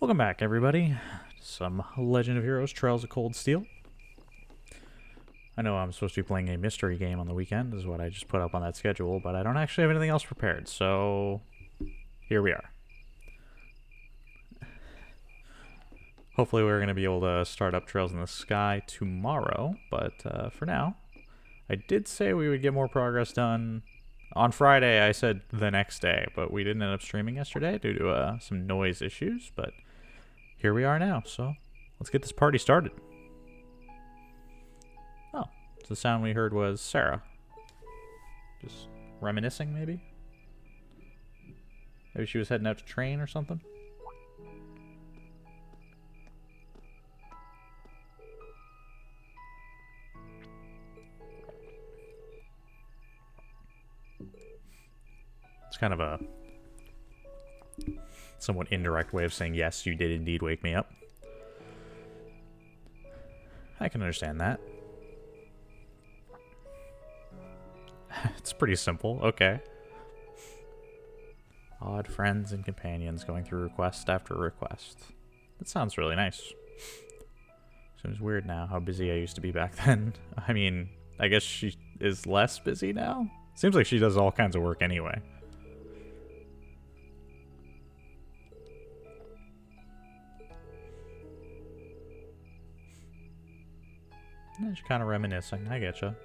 Welcome back, everybody. Some Legend of Heroes Trails of Cold Steel. I know I'm supposed to be playing a mystery game on the weekend, is what I just put up on that schedule, but I don't actually have anything else prepared, so here we are. Hopefully we're going to be able to start up Trails in the Sky tomorrow, but for now, I did say we would get more progress done. On Friday, I said the next day, but we didn't end up streaming yesterday due to some noise issues, but here we are now, so let's get this party started. Oh, so the sound we heard was Sarah. Just reminiscing, maybe? Maybe she was heading out to train or something? It's kind of a somewhat indirect way of saying, yes, you did indeed wake me up. I can understand that. It's pretty simple. Okay. Odd friends and companions going through request after request. That sounds really nice. Seems weird now how busy I used to be back then. I mean, I guess she is less busy now? Seems like she does all kinds of work anyway. Just kind of reminiscing. I getcha.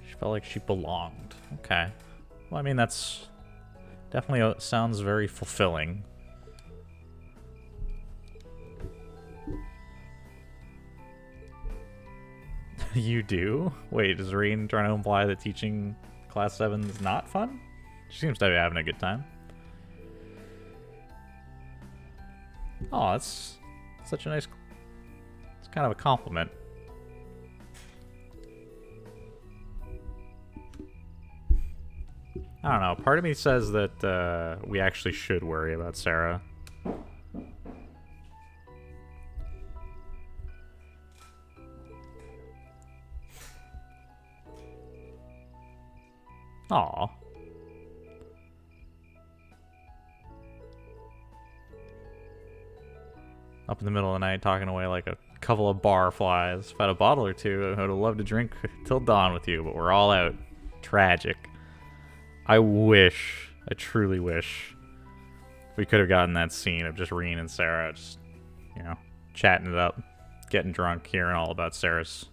She felt like she belonged. Okay. Well, I mean, that's definitely sounds very fulfilling. You do? Wait, is Reen trying to imply that teaching Class 7 is not fun? She seems to be having a good time. Oh, that's such a nice... It's kind of a compliment. I don't know. Part of me says that we actually should worry about Sarah. Aw. Up in the middle of the night talking away like a couple of bar flies. If I had a bottle or two, I would have loved to drink till dawn with you, but we're all out. Tragic. I truly wish we could have gotten that scene of just Reen and Sarah just, you know, chatting it up, getting drunk, hearing all about Sarah's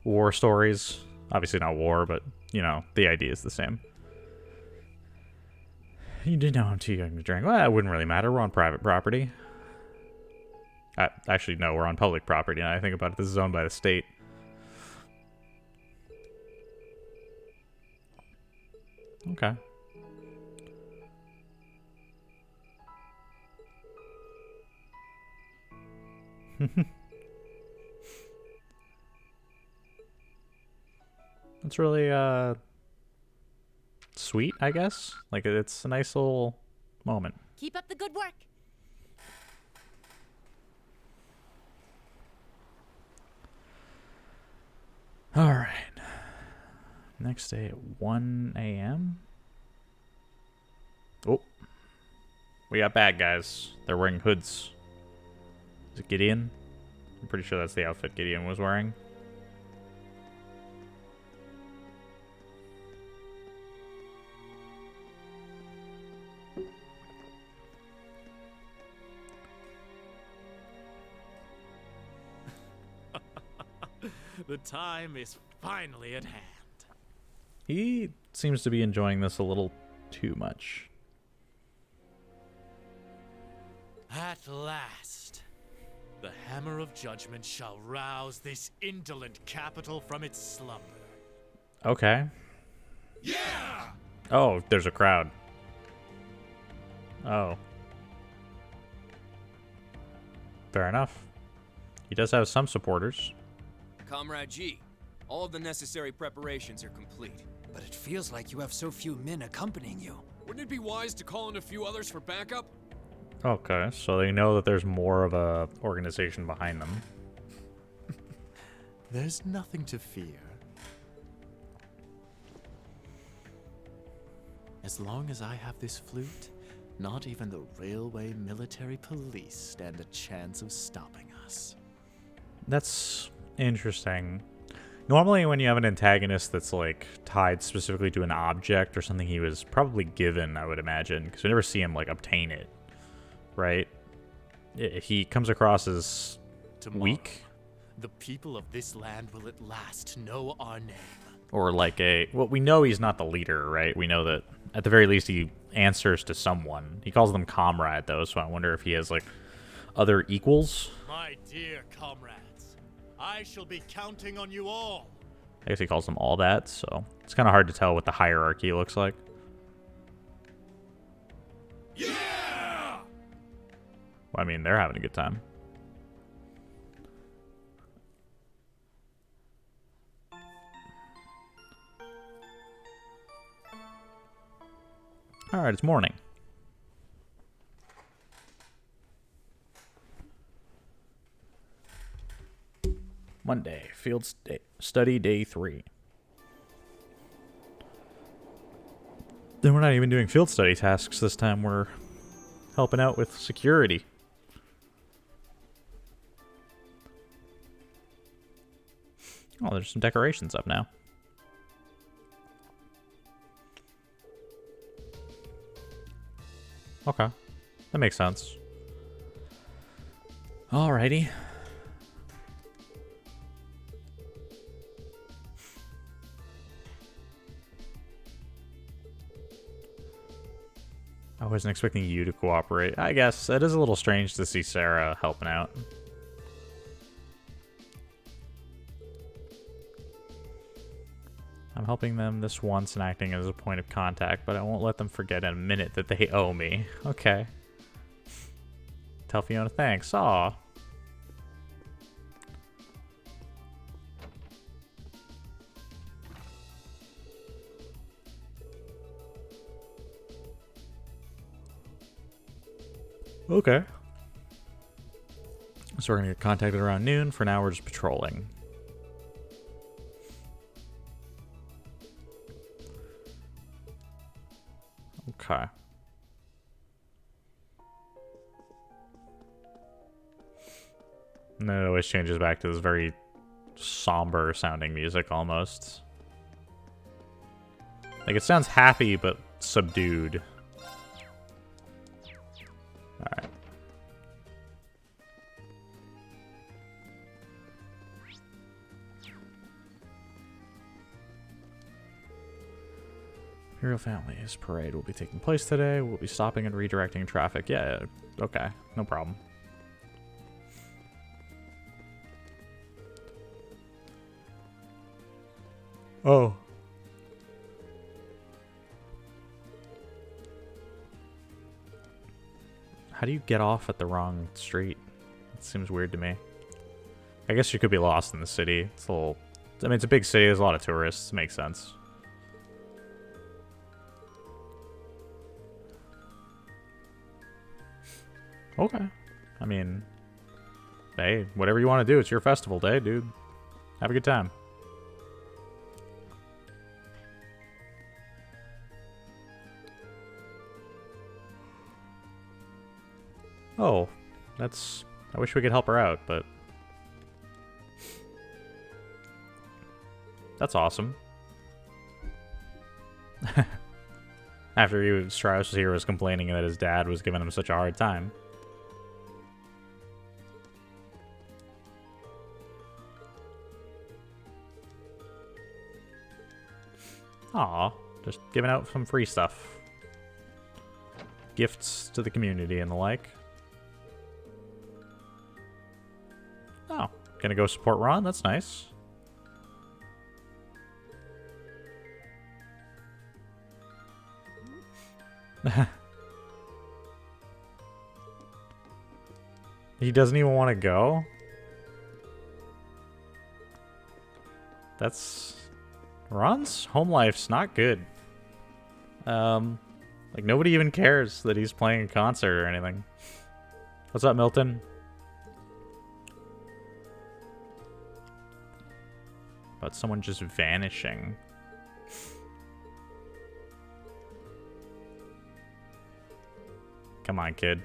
war stories. Obviously not war, but, you know, the idea is the same. You did know I'm too young to drink. Well, it wouldn't really matter. We're on private property. Actually, no, we're on public property, and I think about it, this is owned by the state. Okay. It's really, sweet, I guess. Like, it's a nice little moment. Keep up the good work. Alright. Next day at 1 a.m. Oh. We got bad guys. They're wearing hoods. Is it Gideon? I'm pretty sure that's the outfit Gideon was wearing. The time is finally at hand. He seems to be enjoying this a little too much. At last, the hammer of judgment shall rouse this indolent capital from its slumber. Okay. Yeah! Oh, there's a crowd. Oh. Fair enough. He does have some supporters. Comrade G, all of the necessary preparations are complete. But it feels like you have so few men accompanying you. Wouldn't it be wise to call in a few others for backup? Okay, so they know that there's more of a organization behind them. There's nothing to fear. As long as I have this flute, not even the railway military police stand a chance of stopping us. That's interesting. Normally when you have an antagonist that's like tied specifically to an object or something he was probably given, I would imagine, because we never see him like obtain it, right? He comes across as Tomorrow, weak, the people of this land will at last know our name. or like well, we know he's not the leader, right? We know that at the very least he answers to someone. He calls them comrade though, so I wonder if he has like other equals. My dear comrades, I shall be counting on you all. I guess he calls them all that, so it's kind of hard to tell what the hierarchy looks like. Yeah! Well, I mean, they're having a good time. Alright, it's morning. Monday, study day 3. Then we're not even doing field study tasks this time. We're helping out with security. Oh, there's some decorations up now. Okay, that makes sense. Alrighty. I wasn't expecting you to cooperate. I guess it is a little strange to see Sarah helping out. I'm helping them this once and acting as a point of contact, but I won't let them forget in a minute that they owe me. Okay. Tell Fiona thanks. Aw. Okay. So we're going to get contacted around noon. For now, we're just patrolling. Okay. And then it always changes back to this very somber sounding music almost. Like it sounds happy but subdued. Alright. Imperial Family's parade will be taking place today. We'll be stopping and redirecting traffic. Yeah, okay. No problem. Oh. How do you get off at the wrong street? It seems weird to me. I guess you could be lost in the city. It's a little... I mean, it's a big city. There's a lot of tourists. Makes sense. Okay. I mean... Hey, whatever you want to do. It's your festival day, dude. Have a good time. Oh, that's... I wish we could help her out, but... That's awesome. After Strauss here was complaining that his dad was giving him such a hard time. Aw, just giving out some free stuff. Gifts to the community and the like. Oh, gonna go support Ron? That's nice. He doesn't even want to go? That's... Ron's home life's not good. Like, nobody even cares that he's playing a concert or anything. What's up, Milton? About someone just vanishing. Come on, kid.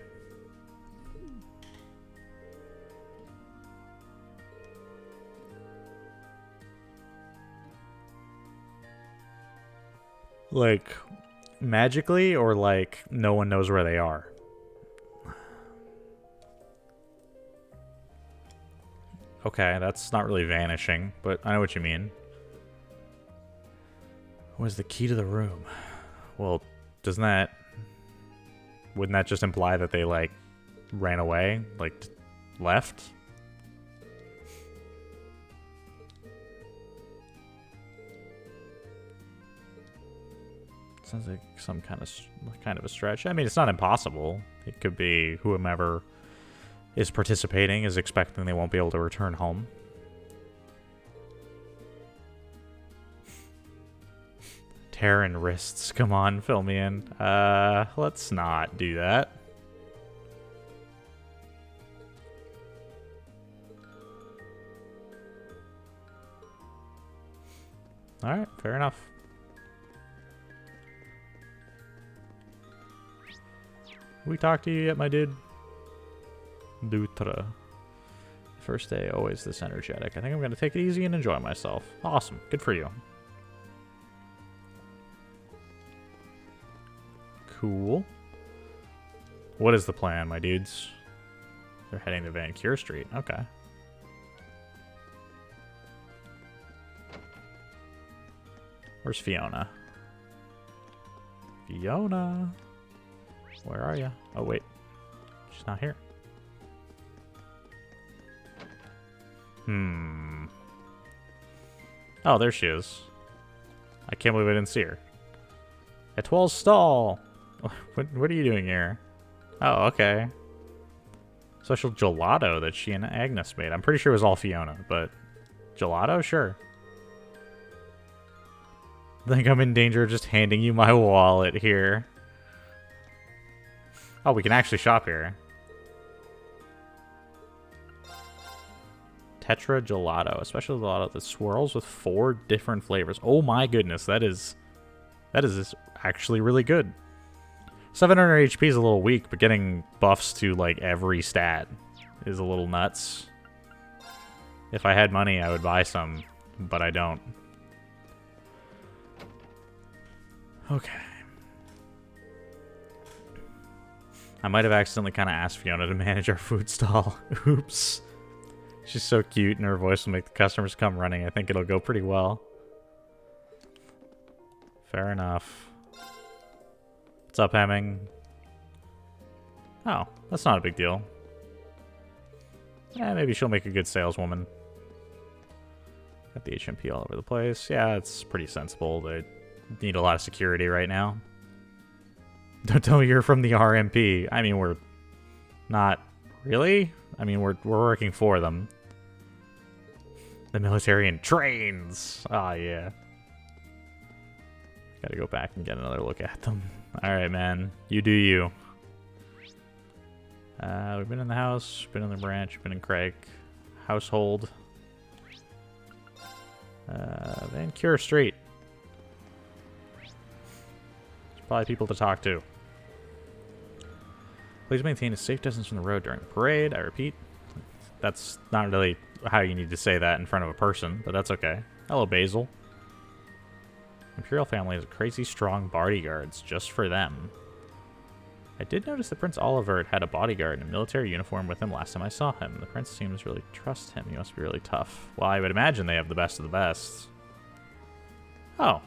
Like, magically, or like no one knows where they are? Okay, that's not really vanishing, but I know what you mean. What's the key to the room? Well, doesn't that... Wouldn't that just imply that they, like, ran away? Like, left? Sounds like some kind of a stretch. I mean, it's not impossible. It could be whomever is participating is expecting they won't be able to return home. Tearing wrists. Come on, fill me in. Let's not do that. Alright, fair enough. We talked to you yet, my dude? Dutra. First day, always this energetic. I think I'm going to take it easy and enjoy myself. Awesome. Good for you. Cool. What is the plan, my dudes? They're heading to Van Cure Street. Okay. Where's Fiona? Fiona! Where are you? Oh, wait. She's not here. Oh, there she is. I can't believe I didn't see her. Etoile's stall! What are you doing here? Oh, okay. Special gelato that she and Agnes made. I'm pretty sure it was all Fiona, but... Gelato? Sure. I think I'm in danger of just handing you my wallet here. Oh, we can actually shop here. Tetra Gelato. A special gelato that swirls with 4 different flavors. Oh my goodness, that is actually really good. 700 HP is a little weak, but getting buffs to like every stat is a little nuts. If I had money, I would buy some, but I don't. Okay. I might have accidentally kind of asked Fiona to manage our food stall. Oops. She's so cute, and her voice will make the customers come running. I think it'll go pretty well. Fair enough. What's up, Hemming? Oh, that's not a big deal. Yeah, maybe she'll make a good saleswoman. Got the HMP all over the place. Yeah, it's pretty sensible. They need a lot of security right now. Don't tell me you're from the RMP. I mean, we're not really. I mean, we're working for them. The military in trains. Ah, yeah. Gotta go back and get another look at them. Alright, man. You do you. We've been in the house, been in the branch, been in Craig. Household. Van Cure Street. There's probably people to talk to. Please maintain a safe distance from the road during the parade. I repeat. That's not really how you need to say that in front of a person, but that's okay. Hello, Basil. Imperial family has crazy strong bodyguards just for them. I did notice that Prince Olivert had a bodyguard in a military uniform with him last time I saw him. The prince seems really trust him. He must be really tough. Well, I would imagine they have the best of the best. Oh.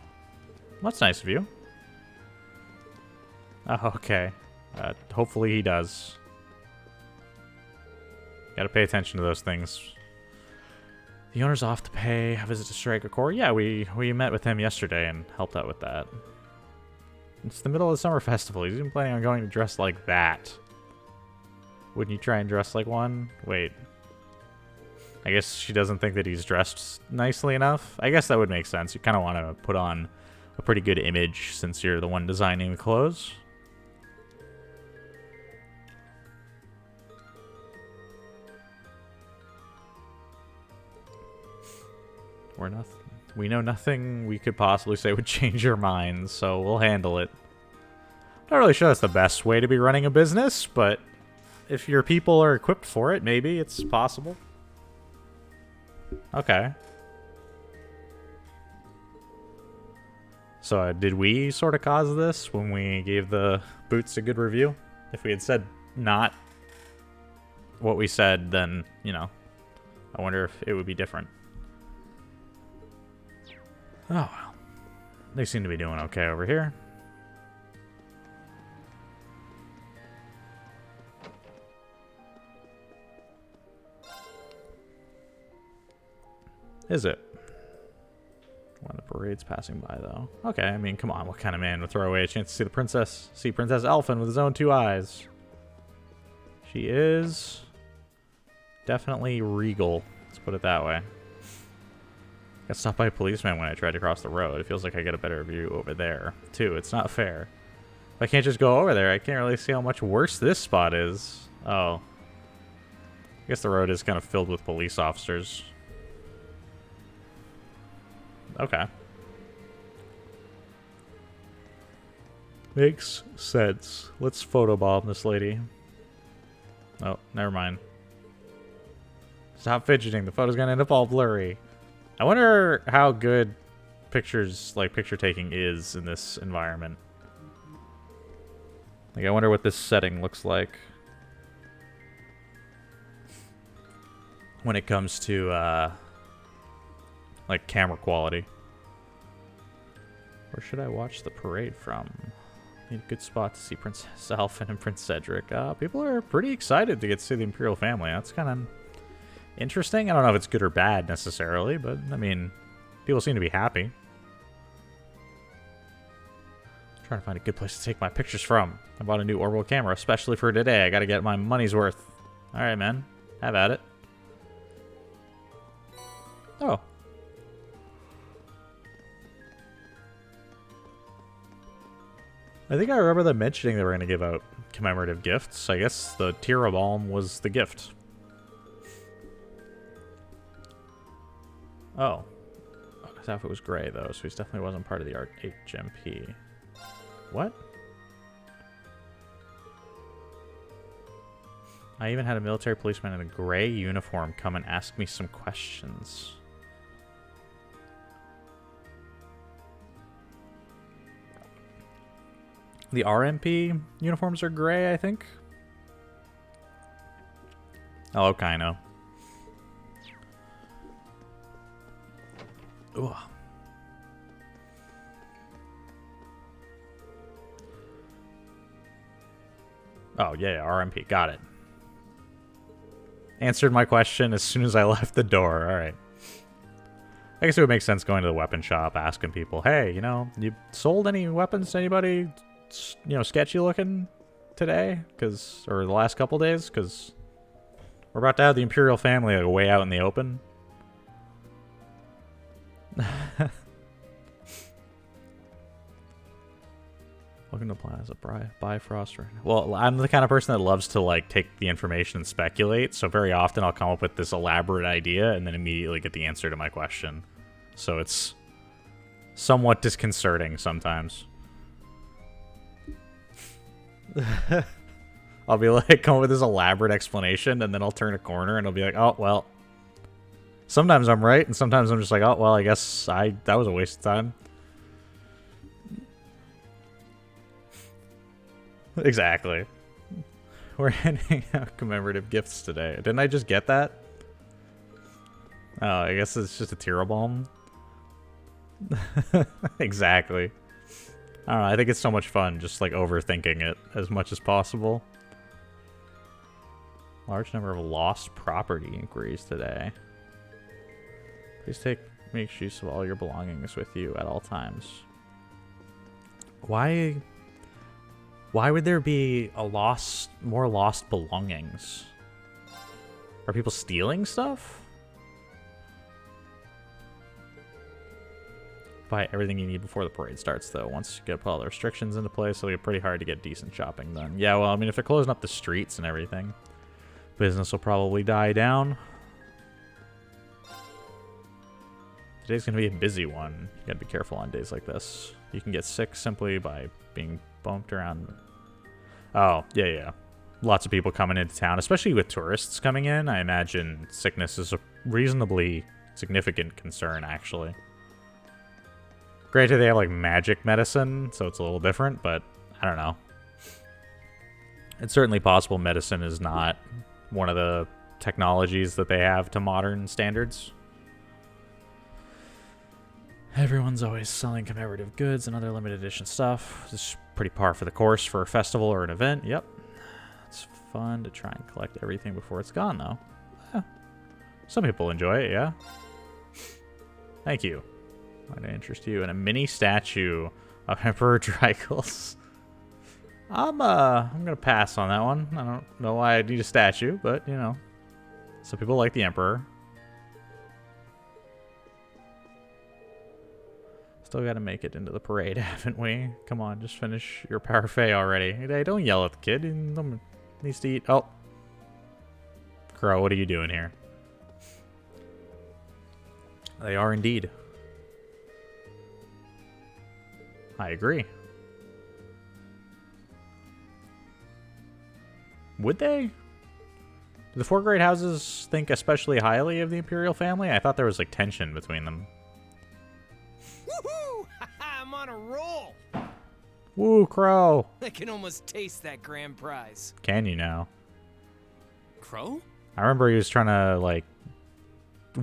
That's nice of you. Oh, okay. Hopefully he does. Gotta pay attention to those things. The owner's off to pay a visit to Striker Corps. Yeah, we met with him yesterday and helped out with that. It's the middle of the summer festival. He's even planning on going to dress like that. Wouldn't you try and dress like one? Wait. I guess she doesn't think that he's dressed nicely enough. I guess that would make sense. You kind of want to put on a pretty good image since you're the one designing the clothes. We know nothing we could possibly say would change your minds, so we'll handle it. Not really sure that's the best way to be running a business, but if your people are equipped for it, maybe it's possible. Okay. So did we sort of cause this when we gave the boots a good review? If we had said not what we said, then, you know, I wonder if it would be different. Oh, well. They seem to be doing okay over here. Is it? When the parade's passing by, though. Okay, I mean, come on. What kind of man would throw away a chance to see the princess? See Princess Elfin with his own 2 eyes. She is definitely regal. Let's put it that way. Got stopped by a policeman when I tried to cross the road. It feels like I get a better view over there, too. It's not fair. If I can't just go over there, I can't really see how much worse this spot is. Oh. I guess the road is kind of filled with police officers. Okay. Makes sense. Let's photobomb this lady. Oh, never mind. Stop fidgeting. The photo's gonna end up all blurry. I wonder how good pictures, like picture taking, is in this environment. Like, I wonder what this setting looks like when it comes to like camera quality. Where should I watch the parade from? Need a good spot to see Princess Elfin and Prince Cedric. People are pretty excited to get to see the Imperial family. That's kind of interesting. I don't know if it's good or bad necessarily, but I mean, people seem to be happy. Trying to find a good place to take my pictures from. I bought a new orbital camera, especially for today. I gotta get my money's worth. Alright, man. Have at it. Oh. I think I remember them mentioning they were going to give out commemorative gifts. I guess the Tira Balm was the gift. Oh. His outfit was gray, though, so he definitely wasn't part of the HMP. What? I even had a military policeman in a gray uniform come and ask me some questions. The RMP uniforms are gray, I think. Oh, Kaino. Ooh. Oh, yeah, RMP. Got it. Answered my question as soon as I left the door. All right. I guess it would make sense going to the weapon shop, asking people, hey, you know, you sold any weapons to anybody, you know, sketchy looking today? Or the last couple days? Because we're about to have the Imperial family like, way out in the open. Welcome to Plaza Bifrost right now. Well, I'm the kind of person that loves to like take the information and speculate, so very often I'll come up with this elaborate idea and then immediately get the answer to my question. So it's somewhat disconcerting sometimes. I'll be like, come up with this elaborate explanation, and then I'll turn a corner and I'll be like, oh, well. Sometimes I'm right, and sometimes I'm just like, oh, well, I guess that was a waste of time. Exactly. We're handing out commemorative gifts today. Didn't I just get that? Oh, I guess it's just a Tira Balm. Exactly. I don't know, I think it's so much fun just like overthinking it as much as possible. Large number of lost property inquiries today. Please make use of all your belongings with you at all times. Why would there be more lost belongings? Are people stealing stuff? Buy everything you need before the parade starts, though. Once you get all the restrictions into place, it'll get pretty hard to get decent shopping done. Yeah, well, I mean, if they're closing up the streets and everything, business will probably die down. Today's going to be a busy one. You got to be careful on days like this. You can get sick simply by being bumped around. Oh, yeah, yeah. Lots of people coming into town, especially with tourists coming in. I imagine sickness is a reasonably significant concern, actually. Granted, they have, like, magic medicine, so it's a little different, but I don't know. It's certainly possible medicine is not one of the technologies that they have to modern standards. Everyone's always selling commemorative goods and other limited edition stuff. This is pretty par for the course for a festival or an event. Yep. It's fun to try and collect everything before it's gone, though. Some people enjoy it, yeah. Thank you. Might interest you in a mini statue of Emperor Drykles. I'm gonna pass on that one. I don't know why I need a statue, but you know, some people like the Emperor. Still got to make it into the parade, haven't we? Come on, just finish your parfait already. Hey, don't yell at the kid. He needs to eat. Oh, Crow, what are you doing here? They are indeed. I agree. Would they? Do the four great houses think especially highly of the Imperial family? I thought there was like tension between them. Woohoo! I'm on a roll! Woo, Crow! I can almost taste that grand prize. Can you now? Crow? I remember he was trying to like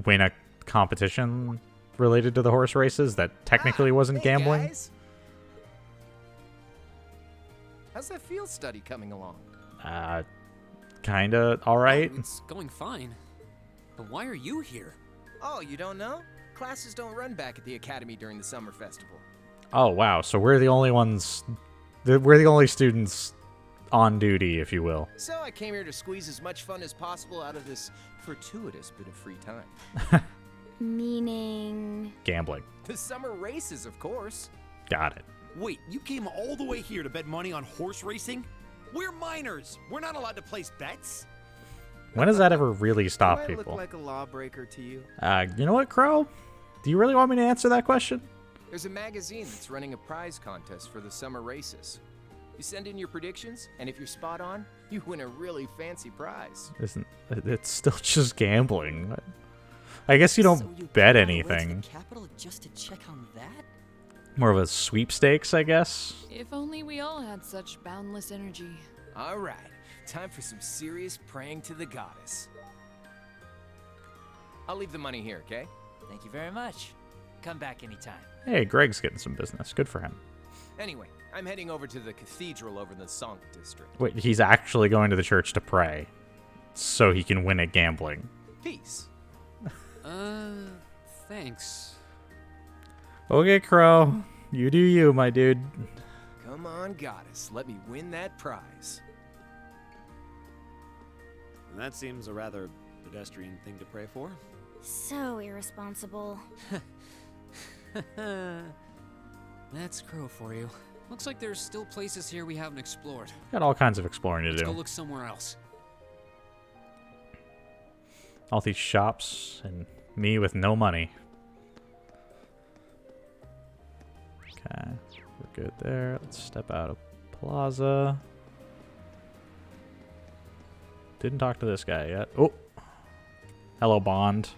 win a competition related to the horse races that technically wasn't Hey, gambling. guys. How's that field study coming along? Kinda alright. It's going fine. But why are you here? Oh, you don't know? Classes don't run back at the academy during the summer festival. Oh wow, so we're the only ones. We're the only students on duty, if you will. So I came here to squeeze as much fun as possible out of this fortuitous bit of free time. Meaning... Gambling. The summer races, of course. Got it. Wait, you came all the way here to bet money on horse racing? We're minors. We're not allowed to place bets. When does that ever really stop Do I people? look like a lawbreaker to you? You know what, Crow? Do you really want me to answer that question? There's a magazine that's running a prize contest for the summer races. You send in your predictions, and if you're spot on, you win a really fancy prize. Isn't it's still just gambling? I guess you So don't you bet came all the way to the anything. capital just to check on that? More of a sweepstakes, I guess. If only we all had such boundless energy. All right, time for some serious praying to the goddess. I'll leave the money here, okay? Thank you very much. Come back anytime. Hey, Greg's getting some business. Good for him. Anyway, I'm heading over to the cathedral over in the Sonk district. Wait, he's actually going to the church to pray, so he can win at gambling. Peace. Thanks. Okay, Crow. You do you, my dude. Come on, goddess. Let me win that prize. That seems a rather pedestrian thing to pray for. so irresponsible. That's Crow for you. Looks like there's still places here we haven't explored. Got all kinds of exploring to Let's go do. look somewhere else. All these shops and me with no money. Okay, we're good there. Let's step out of Plaza. Didn't talk to this guy yet. Oh, hello, Bond.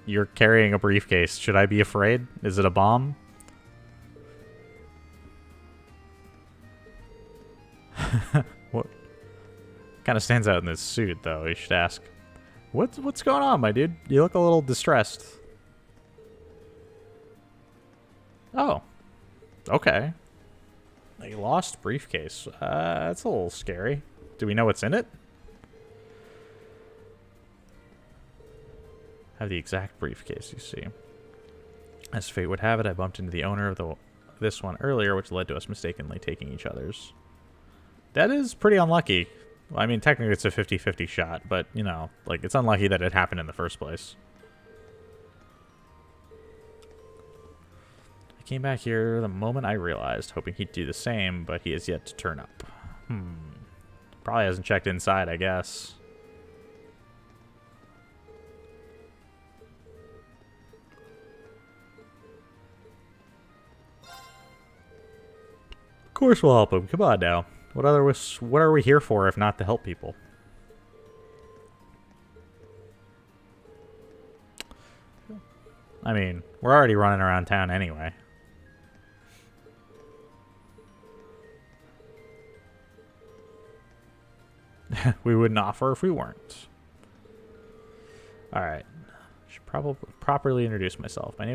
You're carrying a briefcase. Should I be afraid? Is it a bomb? What kind of stands out in this suit, though? You should ask. What's going on, my dude? You look a little distressed. Oh, okay. A lost briefcase. That's a little scary. Do we know what's in it? Have the exact briefcase, you see. As fate would have it, I bumped into the owner of this one earlier, which led to us mistakenly taking each other's. That is pretty unlucky. Well, I mean, technically it's a 50-50 shot, but, you know, like, it's unlucky that it happened in the first place. I came back here the moment I realized, hoping he'd do the same, but he has yet to turn up. Probably hasn't checked inside, I guess. course we'll help him. Come on now. What are we here for if not to help people? I mean, we're already running around town anyway. We wouldn't offer if we weren't. Alright. Should probably properly introduce myself. The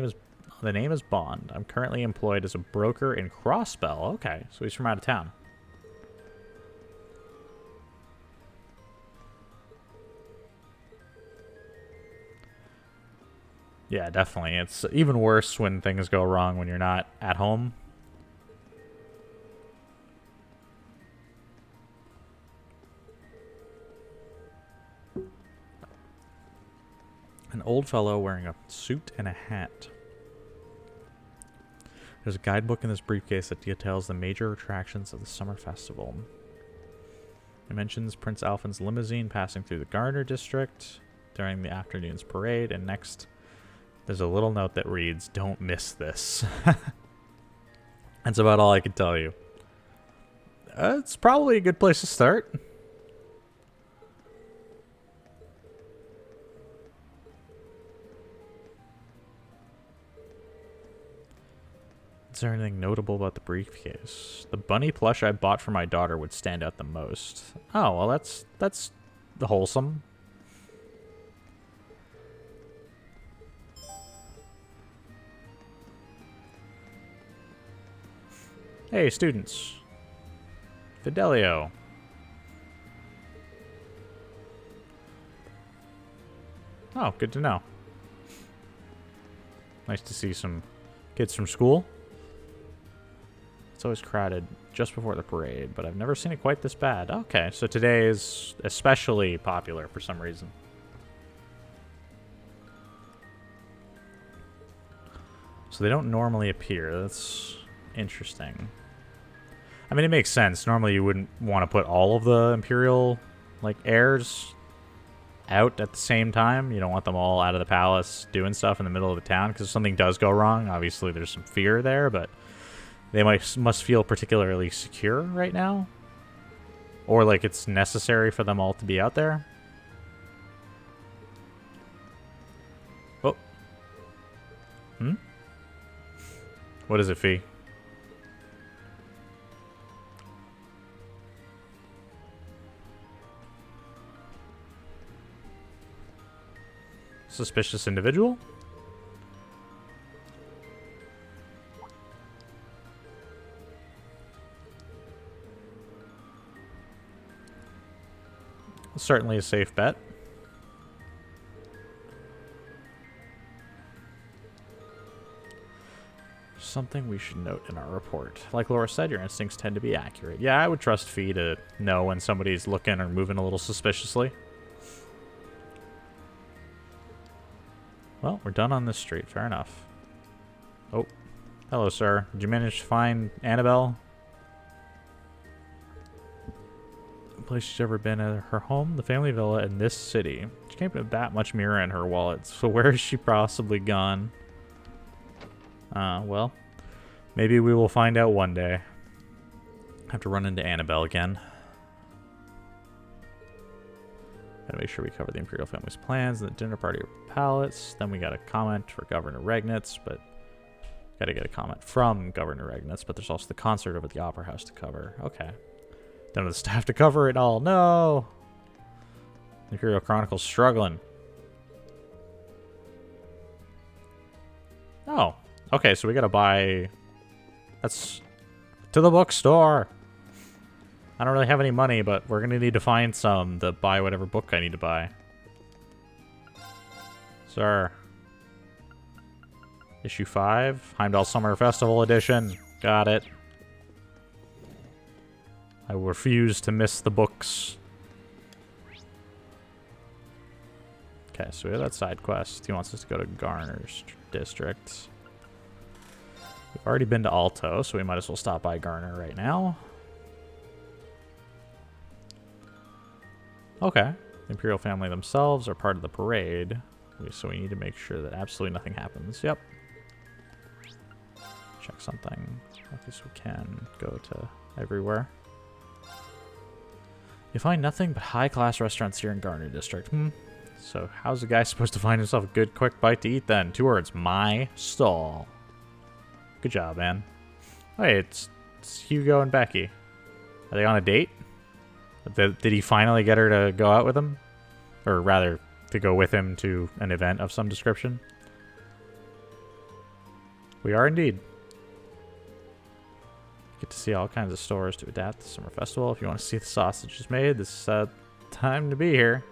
name is Bond. I'm currently employed as a broker in Crossbell. Okay, so he's from out of town. Yeah, definitely. It's even worse when things go wrong when you're not at home. An old fellow wearing a suit and a hat. There's a guidebook in this briefcase that details the major attractions of the summer festival. It mentions Prince Alphen's limousine passing through the Garner district during the afternoon's parade, and next there's a little note that reads, "Don't miss this." That's about all I can tell you. It's probably a good place to start. Is there anything notable about the briefcase? The bunny plush I bought for my daughter would stand out the most. Oh, well, that's wholesome. Hey, students. Fidelio. Oh, good to know. Nice to see some kids from school. It's always crowded just before the parade, but I've never seen it quite this bad. Okay, so today is especially popular for some reason. So they don't normally appear. That's interesting. I mean, it makes sense. Normally you wouldn't want to put all of the Imperial, like, heirs out at the same time. You don't want them all out of the palace doing stuff in the middle of the town, because if something does go wrong, obviously there's some fear there, but they must feel particularly secure right now. Or like it's necessary for them all to be out there. Oh. What is it, Fee? Suspicious individual? Certainly a safe bet. Something we should note in our report. Like Laura said, your instincts tend to be accurate. Yeah, I would trust Fee to know when somebody's looking or moving a little suspiciously. Well, we're done on this street. Fair enough. Oh. Hello, sir. Did you manage to find Annabelle? Place she's ever been at her home, the family villa in this city. She can't put that much mirror in her wallet, so where has she possibly gone? Well, maybe we will find out one day. Have to run into Annabelle again. Gotta make sure we cover the Imperial family's plans and the dinner party at Palace. Then we got a comment for Governor Regnitz, but gotta get a comment from Governor Regnitz, but there's also the concert over at the Opera House to cover. Okay. Don't have the staff to cover it all. No! Imperial Chronicle's struggling. Oh. Okay, so we gotta buy... That's... To the bookstore! I don't really have any money, but we're gonna need to find some to buy whatever book I need to buy. Sir. Issue 5. Heimdall Summer Festival Edition. Got it. I refuse to miss the books. Okay, so we have that side quest. He wants us to go to Garner's district. We've already been to Alto, so we might as well stop by Garner right now. Okay. The Imperial family themselves are part of the parade, so we need to make sure that absolutely nothing happens. Yep. check something. At least we can go to everywhere. You find nothing but high-class restaurants here in Garner District. So how's a guy supposed to find himself a good, quick bite to eat then? 2 words. My stall. Good job, man. Hey, it's Hugo and Becky. Are they on a date? Did he finally get her to go out with him? Or rather, to go with him to an event of some description? We are indeed. Get to see all kinds of stores to adapt to the summer festival. If you want to see the sausages made, this is time to be here.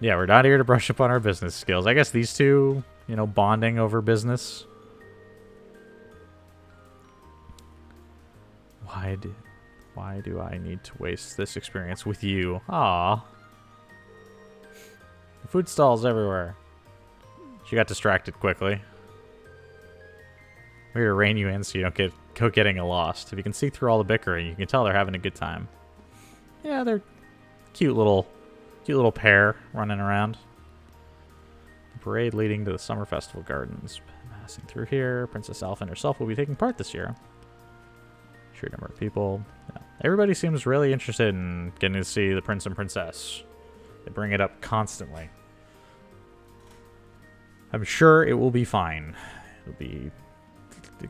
Yeah, we're not here to brush up on our business skills. I guess these two, you know, bonding over business. Why do I need to waste this experience with you? Aw. Food stalls everywhere. She got distracted quickly. We're here to rein you in so you don't go getting lost. If you can see through all the bickering, you can tell they're having a good time. Yeah, they're cute little pair running around. The parade leading to the Summer Festival Gardens. Passing through here, Princess Alphen herself will be taking part this year. Sure number of people. Yeah. Everybody seems really interested in getting to see the Prince and Princess. They bring it up constantly. I'm sure it will be fine. It'll be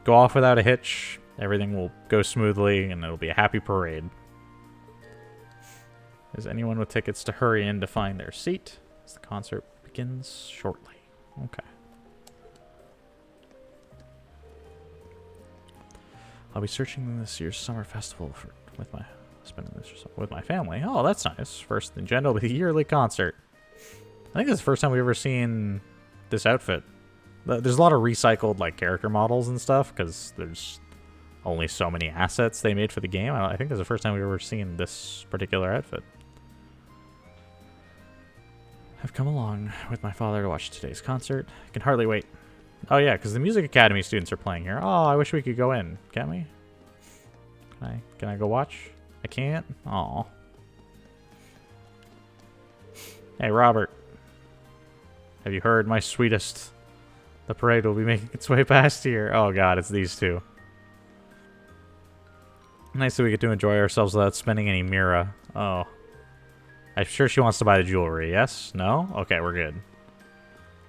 go off without a hitch. Everything will go smoothly, and it'll be a happy parade. Is anyone with tickets to hurry in to find their seat as the concert begins shortly? Okay. I'll be searching this year's summer festival with my family. Oh, that's nice. First in Gen will be the yearly concert. I think this is the first time we've ever seen this outfit. There's a lot of recycled like character models and stuff because there's only so many assets they made for the game. I think this is the first time we've ever seen this particular outfit. I've come along with my father to watch today's concert. I can hardly wait. Oh yeah, because the Music Academy students are playing here. Oh, I wish we could go in. Can't we? Can I go watch? I can't? Aw. Hey, Robert. Have you heard, my sweetest? The parade will be making its way past here. Oh god, it's these two. Nice that we get to enjoy ourselves without spending any Mira. Oh. I'm sure she wants to buy the jewelry, yes? No? Okay, we're good.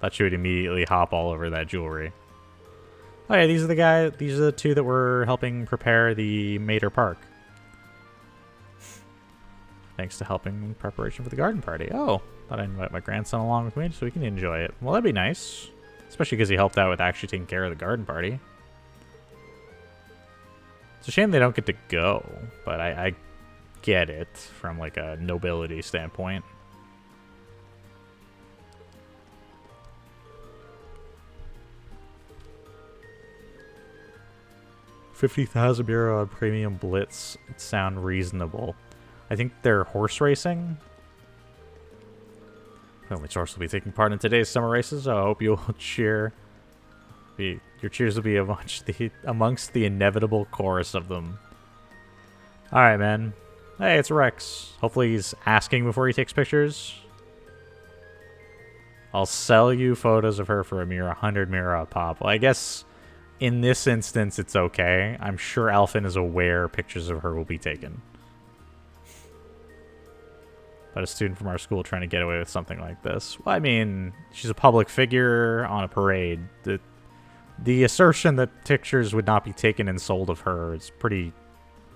Thought she would immediately hop all over that jewelry. Oh yeah, these are the two that were helping prepare the Mater Park. Thanks to helping in preparation for the garden party. Oh, thought I'd invite my grandson along with me so we can enjoy it. Well, that'd be nice. Especially because he helped out with actually taking care of the garden party. It's a shame they don't get to go, but I get it from like a nobility standpoint. €50,000 on Premium Blitz sound reasonable. I think they're horse racing. Family Source will be taking part in today's summer races. So I hope you'll cheer. Your cheers will be amongst the inevitable chorus of them. All right, man. Hey, it's Rex. Hopefully he's asking before he takes pictures. I'll sell you photos of her for a mere 100 Mira a pop. Well, I guess in this instance, it's okay. I'm sure Alphen is aware pictures of her will be taken. But a student from our school trying to get away with something like this. Well, I mean, she's a public figure on a parade. The assertion that pictures would not be taken and sold of her is pretty,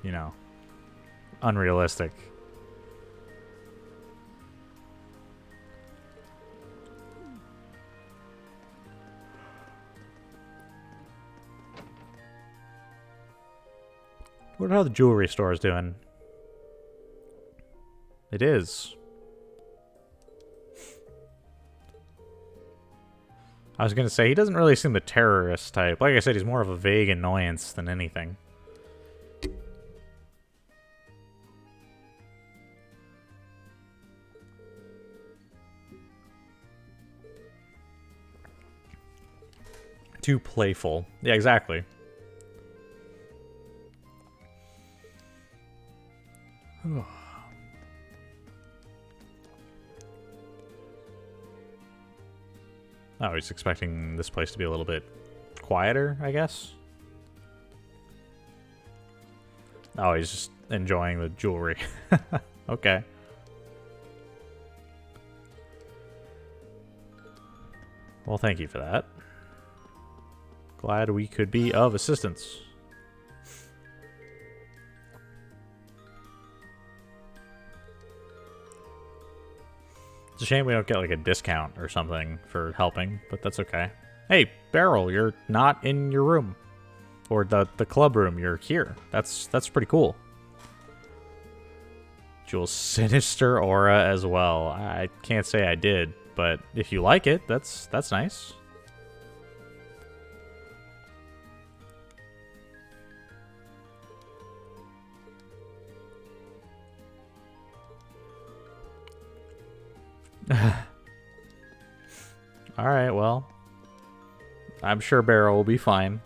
you know, unrealistic. I wonder how the jewelry store is doing. It is. I was going to say, he doesn't really seem the terrorist type. Like I said, he's more of a vague annoyance than anything. Too playful. Yeah, exactly. I was expecting this place to be a little bit quieter, I guess. Oh, he's just enjoying the jewelry. Okay. Well, thank you for that. Glad we could be of assistance. It's a shame we don't get like a discount or something for helping, but that's okay. Hey, Beryl, you're not in your room. Or the club room, you're here. That's pretty cool. Jules' sinister aura as well. I can't say I did, but if you like it, that's nice. Alright, well. I'm sure Beryl will be fine.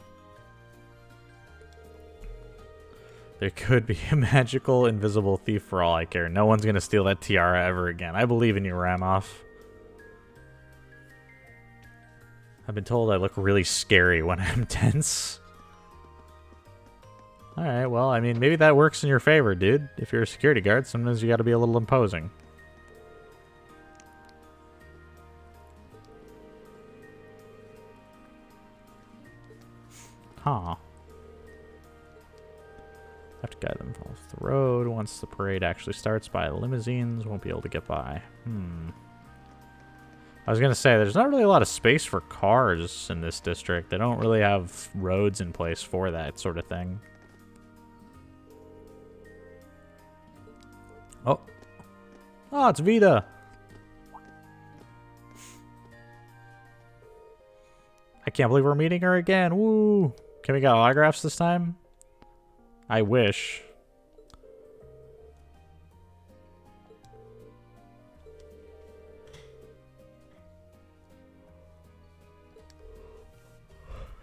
There could be a magical invisible thief for all I care. No one's gonna steal that tiara ever again. I believe in you, Ramoff. I've been told I look really scary when I'm tense. Alright, well, I mean, maybe that works in your favor, dude. If you're a security guard, sometimes you gotta be a little imposing. Huh. Have to guide them off the road. Once the parade actually starts by, limousines won't be able to get by. I was going to say, there's not really a lot of space for cars in this district. They don't really have roads in place for that sort of thing. Oh. Oh, it's Vita. I can't believe we're meeting her again. Woo. Can we get autographs this time? I wish.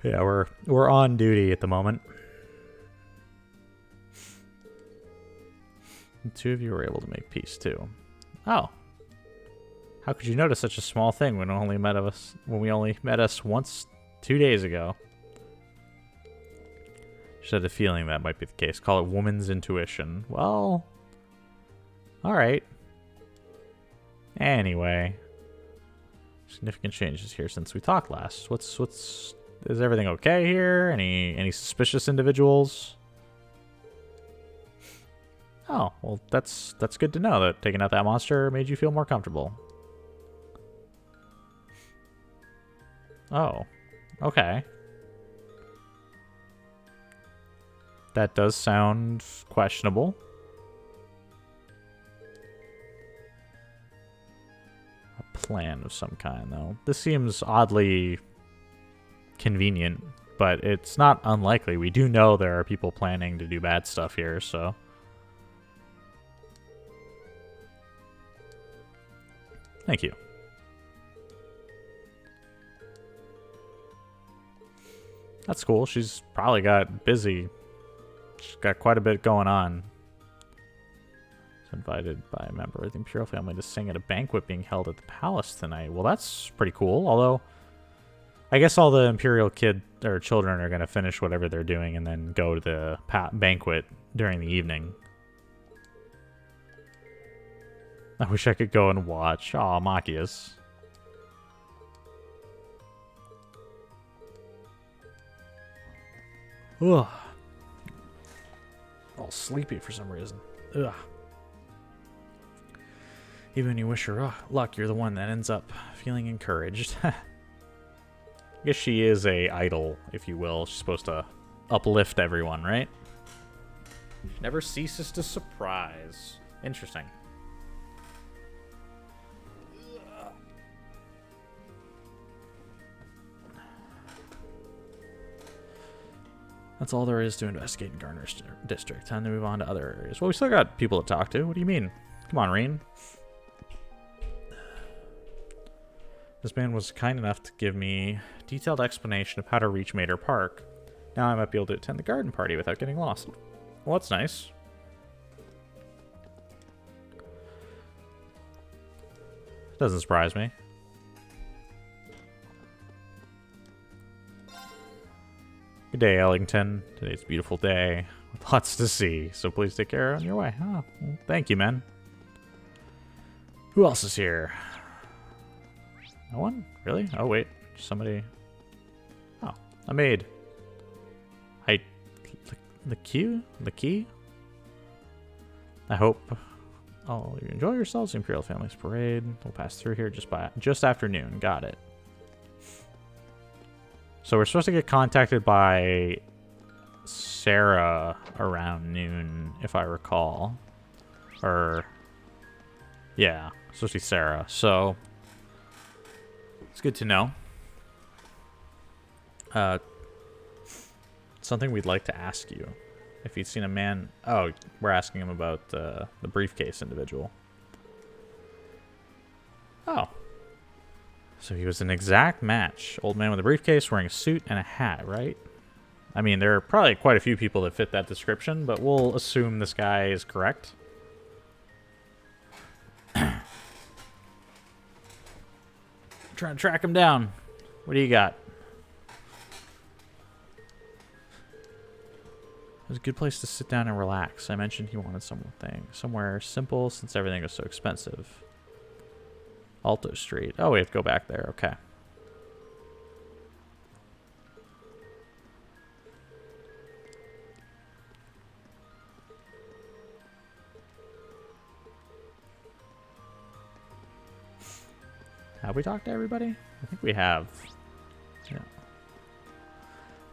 Yeah, we're on duty at the moment. The two of you were able to make peace too. Oh. How could you notice such a small thing when we only met us once 2 days ago? Just had a feeling that might be the case. Call it woman's intuition. Well, alright. Anyway. Significant changes here since we talked last. Is everything okay here? Any suspicious individuals? Oh, well that's good to know that taking out that monster made you feel more comfortable. Oh. Okay. That does sound questionable. A plan of some kind, though. This seems oddly convenient, but it's not unlikely. We do know there are people planning to do bad stuff here, so... Thank you. That's cool. She's probably got busy. She's got quite a bit going on. She's invited by a member of the Imperial family to sing at a banquet being held at the palace tonight. Well, that's pretty cool. Although, I guess all the Imperial children are going to finish whatever they're doing and then go to the banquet during the evening. I wish I could go and watch. Aw, Machias. Ugh. All sleepy for some reason. Ugh. Even when you wish her luck, you're the one that ends up feeling encouraged. I guess she is a idol, if you will. She's supposed to uplift everyone, right? She never ceases to surprise. Interesting. That's all there is to investigate in Garner's district. Time to move on to other areas. Well, we still got people to talk to. What do you mean? Come on, Reen. This man was kind enough to give me a detailed explanation of how to reach Mater Park. Now I might be able to attend the garden party without getting lost. Well, that's nice. Doesn't surprise me. Good day, Ellington. Today's a beautiful day with lots to see, so please take care on your way. Oh, well, thank you, man. Who else is here? No one? Really? Oh, wait. Somebody. Oh, a maid. The key? I hope you enjoy yourselves. The Imperial Family's parade. We'll pass through here just after noon. Got it. So we're supposed to get contacted by Sarah around noon, if I recall. Yeah, it's supposed to be Sarah. So it's good to know. Something we'd like to ask you. If you'd seen a man... Oh, we're asking him about the briefcase individual. Oh. So he was an exact match. Old man with a briefcase, wearing a suit and a hat, right? I mean, there are probably quite a few people that fit that description, but we'll assume this guy is correct. Trying to track him down. What do you got? It was a good place to sit down and relax. I mentioned he wanted somewhere simple since everything was so expensive. Alto Street. Oh, we have to go back there. Okay. Have we talked to everybody? I think we have. Yeah.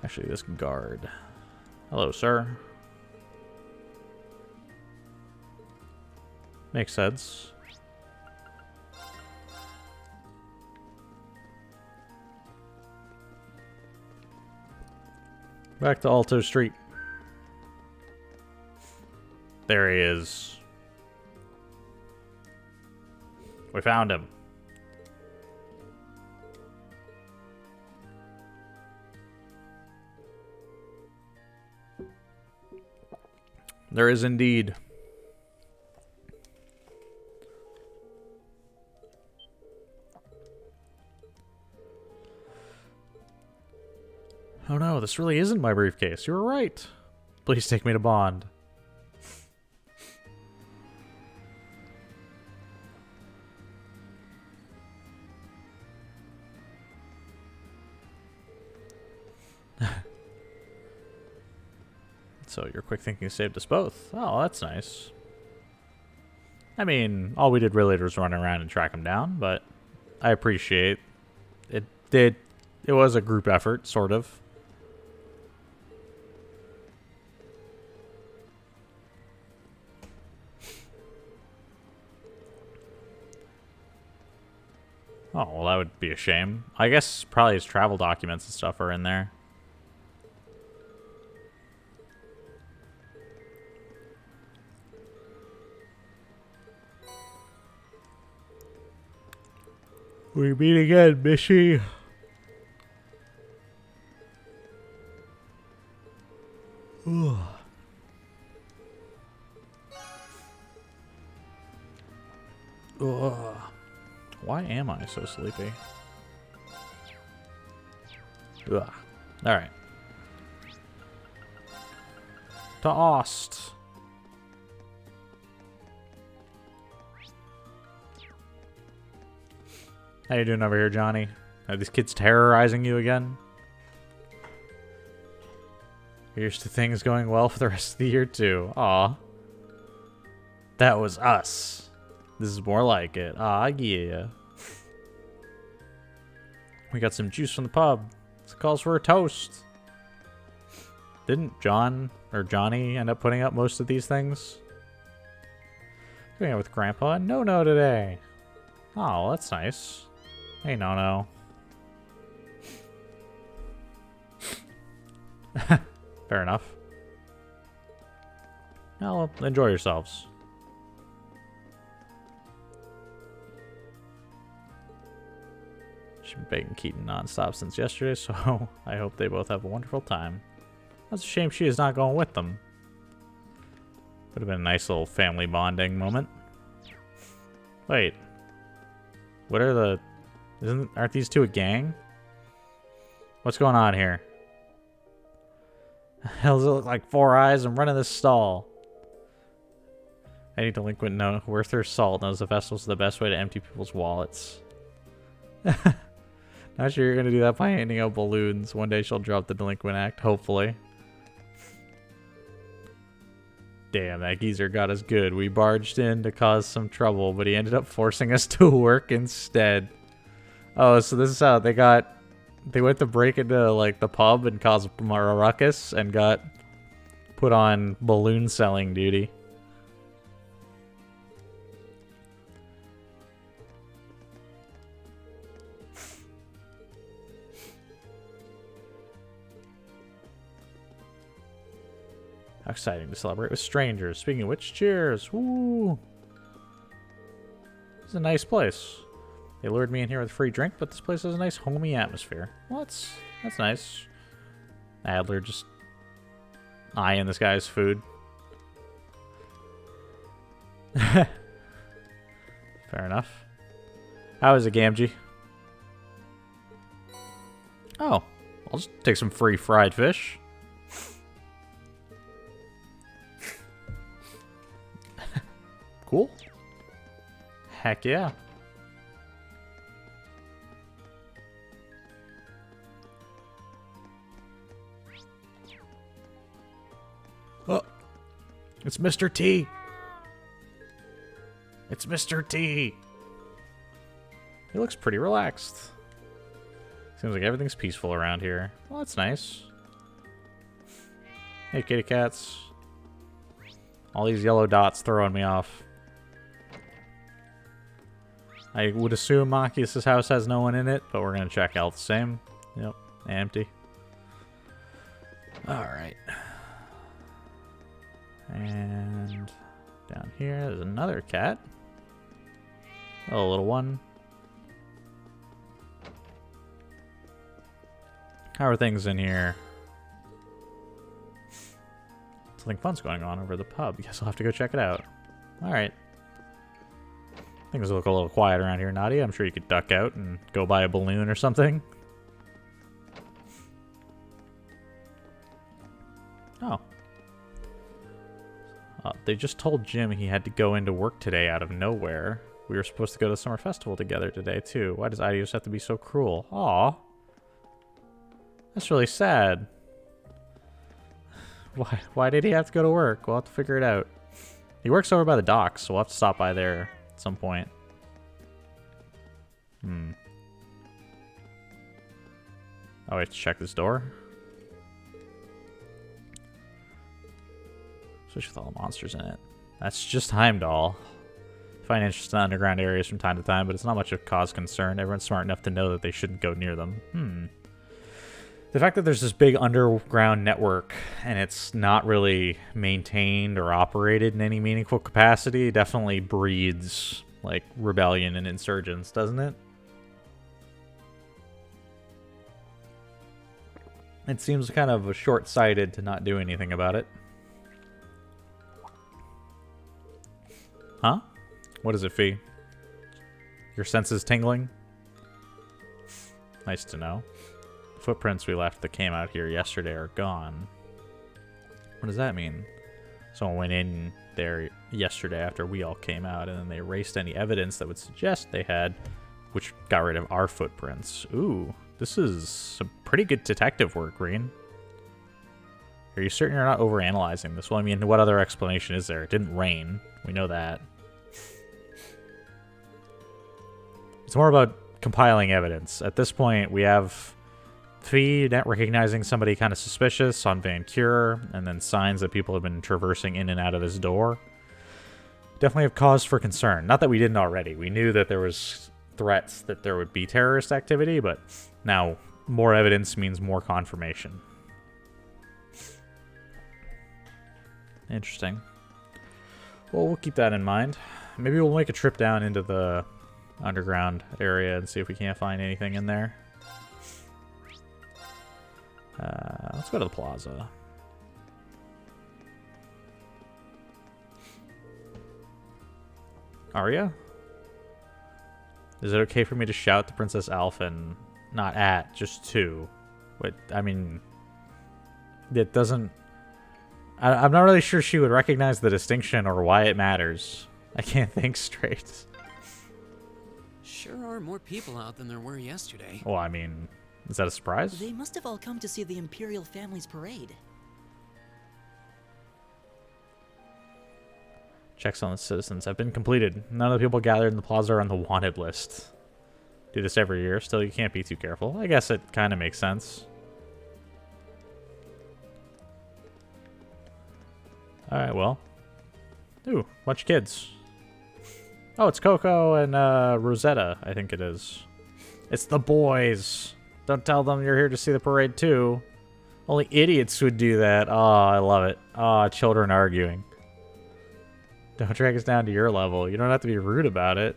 Actually, this guard. Hello, sir. Makes sense. Back to Alto Street. There he is. We found him. There is indeed. Oh no, this really isn't my briefcase. You were right. Please take me to Bond. So your quick thinking saved us both. Oh, that's nice. I mean, all we did really was run around and track him down, but I appreciate it. It was a group effort, sort of. Oh, well, that would be a shame. I guess probably his travel documents and stuff are in there. We meet again, Mishy. Why am I so sleepy? Ugh. All right. To Ost. How you doing over here, Johnny? Are these kids terrorizing you again? Here's to things going well for the rest of the year, too. Aw. That was us. This is more like it. Aw, yeah. We got some juice from the pub. This calls for a toast. Didn't John or Johnny end up putting up most of these things? Going out with Grandpa and No today. Oh, that's nice. Hey, No. Fair enough. Well, enjoy yourselves. She's been begging Keaton nonstop since yesterday, so I hope they both have a wonderful time. That's a shame she is not going with them. Would have been a nice little family bonding moment. Wait. What are the... Aren't these two a gang? What's going on here? Hell does it look like 4 eyes? I'm running this stall. Any delinquent worth their salt knows the festival's the best way to empty people's wallets. Not sure you're gonna do that by handing out balloons. One day she'll drop the delinquent act, hopefully. Damn, that geezer got us good. We barged in to cause some trouble, but he ended up forcing us to work instead. Oh, so this is how they went to break into like the pub and cause a ruckus and got put on balloon selling duty. How exciting to celebrate with strangers. Speaking of which, cheers. Woo! This is a nice place. They lured me in here with a free drink, but this place has a nice homey atmosphere. Well, that's nice. Adler just eyeing this guy's food. Fair enough. How is it, Gamgee? Oh, I'll just take some free fried fish. Cool. Heck yeah. Oh, it's Mr. T. It's Mr. T. He looks pretty relaxed. Seems like everything's peaceful around here. Well, that's nice. Hey, kitty cats. All these yellow dots throwing me off. I would assume Machias' house has no one in it, but we're going to check out the same. Yep, empty. Alright. And down here, there's another cat. Oh, a little one. How are things in here? Something fun's going on over the pub. Guess I'll have to go check it out. Alright. Things look a little quiet around here, Nadia. I'm sure you could duck out and go buy a balloon or something. Oh. They just told Jim he had to go into work today out of nowhere. We were supposed to go to the summer festival together today, too. Why does Idios have to be so cruel? Aw. That's really sad. Why did he have to go to work? We'll have to figure it out. He works over by the docks, so we'll have to stop by there at some point. Oh, we have to check this door? Especially with all the monsters in it. That's just Heimdall. I find interest in underground areas from time to time, but it's not much of cause concern. Everyone's smart enough to know that they shouldn't go near them. The fact that there's this big underground network and it's not really maintained or operated in any meaningful capacity definitely breeds, like, rebellion and insurgents, doesn't it? It seems kind of short-sighted to not do anything about it. Huh? What is it, Fee? Your senses tingling? Nice to know. Footprints we left that came out here yesterday are gone. What does that mean? Someone went in there yesterday after we all came out, and then they erased any evidence that would suggest they had, which got rid of our footprints. Ooh, this is some pretty good detective work, Green. Are you certain you're not overanalyzing this? Well, I mean, what other explanation is there? It didn't rain. We know that. It's more about compiling evidence. At this point, we have Fee recognizing somebody kind of suspicious on Van Cure, and then signs that people have been traversing in and out of his door. Definitely have cause for concern. Not that we didn't already. We knew that there was threats that there would be terrorist activity, but now more evidence means more confirmation. Interesting. Well, we'll keep that in mind. Maybe we'll make a trip down into the underground area and see if we can't find anything in there. Let's go to the plaza. Arya? Is it okay for me to shout to Princess Alphen? Not at, just to. Wait, I mean, It doesn't... I'm not really sure she would recognize the distinction or why it matters. I can't think straight. Sure are more people out than there were yesterday. Well, I mean, is that a surprise? They must have all come to see the Imperial family's parade. Checks on the citizens have been completed. None of the people gathered in the plaza are on the wanted list. Do this every year. Still, you can't be too careful. I guess it kind of makes sense. Alright, well. Ooh, bunch of kids. Oh, it's Coco and Rosetta, I think it is. It's the boys. Don't tell them you're here to see the parade too. Only idiots would do that. Oh, I love it. Oh, children arguing. Don't drag us down to your level. You don't have to be rude about it.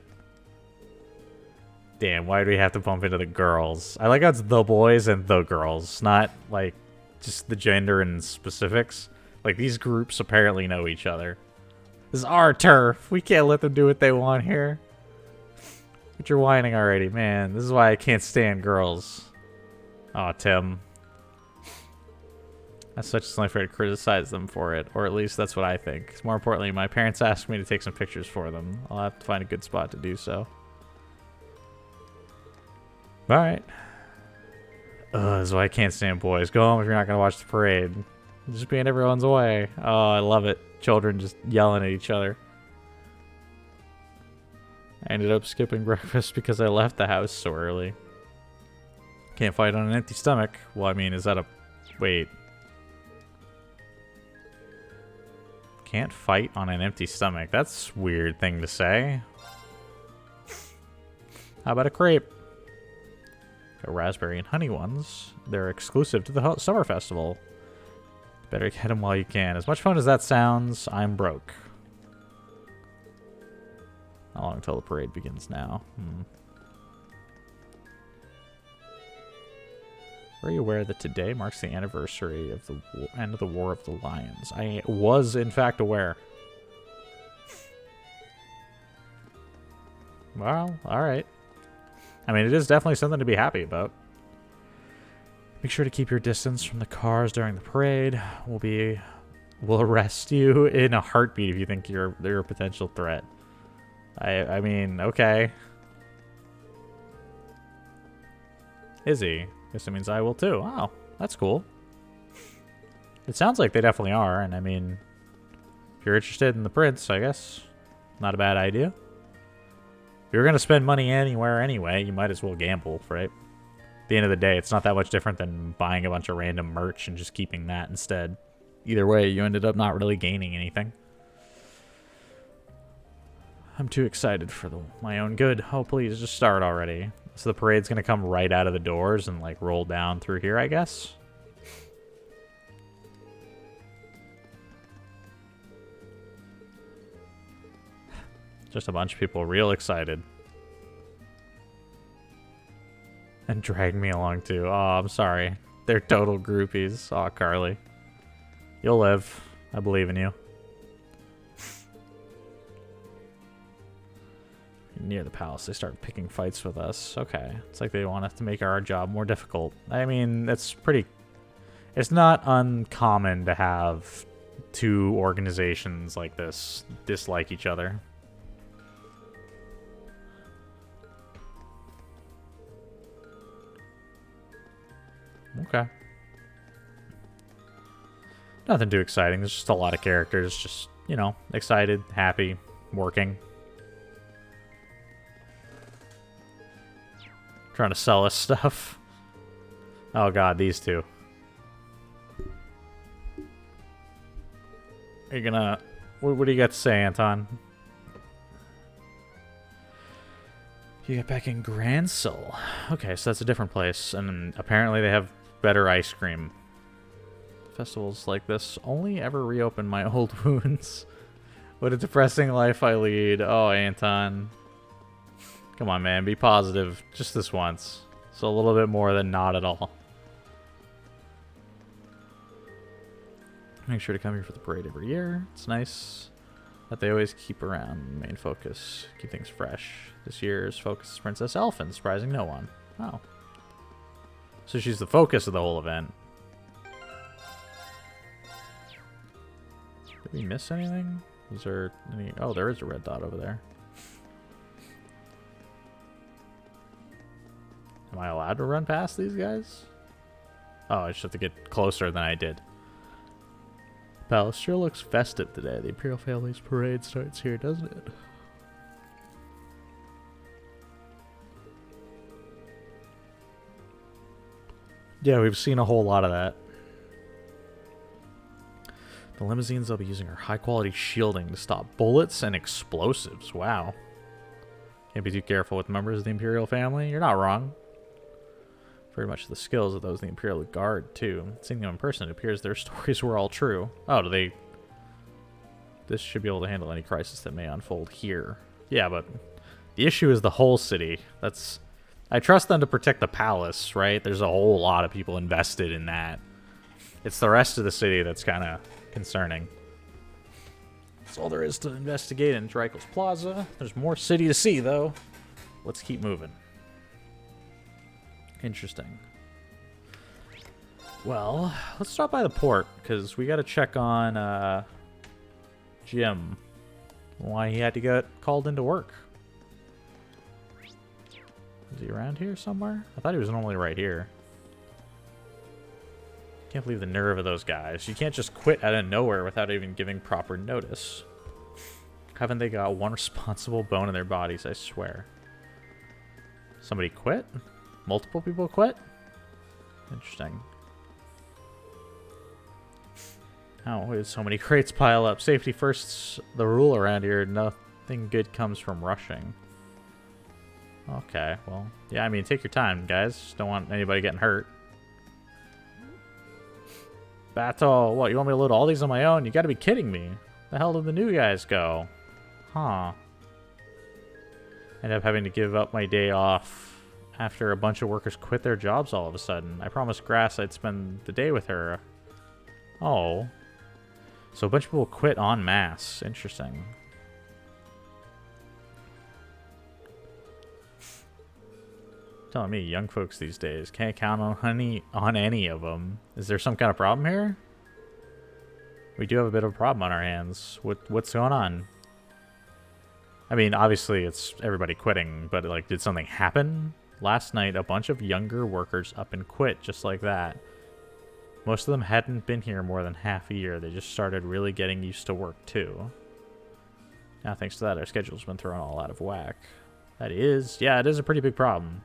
Damn, why do we have to bump into the girls? I like how it's the boys and the girls, not like just the gender and specifics. Like, these groups apparently know each other. This is our turf. We can't let them do what they want here. But you're whining already, man. This is why I can't stand girls. Aw, Tim. As such, it's only fair to criticize them for it. Or at least that's what I think. More importantly, my parents asked me to take some pictures for them. I'll have to find a good spot to do so. Alright. This is why I can't stand boys. Go home if you're not going to watch the parade. Just being everyone's way. Oh, I love it. Children just yelling at each other. I ended up skipping breakfast because I left the house so early. Can't fight on an empty stomach. Well, I mean, is that a... Wait. Can't fight on an empty stomach. That's a weird thing to say. How about a crepe? Got raspberry and honey ones. They're exclusive to the summer festival. Better get them while you can. As much fun as that sounds, I'm broke. How long until the parade begins now? Are you aware that today marks the anniversary of the end of the War of the Lions? I was, in fact, aware. Well, alright. I mean, it is definitely something to be happy about. Make sure to keep your distance from the cars during the parade. We'll arrest you in a heartbeat if you think you're a potential threat. I mean, okay. Is he? Guess it means I will too. Oh, that's cool. It sounds like they definitely are, and I mean, if you're interested in the prince, I guess not a bad idea. If you're gonna spend money anywhere anyway, you might as well gamble, right? At the end of the day, it's not that much different than buying a bunch of random merch and just keeping that instead. Either way, you ended up not really gaining anything. I'm too excited for my own good. Oh, please, just start already. So the parade's gonna come right out of the doors and, like, roll down through here, I guess? Just a bunch of people real excited. And drag me along too. Oh, I'm sorry. They're total groupies. Aw, Carly. You'll live. I believe in you. Near the palace, they start picking fights with us. Okay. It's like they want us to make our job more difficult. I mean, it's pretty... It's not uncommon to have two organizations like this dislike each other. Okay. Nothing too exciting. There's just a lot of characters. Just, you know, excited, happy, working. Trying to sell us stuff. Oh god, these two. Are you gonna... What do you got to say, Anton? You get back in Gransel. Okay, so that's a different place. And apparently they have better ice cream. Festivals like this only ever reopen my old wounds. What a depressing life I lead. Oh, Anton. Come on, man. Be positive. Just this once. So a little bit more than not at all. Make sure to come here for the parade every year. It's nice that they always keep around main focus. Keep things fresh. This year's focus is Princess Elfin, surprising no one. Oh. So she's the focus of the whole event. Did we miss anything? Is there any... Oh, there is a red dot over there. Am I allowed to run past these guys? Oh, I just have to get closer than I did. Palace sure looks festive today. The Imperial Family's parade starts here, doesn't it? Yeah, we've seen a whole lot of that. The limousines they'll be using are high-quality shielding to stop bullets and explosives. Wow. Can't be too careful with members of the Imperial family. You're not wrong. Very much the skills of those in the Imperial Guard, too. Seeing them in person, it appears their stories were all true. Oh, do they... This should be able to handle any crisis that may unfold here. Yeah, but the issue is the whole city. That's... I trust them to protect the palace, right? There's a whole lot of people invested in that. It's the rest of the city that's kind of concerning. That's all there is to investigate in Dreikel's Plaza. There's more city to see, though. Let's keep moving. Interesting. Well, let's stop by the port, because we got to check on Jim. Why he had to get called into work. Is he around here somewhere? I thought he was normally right here. Can't believe the nerve of those guys. You can't just quit out of nowhere without even giving proper notice. Haven't they got one responsible bone in their bodies, I swear. Somebody quit? Multiple people quit? Interesting. How did so many crates pile up? Safety first's the rule around here. Nothing good comes from rushing. Okay, well, yeah, I mean, take your time, guys. Just don't want anybody getting hurt. Battle, what, you want me to load all these on my own? You gotta be kidding me. The hell did the new guys go? Huh. Ended up having to give up my day off after a bunch of workers quit their jobs all of a sudden. I promised Grass I'd spend the day with her. Oh. So a bunch of people quit en masse. Interesting. Telling me young folks these days can't count on any of them. Is there some kind of problem here? We do have a bit of a problem on our hands. What's going on? I mean, obviously it's everybody quitting, but like, did something happen? Last night, a bunch of younger workers up and quit just like that. Most of them hadn't been here more than half a year. They just started really getting used to work too. Now, thanks to that, our schedule's been thrown all out of whack. That is, yeah, it is a pretty big problem.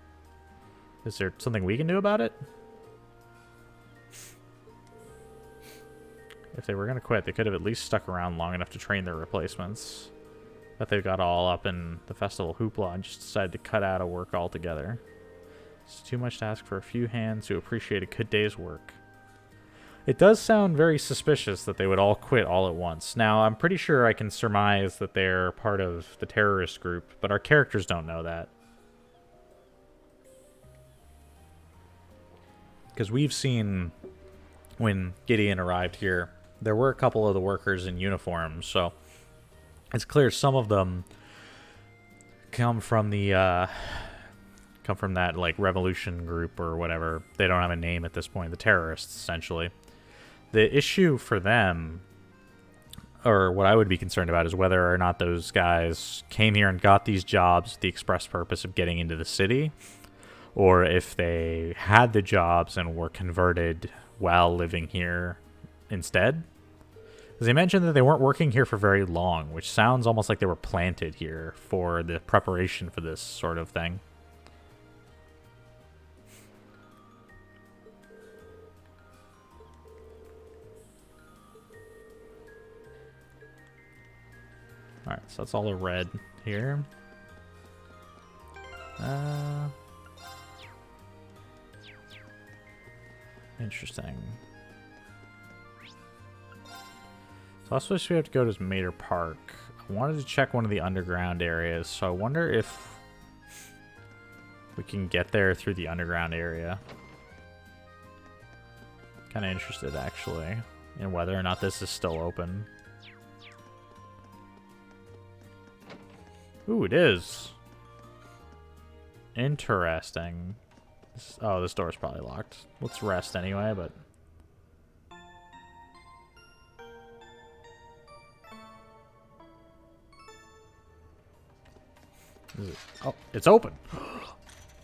Is there something we can do about it? If they were going to quit, they could have at least stuck around long enough to train their replacements. But they got all up in the festival hoopla and just decided to cut out of work altogether. It's too much to ask for a few hands who appreciate a good day's work. It does sound very suspicious that they would all quit all at once. Now, I'm pretty sure I can surmise that they're part of the terrorist group, but our characters don't know that. Because we've seen, when Gideon arrived here, there were a couple of the workers in uniforms, so it's clear some of them come from the that like revolution group or whatever. They don't have a name at this point. The terrorists, essentially. The issue for them, or what I would be concerned about, is whether or not those guys came here and got these jobs with the express purpose of getting into the city, or if they had the jobs and were converted while living here instead. Because they mentioned that they weren't working here for very long, which sounds almost like they were planted here for the preparation for this sort of thing. Alright, so that's all the red here. Interesting. So last place we have to go to is Mater Park. I wanted to check one of the underground areas, so I wonder if we can get there through the underground area. Kind of interested, actually, in whether or not this is still open. Ooh, it is. Interesting. Oh, this door's probably locked. Let's rest anyway, but... Oh, it's open.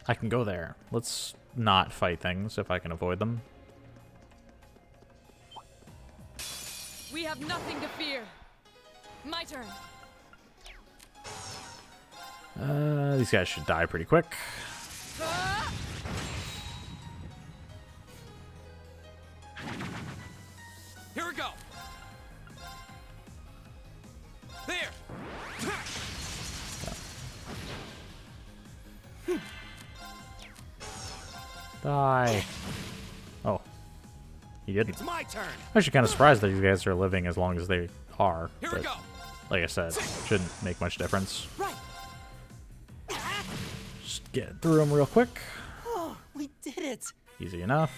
I can go there. Let's not fight things if I can avoid them. We have nothing to fear. My turn. These guys should die pretty quick. Here we go. There. Die. Oh. He didn't. It's my turn. I'm actually kind of surprised that these guys are living as long as they are. Here we But, go. like I said, shouldn't make much difference. Right. Just get through them real quick. Oh, we did it. Easy enough.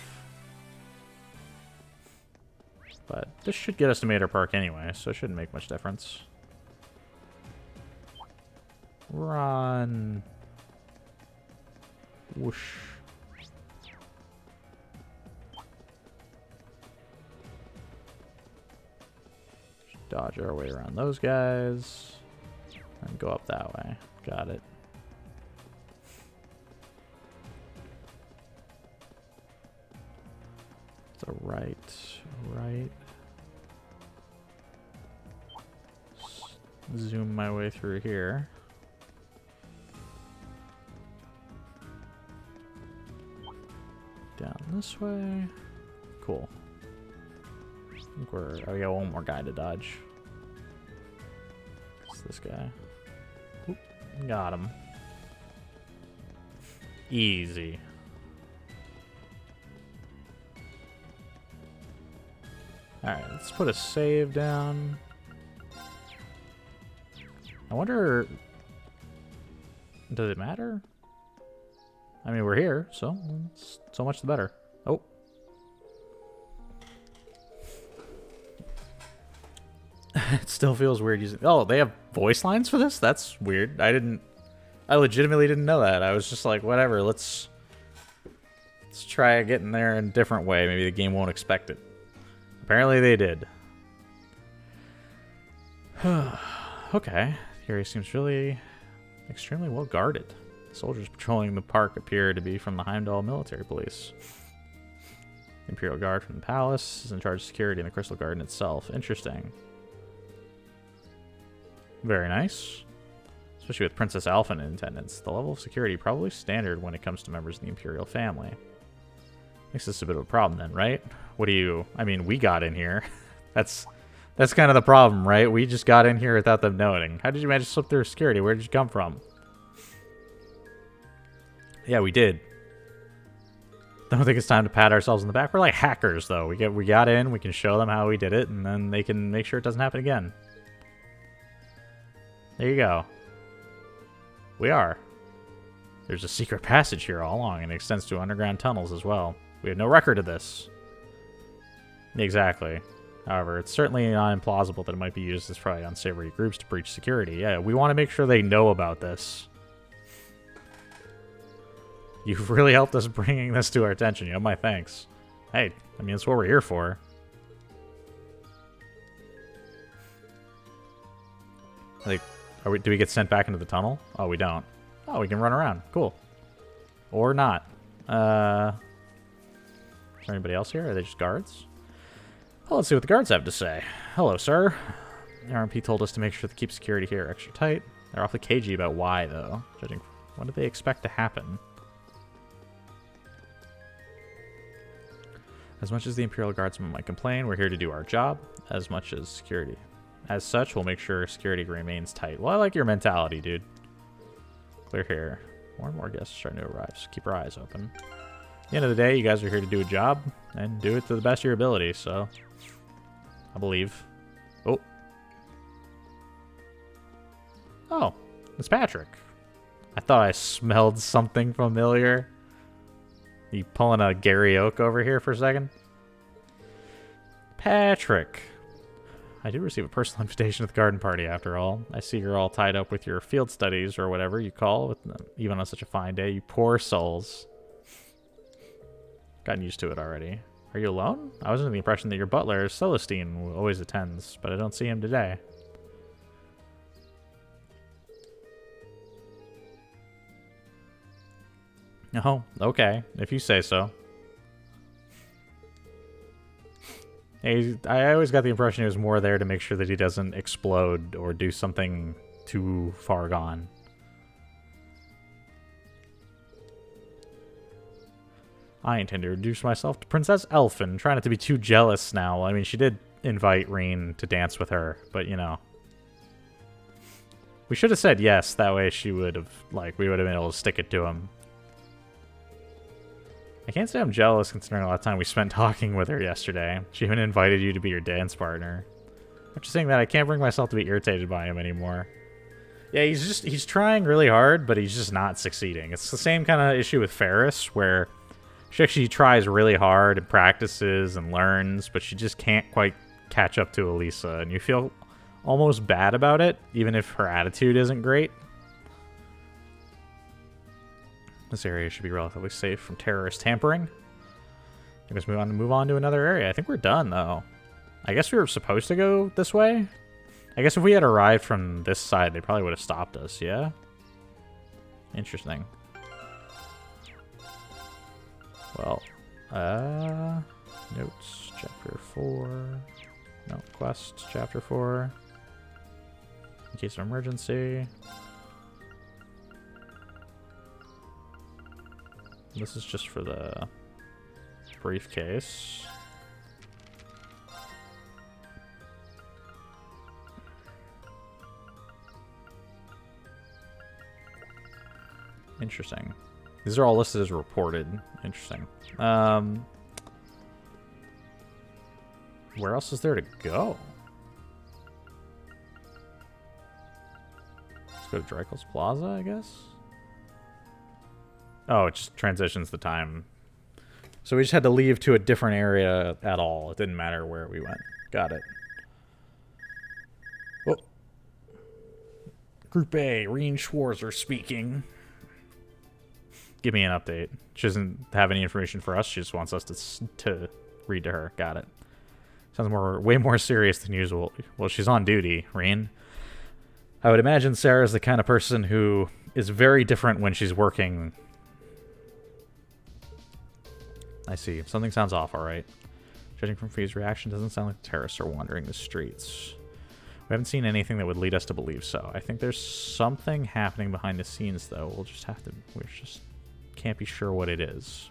But this should get us to Mater Park anyway, so it shouldn't make much difference. Run. Whoosh. Just dodge our way around those guys. And go up that way. Got it. So right. Zoom my way through here. Down this way. Cool. I think oh, we got one more guy to dodge. It's this guy. Oop, got him. Easy. Alright, let's put a save down. I wonder... Does it matter? I mean, we're here, so so much the better. Oh. It still feels weird using... Oh, they have voice lines for this? That's weird. I legitimately didn't know that. I was just like, whatever, let's try getting there in a different way. Maybe the game won't expect it. Apparently they did. Okay. The area seems really extremely well guarded. The soldiers patrolling the park appear to be from the Heimdall military police. The Imperial Guard from the palace is in charge of security in the Crystal Garden itself. Interesting. Very nice. Especially with Princess Alpha in attendance. The level of security probably standard when it comes to members of the Imperial family. Makes this a bit of a problem then, right? I mean, we got in here. That's kind of the problem, right? We just got in here without them knowing. How did you manage to slip through security? Where did you come from? Yeah, we did. Don't think it's time to pat ourselves on the back. We're like hackers, though. We got in, we can show them how we did it, and then they can make sure it doesn't happen again. There you go. We are. There's a secret passage here all along, and it extends to underground tunnels as well. We have no record of this. Exactly. However, it's certainly not implausible that it might be used as probably unsavory groups to breach security. Yeah, we want to make sure they know about this. You've really helped us bringing this to our attention. You have my thanks. Hey, I mean, that's what we're here for. Like, do we get sent back into the tunnel? Oh, we don't. Oh, we can run around. Cool. Or not. Is there anybody else here? Are they just guards? Well, let's see what the guards have to say. Hello, sir. The RMP told us to make sure to keep security here extra tight. They're awfully cagey about why, though. Judging what do they expect to happen? As much as the Imperial Guardsmen might complain, we're here to do our job as much as security. As such, we'll make sure security remains tight. Well, I like your mentality, dude. Clear here. More and more guests are starting to arrive, so keep your eyes open. At the end of the day, you guys are here to do a job, and do it to the best of your ability, so... I believe. Oh. Oh, it's Patrick. I thought I smelled something familiar. You pulling a Gary Oak over here for a second? Patrick. I did receive a personal invitation to the garden party, after all. I see you're all tied up with your field studies, or whatever you call it, even on such a fine day. You poor souls. Gotten used to it already. Are you alone? I was under the impression that your butler, Celestine, always attends, but I don't see him today. Oh, okay. If you say so. I always got the impression he was more there to make sure that he doesn't explode or do something too far gone. I intend to introduce myself to Princess Elfin. Try not to be too jealous now. I mean, she did invite Reen to dance with her, but you know. We should have said yes. That way she would have, like, we would have been able to stick it to him. I can't say I'm jealous considering a lot of time we spent talking with her yesterday. She even invited you to be your dance partner. After saying that, I can't bring myself to be irritated by him anymore. Yeah, he's trying really hard, but he's just not succeeding. It's the same kind of issue with Ferris, where she actually tries really hard and practices and learns, but she just can't quite catch up to Elisa, and you feel almost bad about it, even if her attitude isn't great. This area should be relatively safe from terrorist tampering. I guess we want to move on to another area. I think we're done, though. I guess we were supposed to go this way? I guess if we had arrived from this side, they probably would have stopped us, yeah? Interesting. Well, notes, chapter 4. No, quest, chapter 4. In case of emergency. This is just for the briefcase. Interesting. These are all listed as reported. Interesting. Where else is there to go? Let's go to Dreikel's Plaza, I guess. Oh, it just transitions the time. So we just had to leave to a different area at all. It didn't matter where we went. Got it. Oh. Group A, Reen Schwarzer speaking. Give me an update. She doesn't have any information for us. She just wants us to read to her. Got it. Sounds way more serious than usual. Well, she's on duty, Reen. I would imagine Sarah's the kind of person who is very different when she's working. I see. Something sounds off, alright. Judging from Fee's reaction, doesn't sound like the terrorists are wandering the streets. We haven't seen anything that would lead us to believe so. I think there's something happening behind the scenes, though. We just can't be sure what it is.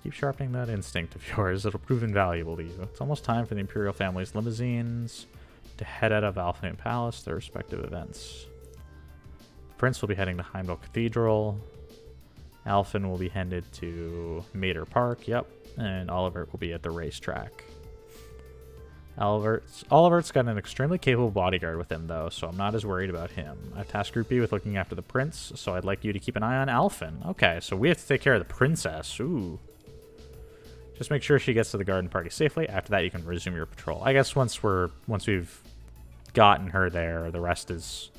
Keep sharpening that instinct of yours. It'll prove invaluable to you. It's almost time for the Imperial family's limousines to head out of Alphenate Palace, their respective events. The Prince will be heading to Heimdall Cathedral. Alphen will be headed to Mater Park, yep. And Olivert will be at the racetrack. Olivert's got an extremely capable bodyguard with him, though, so I'm not as worried about him. I've tasked Group B with looking after the Prince, so I'd like you to keep an eye on Alphen. Okay, so we have to take care of the Princess. Ooh. Just make sure she gets to the garden party safely. After that, you can resume your patrol. I guess once we've gotten her there, the rest is,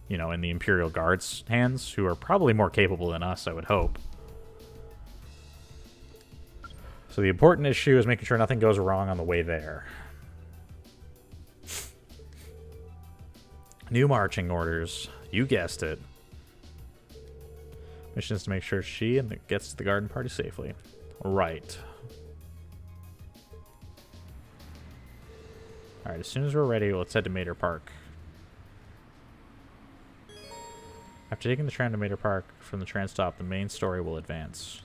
you know, in the Imperial Guard's hands, who are probably more capable than us, I would hope. So the important issue is making sure nothing goes wrong on the way there. New marching orders. You guessed it. Mission is to make sure she gets to the garden party safely. Right. Alright, as soon as we're ready, let's head to Mater Park. After taking the tram to Mater Park from the tram stop, the main story will advance.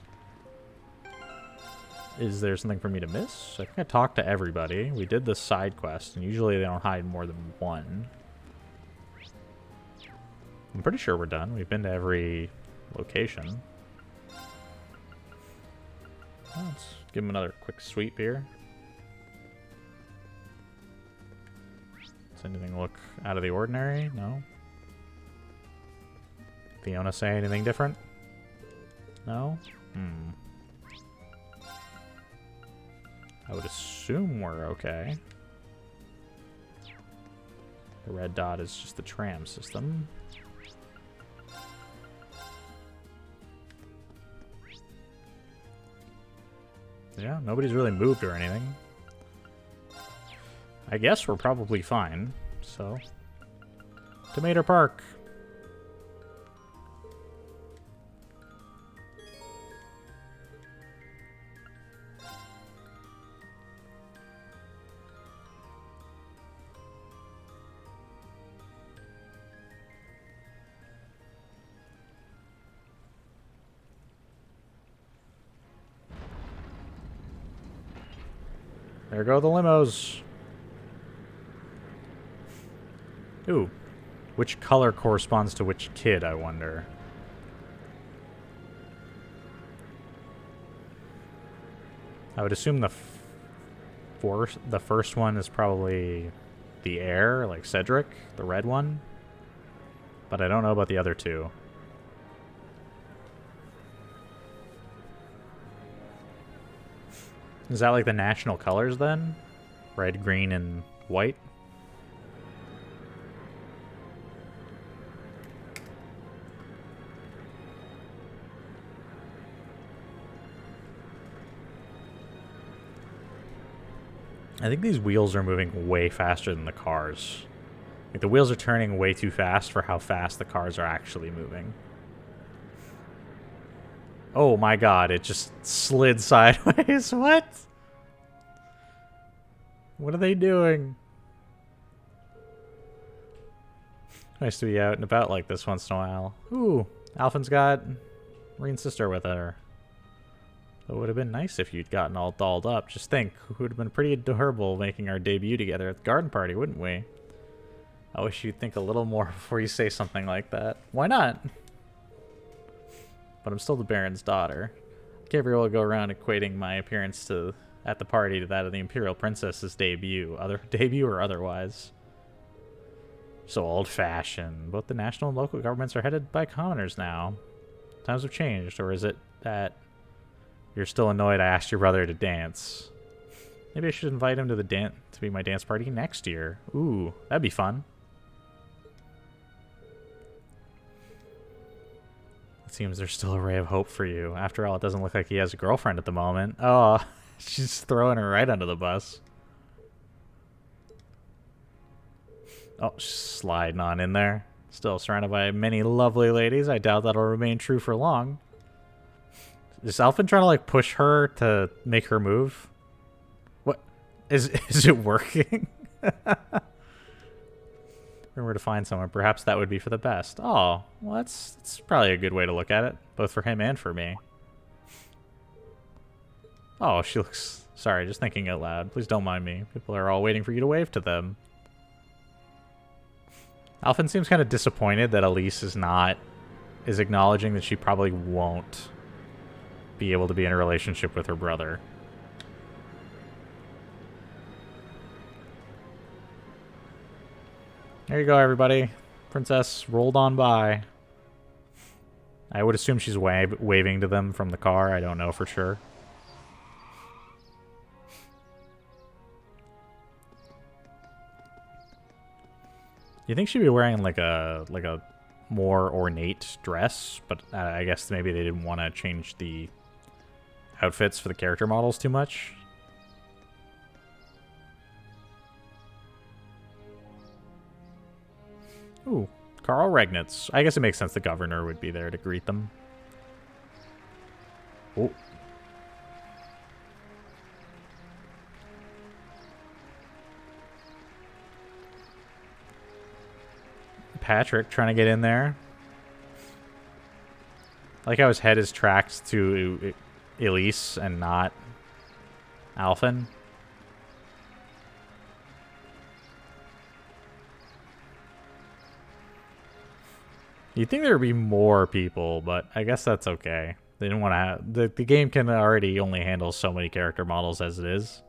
Is there something for me to miss? I think I talked to everybody. We did the side quest, and usually they don't hide more than one. I'm pretty sure we're done. We've been to every location. Let's give him another quick sweep here. Does anything look out of the ordinary? No? Fiona say anything different? No? I would assume we're okay. The red dot is just the tram system. Yeah, nobody's really moved or anything. I guess we're probably fine, so. To Mater Park. There go the limos. Ooh. Which color corresponds to which kid, I wonder? I would assume the first one is probably the heir, like Cedric, the red one. But I don't know about the other two. Is that like the national colors then? Red, green, and white? I think these wheels are moving way faster than the cars. Like the wheels are turning way too fast for how fast the cars are actually moving. Oh my god, it just slid sideways. What? What are they doing? Nice to be out and about like this once in a while. Ooh, Alphen's got Reen's sister with her. It would have been nice if you'd gotten all dolled up. Just think, it would have been pretty adorable making our debut together at the garden party, wouldn't we? I wish you'd think a little more before you say something like that. Why not? But I'm still the Baron's daughter. I can't very well go around equating my appearance at the party to that of the Imperial Princess's debut, or otherwise. So old-fashioned. Both the national and local governments are headed by commoners now. Times have changed, or is it that you're still annoyed I asked your brother to dance? Maybe I should invite him to to be my dance party next year. Ooh, that'd be fun. It seems there's still a ray of hope for you. After all, it doesn't look like he has a girlfriend at the moment. Oh, she's throwing her right under the bus. Oh, she's sliding on in there. Still surrounded by many lovely ladies. I doubt that'll remain true for long. Is Alphen trying to like push her to make her move? What is it working? Remember to find someone. Perhaps that would be for the best. Oh, well, that's probably a good way to look at it, both for him and for me. Oh, she looks... Sorry, just thinking out loud. Please don't mind me. People are all waiting for you to wave to them. Alphen seems kind of disappointed that Elise is acknowledging that she probably won't be able to be in a relationship with her brother. There you go, everybody. Princess rolled on by. I would assume she's waving to them from the car. I don't know for sure. You think she'd be wearing like a more ornate dress, but I guess maybe they didn't want to change the outfits for the character models too much. Ooh, Karl Regnitz. I guess it makes sense the governor would be there to greet them. Oh. Patrick trying to get in there. I like how his head is tracked to Elise and not Alphen. You'd think there would be more people, but I guess that's okay. They didn't want to have... The game can already only handle so many character models as it is.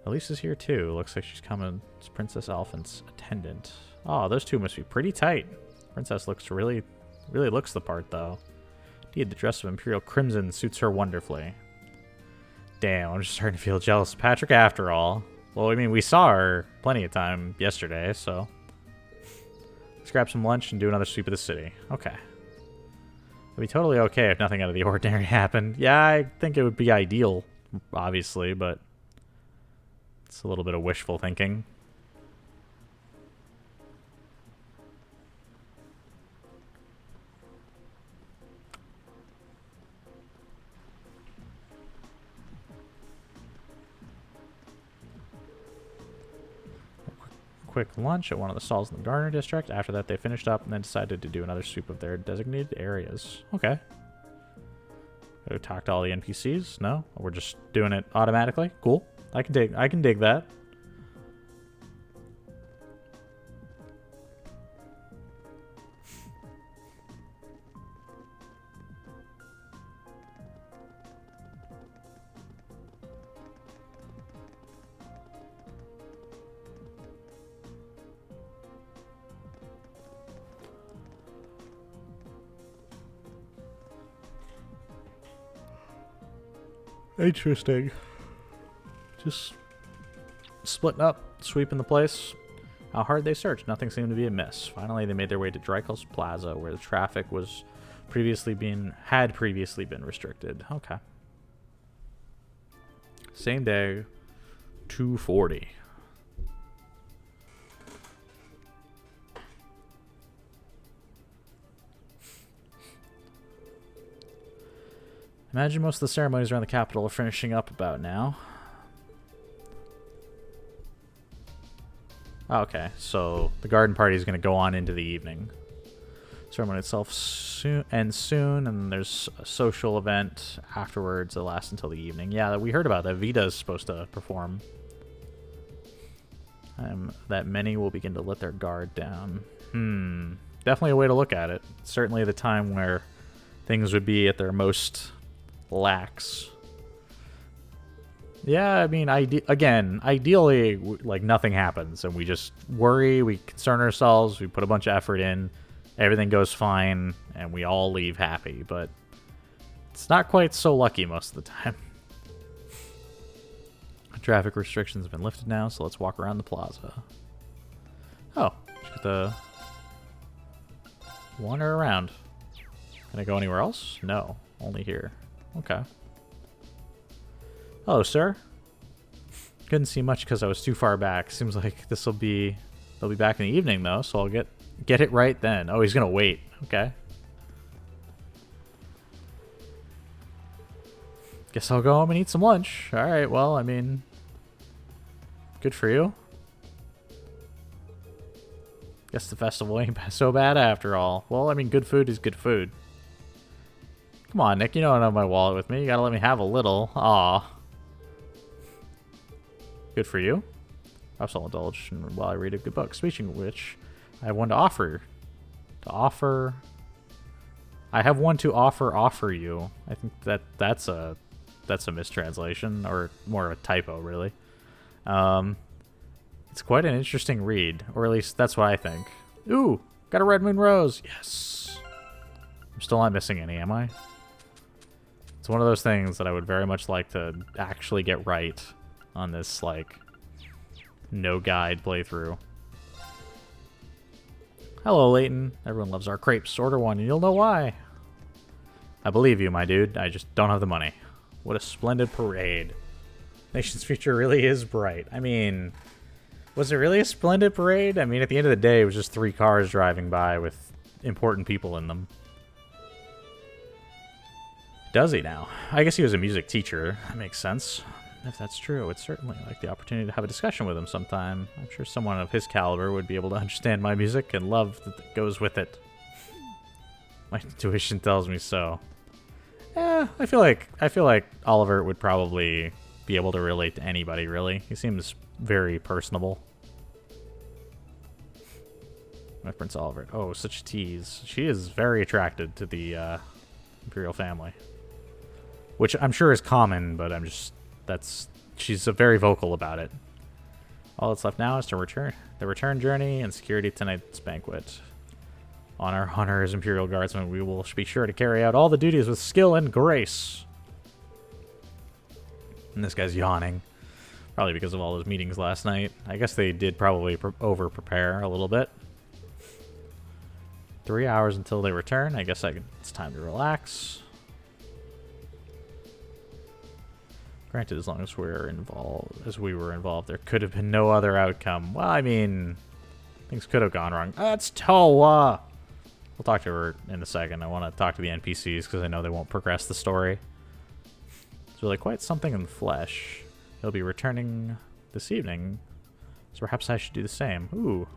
Elise is here too. Looks like she's coming. It's Princess Alphen's attendant. Oh, those two must be pretty tight. Princess really looks the part, though. Indeed, the dress of Imperial Crimson suits her wonderfully. Damn, I'm just starting to feel jealous of Patrick after all. Well, I mean, we saw her plenty of time yesterday, so... Let's grab some lunch and do another sweep of the city. Okay. It'd be totally okay if nothing out of the ordinary happened. Yeah, I think it would be ideal, obviously, but... It's a little bit of wishful thinking. Quick lunch at one of the stalls in the Garner District. After that, they finished up and then decided to do another sweep of their designated areas. Okay. Go talk to all the NPCs? No? We're just doing it automatically? Cool. I can dig that. Interesting. Just splitting up, sweeping the place. How hard they searched, nothing seemed to be amiss. Finally, they made their way to Drykel's Plaza, where the traffic was had previously been restricted. Okay. Same day, 2:40. Imagine most of the ceremonies around the capital are finishing up about now. Okay, so the garden party is going to go on into the evening. Ceremony itself ends soon, and there's a social event afterwards that lasts until the evening. Yeah, we heard about that. Vita's supposed to perform. That many will begin to let their guard down. Definitely a way to look at it. Certainly the time where things would be at their most lax. Yeah, I mean, ideally, like, nothing happens, and we just worry, we concern ourselves, we put a bunch of effort in, everything goes fine, and we all leave happy, but it's not quite so lucky most of the time. Traffic restrictions have been lifted now, so let's walk around the plaza. Oh, just wander around. Can I go anywhere else? No, only here. Okay. Hello, sir. Couldn't see much because I was too far back. Seems like they'll be back in the evening though, so I'll get it right then. Oh, he's gonna wait. Okay. Guess I'll go home and eat some lunch. All right. Well, I mean, good for you. Guess the festival ain't so bad after all. Well, I mean, good food is good food. Come on, Nick. You know I don't have my wallet with me. You gotta let me have a little. Aw. Good for you. Perhaps I'll indulge while I read a good book. Speaking of which, I have one to offer. I have one to offer you. I think that's a mistranslation, or more of a typo, really. It's quite an interesting read, or at least that's what I think. Ooh, got a Red Moon Rose. Yes. I'm still not missing any, am I? It's one of those things that I would very much like to actually get right on this, like, no guide playthrough. Hello, Layton. Everyone loves our crepes. Order one and you'll know why. I believe you, my dude. I just don't have the money. What a splendid parade. Nation's future really is bright. I mean, was it really a splendid parade? I mean, at the end of the day, it was just 3 cars driving by with important people in them. Does he now? I guess he was a music teacher. That makes sense. If that's true, it's certainly like the opportunity to have a discussion with him sometime. I'm sure someone of his caliber would be able to understand my music and love that goes with it. My intuition tells me so. I feel like Oliver would probably be able to relate to anybody, really. He seems very personable. My Prince Oliver. Oh, such a tease. She is very attracted to the Imperial family. Which I'm sure is common, but she's very vocal about it. All that's left now is to the return journey and security tonight's banquet. On our honor as Imperial Guardsmen, we will be sure to carry out all the duties with skill and grace. And this guy's yawning. Probably because of all those meetings last night. I guess they did probably over-prepare a little bit. 3 hours until they return. I guess it's time to relax. Granted, as long as we were involved, there could have been no other outcome. Well, I mean, things could have gone wrong. That's Towa! We'll talk to her in a second. I want to talk to the NPCs because I know they won't progress the story. It's really quite something in the flesh. He'll be returning this evening, so perhaps I should do the same. Ooh.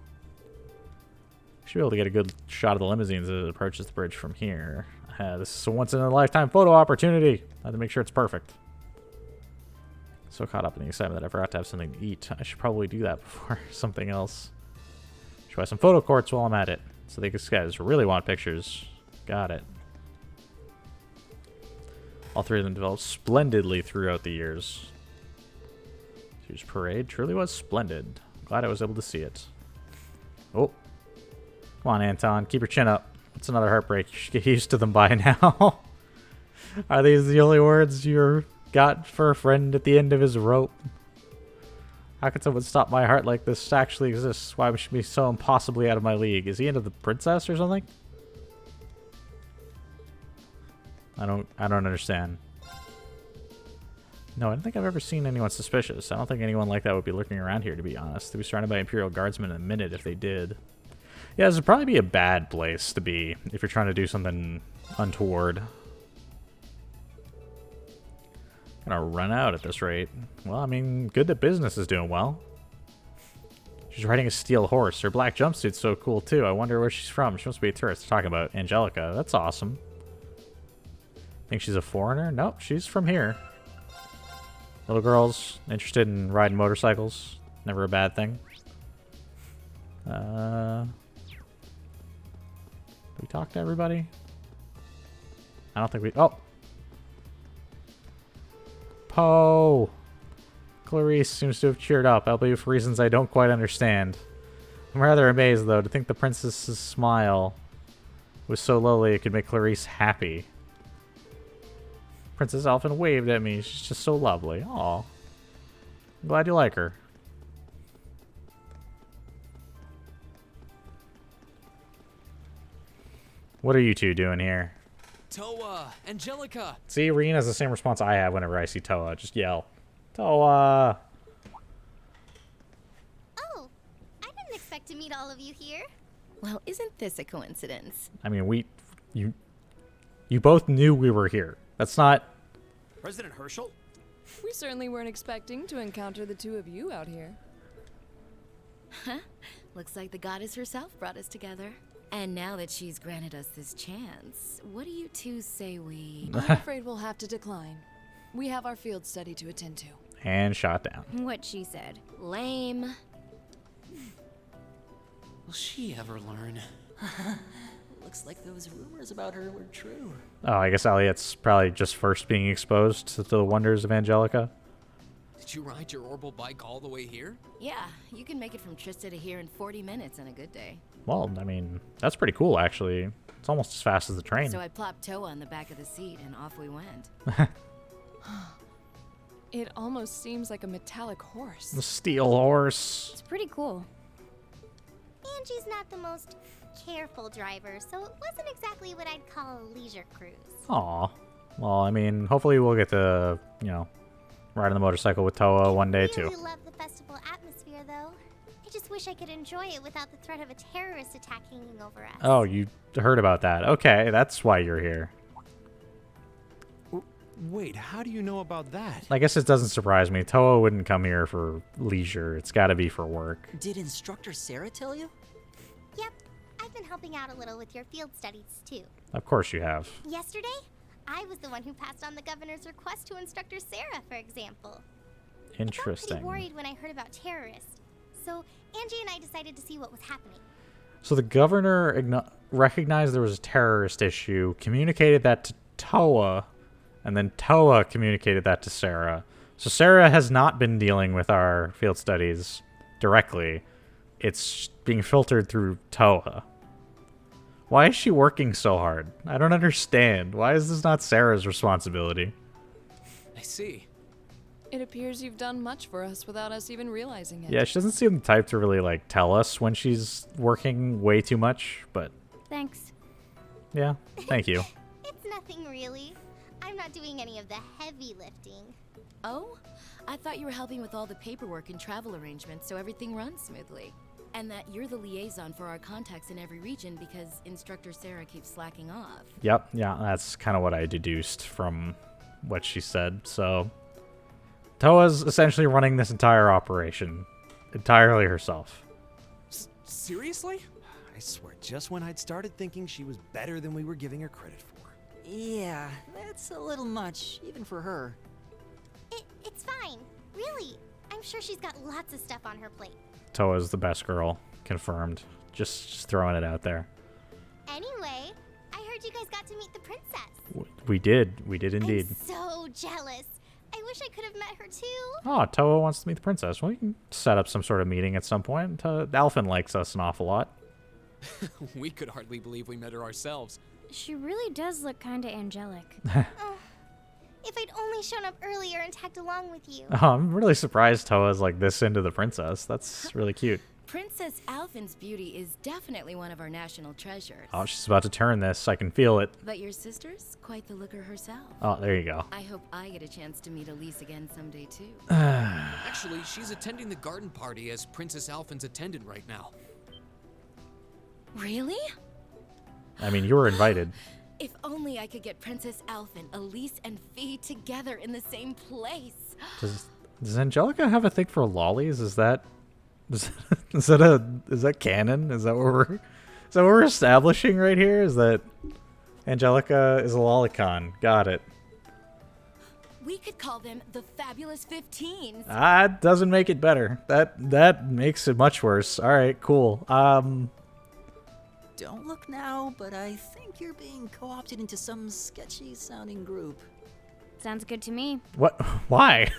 Should be able to get a good shot of the limousines as it approaches the bridge from here. This is a once-in-a-lifetime photo opportunity. I have to make sure it's perfect. So caught up in the excitement that I forgot to have something to eat. I should probably do that before something else. Should buy some photo courts while I'm at it. So these guys really want pictures. Got it. All three of them developed splendidly throughout the years. Huge parade truly was splendid. Glad I was able to see it. Oh. Come on, Anton. Keep your chin up. It's another heartbreak. You should get used to them by now. Are these the only words you got for a friend at the end of his rope? How could someone stop my heart like this actually exists? Why should be so impossibly out of my league? Is he into the princess or something? I don't understand. No, I don't think I've ever seen anyone suspicious. I don't think anyone like that would be lurking around here, to be honest. They'd be surrounded by Imperial Guardsmen in a minute if they did. Yeah, this would probably be a bad place to be if you're trying to do something untoward. Gonna run out at this rate. Well, I mean, good that business is doing well. She's riding a steel horse. Her black jumpsuit's so cool, too. I wonder where she's from. She must be a tourist. They're talking about Angelica. That's awesome. Think she's a foreigner? Nope, she's from here. Little girls interested in riding motorcycles. Never a bad thing. Did we talk to everybody? I don't think we... Oh! Poe! Clarice seems to have cheered up, albeit for reasons I don't quite understand. I'm rather amazed, though, to think the princess's smile was so lovely it could make Clarice happy. Princess Elfin waved at me. She's just so lovely. Aw. I'm glad you like her. What are you two doing here? Toa! Angelica! See, Reen has the same response I have whenever I see Toa. Just yell. Toa! Oh, I didn't expect to meet all of you here. Well, isn't this a coincidence? I mean, you both knew we were here. That's not... President Herschel? We certainly weren't expecting to encounter the two of you out here. Huh? Looks like the goddess herself brought us together. And now that she's granted us this chance, what do you two say we... I'm afraid we'll have to decline. We have our field study to attend to. And shot down. What she said. Lame. Will she ever learn? Looks like those rumors about her were true. Oh, I guess Elliot's probably just first being exposed to the wonders of Angelica. Did you ride your orbital bike all the way here? Yeah, you can make it from Trista to here in 40 minutes on a good day. Well, I mean, that's pretty cool, actually. It's almost as fast as the train. So I plopped Toa on the back of the seat, and off we went. It almost seems like a metallic horse. The steel horse. It's pretty cool. Angie's not the most careful driver, so it wasn't exactly what I'd call a leisure cruise. Aw. Well, I mean, hopefully we'll get to, you know, ride on the motorcycle with Toa one day, too. I really love the festival atmosphere, though. I just wish I could enjoy it without the threat of a terrorist attack hanging over us. Oh, you heard about that. Okay, that's why you're here. Wait, how do you know about that? I guess it doesn't surprise me. Toa wouldn't come here for leisure. It's got to be for work. Did Instructor Sarah tell you? Yep. I've been helping out a little with your field studies, too. Of course you have. Yesterday, I was the one who passed on the governor's request to Instructor Sarah, for example. Interesting. I felt pretty worried when I heard about terrorists. So Angie and I decided to see what was happening. So the governor recognized there was a terrorist issue, communicated that to Toa, and then Toa communicated that to Sarah. So Sarah has not been dealing with our field studies directly. It's being filtered through Toa. Why is she working so hard? I don't understand. Why is this not Sarah's responsibility? I see. It appears you've done much for us without us even realizing it. Yeah, she doesn't seem the type to really, like, tell us when she's working way too much, but... Thanks. Yeah, thank you. It's nothing really. I'm not doing any of the heavy lifting. Oh? I thought you were helping with all the paperwork and travel arrangements so everything runs smoothly. And that you're the liaison for our contacts in every region because Instructor Sarah keeps slacking off. Yep, yeah, that's kind of what I deduced from what she said, so... Toa's essentially running this entire operation. Entirely herself. Seriously? I swear, just when I'd started thinking she was better than we were giving her credit for. Yeah, that's a little much, even for her. It's fine. Really. I'm sure she's got lots of stuff on her plate. Toa's the best girl. Confirmed. Just throwing it out there. Anyway, I heard you guys got to meet the princess. We did. We did indeed. I'm so jealous. I wish I could have met her too. Oh, Toa wants to meet the princess. Well, we can set up some sort of meeting at some point. Alphen likes us an awful lot. We could hardly believe we met her ourselves. She really does look kinda angelic. Oh, if I'd only shown up earlier and tagged along with you. Oh, I'm really surprised Toa's like this into the princess. That's really cute. Princess Alphen's beauty is definitely one of our national treasures. Oh, she's about to turn this. I can feel it. But your sister's quite the looker herself. Oh, there you go. I hope I get a chance to meet Elise again someday, too. Actually, she's attending the garden party as Princess Alphen's attendant right now. Really? I mean, you were invited. If only I could get Princess Alphen, Elise, and Fee together in the same place. Does Angelica have a thing for lollies? Is that canon? Is that what we're establishing right here? Is that Angelica is a lolicon? Got it. We could call them the Fabulous 15s. Ah, it doesn't make it better. That makes it much worse. All right, cool. Don't look now, but I think you're being co-opted into some sketchy-sounding group. Sounds good to me. What? Why?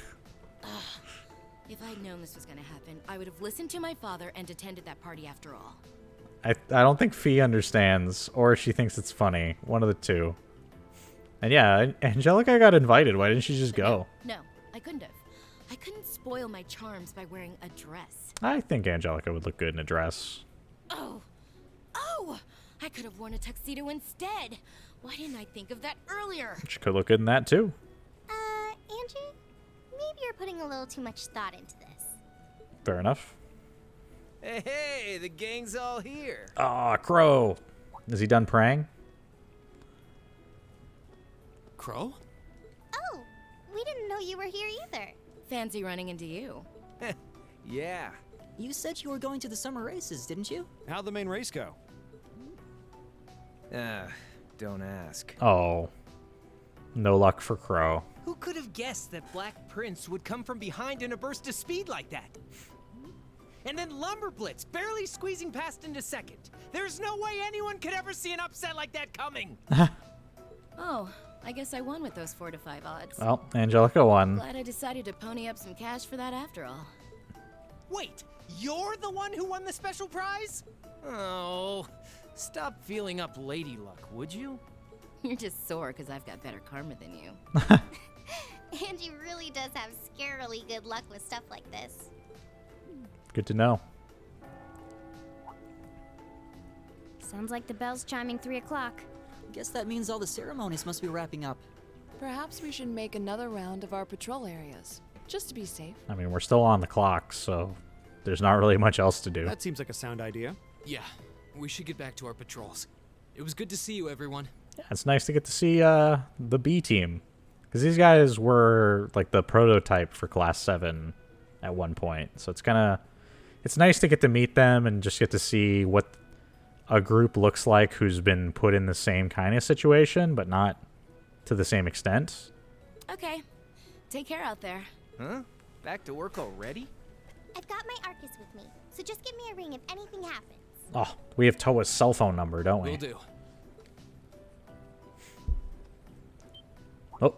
If I'd known this was going to happen, I would have listened to my father and attended that party after all. I don't think Fee understands, or she thinks it's funny. One of the two. And yeah, Angelica got invited. Why didn't she just go? No, I couldn't have. I couldn't spoil my charms by wearing a dress. I think Angelica would look good in a dress. Oh, I could have worn a tuxedo instead. Why didn't I think of that earlier? She could look good in that too. Angie? Maybe you're putting a little too much thought into this. Fair enough. Hey, the gang's all here. Ah, Crow. Is he done praying? Crow? Oh, we didn't know you were here either. Fancy running into you. Yeah. You said you were going to the summer races, didn't you? How'd the main race go? Don't ask. Oh. No luck for Crow. Who could have guessed that Black Prince would come from behind in a burst of speed like that? And then Lumberblitz barely squeezing past into second. There's no way anyone could ever see an upset like that coming. Oh, I guess I won with those 4 to 5 odds. Well, Angelica won. Glad I decided to pony up some cash for that after all. Wait, you're the one who won the special prize? Oh, stop feeling up lady luck, would you? You're just sore because I've got better karma than you. Angie really does have scarily good luck with stuff like this. Good to know. Sounds like the bell's chiming 3 o'clock. Guess that means all the ceremonies must be wrapping up. Perhaps we should make another round of our patrol areas, just to be safe. I mean, we're still on the clock, so there's not really much else to do. That seems like a sound idea. Yeah, we should get back to our patrols. It was good to see you, everyone. Yeah, it's nice to get to see the B team. Because these guys were like the prototype for Class 7 at one point. So it's nice to get to meet them and just get to see what a group looks like who's been put in the same kind of situation, but not to the same extent. Okay. Take care out there. Huh? Back to work already? I've got my Arcus with me, so just give me a ring if anything happens. Oh, we have Toa's cell phone number, don't we? Will do. Oh.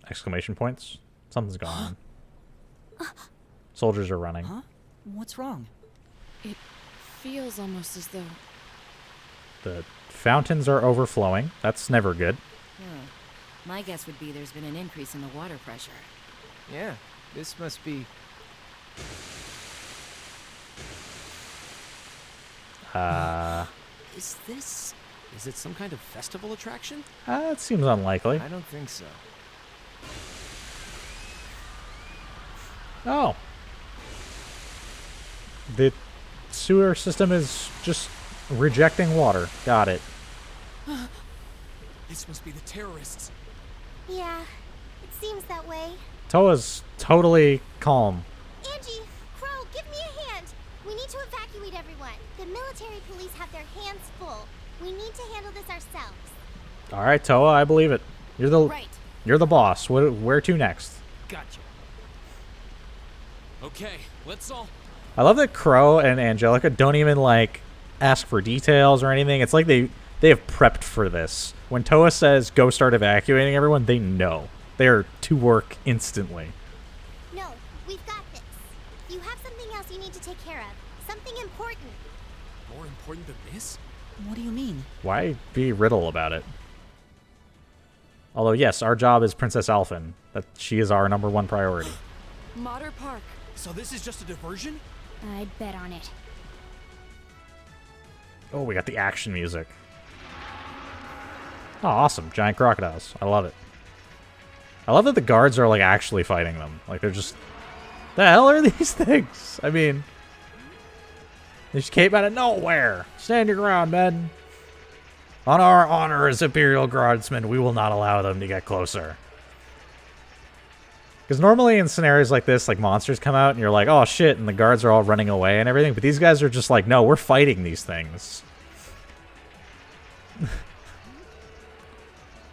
Exclamation points. Something's going on. Soldiers are running. Huh? What's wrong? It feels almost as though... The fountains are overflowing. That's never good. My guess would be there's been an increase in the water pressure. Yeah, this must be... Is it some kind of festival attraction? It seems unlikely. I don't think so. Oh. The sewer system is just rejecting water. Got it. This must be the terrorists. Yeah, it seems that way. Toa's totally calm. Angie, Crow, give me a hand. We need to evacuate everyone. The military police have their hands full. We need to handle this ourselves. All right, Toa, I believe it. Right. You're the boss. Where to next? Gotcha. Okay, let's all... I love that Crow and Angelica don't even like ask for details or anything. It's like they have prepped for this. When Toa says go start evacuating everyone, they know. They are to work instantly. No, we've got this. You have something else you need to take care of. Something important. More important than this? What do you mean? Why be riddle about it? Although, yes, our job is Princess Alphen. That she is our #1 priority. Mater Park. So this is just a diversion? I'd bet on it. Oh, we got the action music. Oh, awesome. Giant crocodiles. I love it. I love that the guards are, like, actually fighting them. Like, they're just... The hell are these things? I mean... They just came out of nowhere. Stand your ground, men. On our honor as Imperial Guardsmen, we will not allow them to get closer. Because normally in scenarios like this, like, monsters come out and you're like, oh, shit, and the guards are all running away and everything. But these guys are just like, no, we're fighting these things.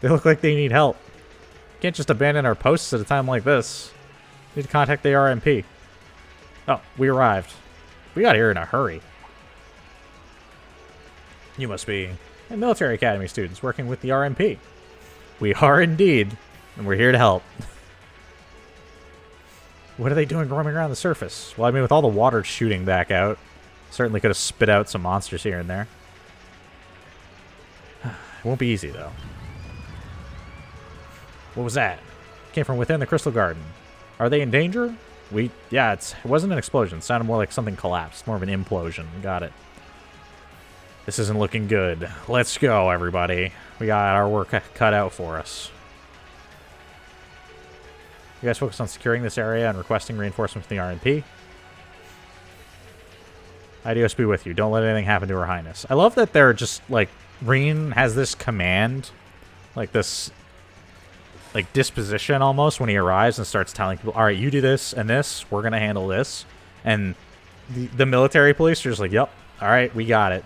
They look like they need help. Can't just abandon our posts at a time like this. Need to contact the RMP. Oh, we arrived. We got here in a hurry. You must be a military academy students working with the RMP. We are indeed, and we're here to help. What are they doing roaming around the surface? Well, I mean, with all the water shooting back out, certainly could have spit out some monsters here and there. It won't be easy, though. What was that? Came from within the Crystal Garden. Are they in danger? Yeah, it wasn't an explosion. It sounded more like something collapsed. More of an implosion. Got it. This isn't looking good. Let's go, everybody. We got our work cut out for us. You guys focus on securing this area and requesting reinforcements from the RMP. Ideos be with you. Don't let anything happen to Her Highness. I love that they're just, like, Reen has this command, like this, like, disposition almost when he arrives and starts telling people, all right, you do this and this, we're going to handle this. And the military police are just like, yep, all right, we got it.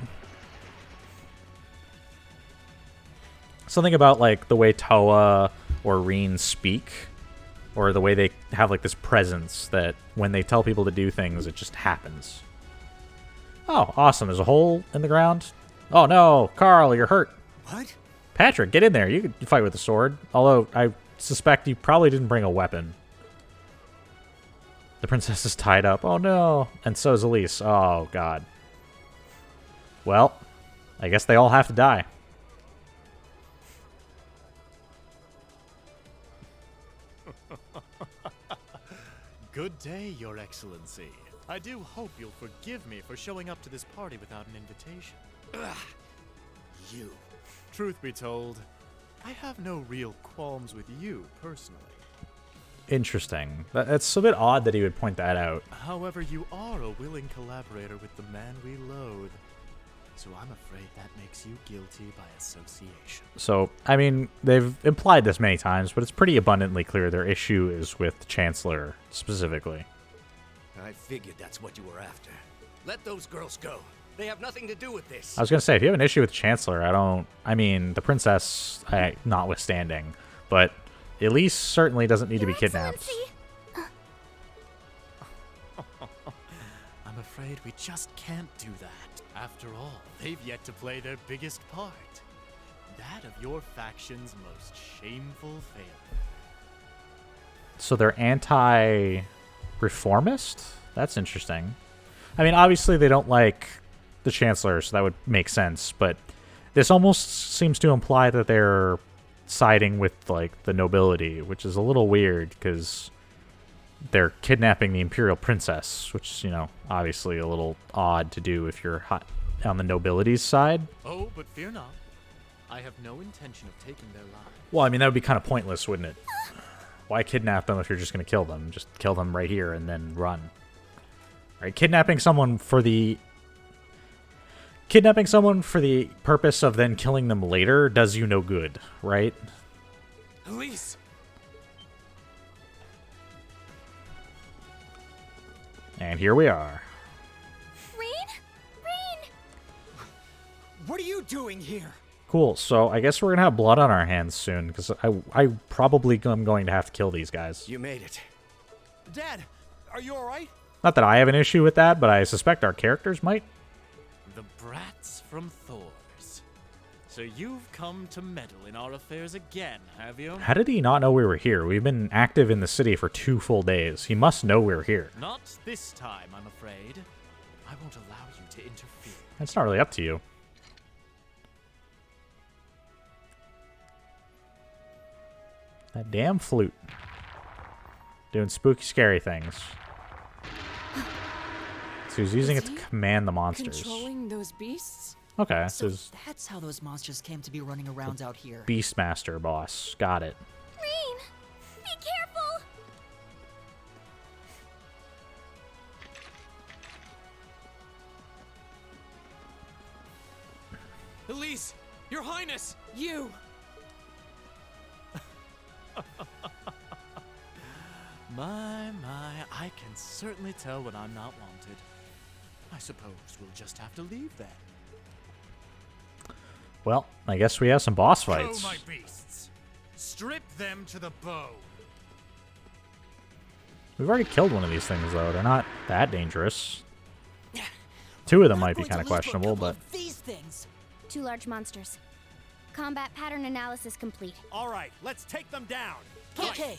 Something about, like, the way Toa or Reen speak, or the way they have, like, this presence that when they tell people to do things, it just happens. Oh, awesome. There's a hole in the ground. Oh, no. Carl, you're hurt. What? Patrick, get in there. You can fight with a sword. Although, I suspect you probably didn't bring a weapon. The princess is tied up. Oh, no. And so is Elise. Oh, God. Well, I guess they all have to die. Good day, Your Excellency. I do hope you'll forgive me for showing up to this party without an invitation. Ugh. You. Truth be told, I have no real qualms with you, personally. Interesting. That's a bit odd that he would point that out. However, you are a willing collaborator with the man we loathe. So I'm afraid that makes you guilty by association. So, I mean, they've implied this many times, but it's pretty abundantly clear their issue is with the Chancellor, specifically. I figured that's what you were after. Let those girls go. They have nothing to do with this. I was going to say, if you have an issue with the Chancellor, I mean, the princess notwithstanding, but Elise certainly doesn't need to be kidnapped. I'm afraid we just can't do that. After all, they've yet to play their biggest part. That of your faction's most shameful failure. So they're anti-reformist? That's interesting. I mean, obviously they don't like the Chancellor, so that would make sense, but this almost seems to imply that they're siding with, like, the nobility, which is a little weird, because they're kidnapping the Imperial Princess, which is, you know, obviously a little odd to do if you're on the nobility's side. Oh, but fear not. I have no intention of taking their lives. Well, I mean, that would be kind of pointless, wouldn't it? Why kidnap them if you're just going to kill them? Just kill them right here and then run. Right? Kidnapping someone for the purpose of then killing them later does you no good, right? Elise! And here we are. Reen? Reen! What are you doing here? Cool, so I guess we're gonna have blood on our hands soon, because I probably am going to have to kill these guys. You made it. Dad, are you alright? Not that I have an issue with that, but I suspect our characters might. The brats from Thors. So you've come to meddle in our affairs again, have you? How did he not know we were here? We've been active in the city for 2 full days. He must know we're here. Not this time, I'm afraid. I won't allow you to interfere. That's not really up to you. That damn flute. Doing spooky, scary things. So he's using it to command the monsters. Controlling those beasts? Okay, So so that's how those monsters came to be running around out here. Beastmaster boss. Got it. Rain! Be careful! Elise! Your Highness! You! My, I can certainly tell when I'm not wanted. I suppose we'll just have to leave then. Well, I guess we have some boss fights. Go, my beasts! Strip them to the bone! We've already killed one of these things, though. They're not that dangerous. 2 of them might be kind of questionable, but... These things. 2 large monsters. Combat pattern analysis complete. Alright, let's take them down. Okay.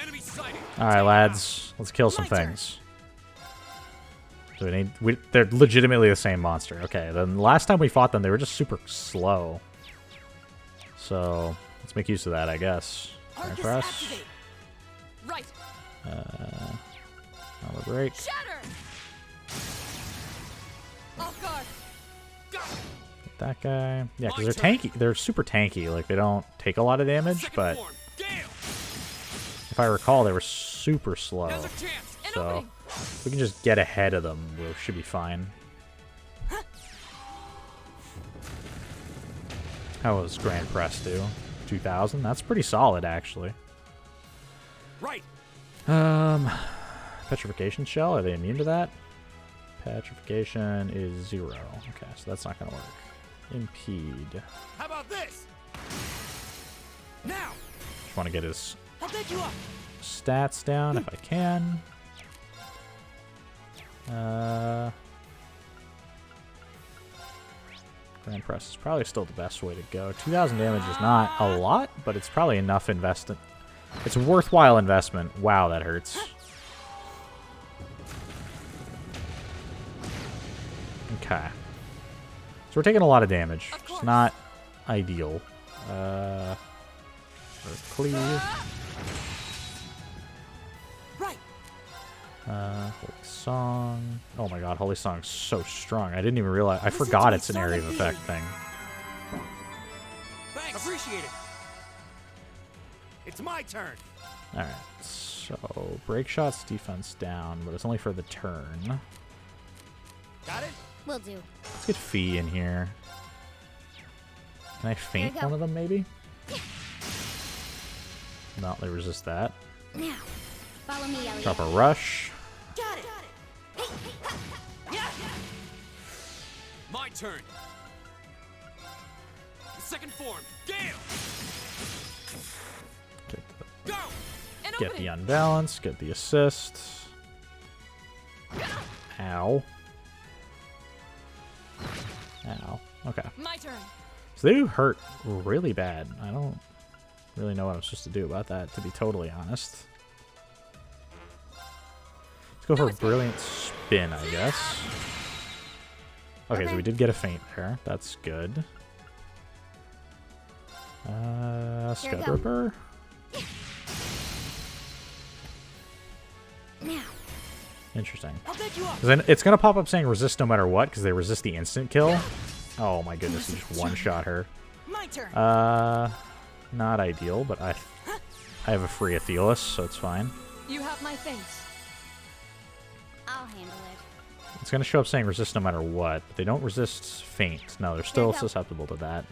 Enemy sighted! Alright, lads. Let's kill some things. So they're legitimately the same monster. Okay, then last time we fought them, they were just super slow. So, let's make use of that, I guess. Grand press. Right. Another break. Shatter. Off guard. Get that guy. Yeah, because they're tanky. They're super tanky. Like, they don't take a lot of damage, but if I recall, they were super slow. So, if we can just get ahead of them, we should be fine. How was Grand Press do? 2,000? That's pretty solid, actually. Right. Petrification Shell, are they immune to that? Petrification is 0. Okay, so that's not going to work. Impede. How about this? Now. Just want to get his I'll bet you up. stats down if I can. Grand Press is probably still the best way to go. 2,000 damage is not a lot, but it's probably enough investment. It's a worthwhile investment. Wow, that hurts. Okay. So we're taking a lot of damage. It's not ideal. Cleave. Right. Holy Song. Oh my god, Holy Song's so strong. I didn't even realize. I forgot it's an area of effect thing. Thanks. Appreciate it. It's my turn. Alright, so break shots defense down, but it's only for the turn. Got it? Will do. Let's get Fee in here. Can I feint one of them, maybe? No, they resist that. Now, follow me, Elliot. Drop a rush. Got it. My turn. Second form. Gale. Get the unbalance. Get the assist. Ow. Ow. Okay. My turn. So they do hurt really bad. I don't really know what I'm supposed to do about that, to be totally honest. Let's go for a brilliant spin, I guess. Okay, so we did get a feint there. That's good. Scud Ripper. Now. Interesting. I'll bet you up. Then it's gonna pop up saying resist no matter what because they resist the instant kill. Oh my goodness, he just one-shot her. My turn. Not ideal, but I have a free Athelos, so it's fine. You have my thanks. I'll handle it. It's gonna show up saying resist no matter what, but they don't resist feint. No, they're still susceptible to that.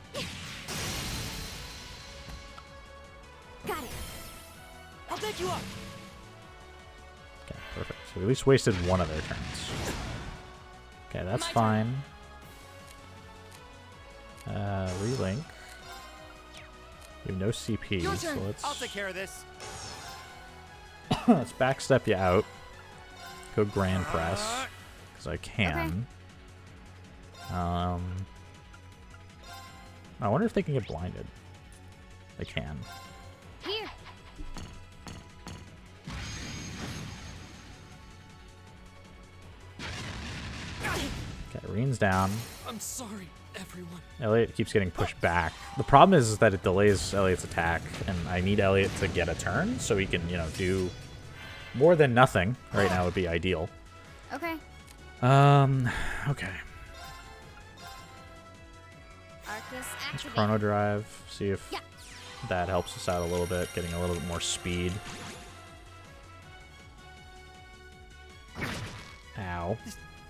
Got it. I'll bet you up. Okay, perfect. So we at least wasted one of their turns. Okay, that's fine. Relink. We have no CP, Your so turn. let's I'll take care of this. let's backstep you out. Go Grand Press, because I can. I wonder if they can get blinded. They can. Here. Okay, Reen's down. I'm sorry, everyone. Elliot keeps getting pushed back. The problem is that it delays Elliot's attack, and I need Elliot to get a turn so he can, you know, do more than nothing. Right now would be ideal. Okay. Okay. Arcus Let's activate. Chrono Drive, see if that helps us out a little bit, getting a little bit more speed. Ow.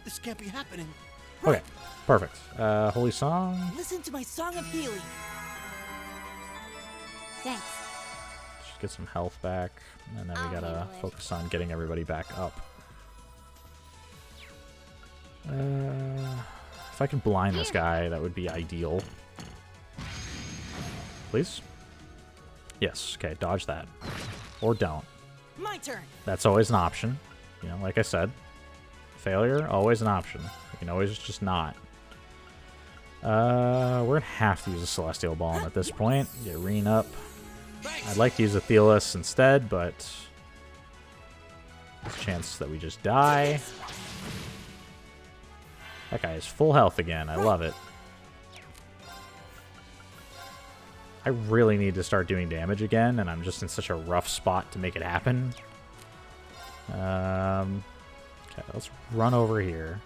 This can't be happening. Okay, perfect. Holy Song. Listen to my song of healing. Thanks. Just get some health back, and then we gotta focus on getting everybody back up. If I could blind this guy, that would be ideal. Please? Yes, okay, dodge that. Or don't. My turn. That's always an option. You know, like I said. Failure, always an option. You can always just not. We're gonna have to use a Celestial Balm at this point. Get Reen up. I'd like to use a Thelos instead, but there's a chance that we just die. That guy is full health again. I love it. I really need to start doing damage again, and I'm just in such a rough spot to make it happen. Okay, let's run over here.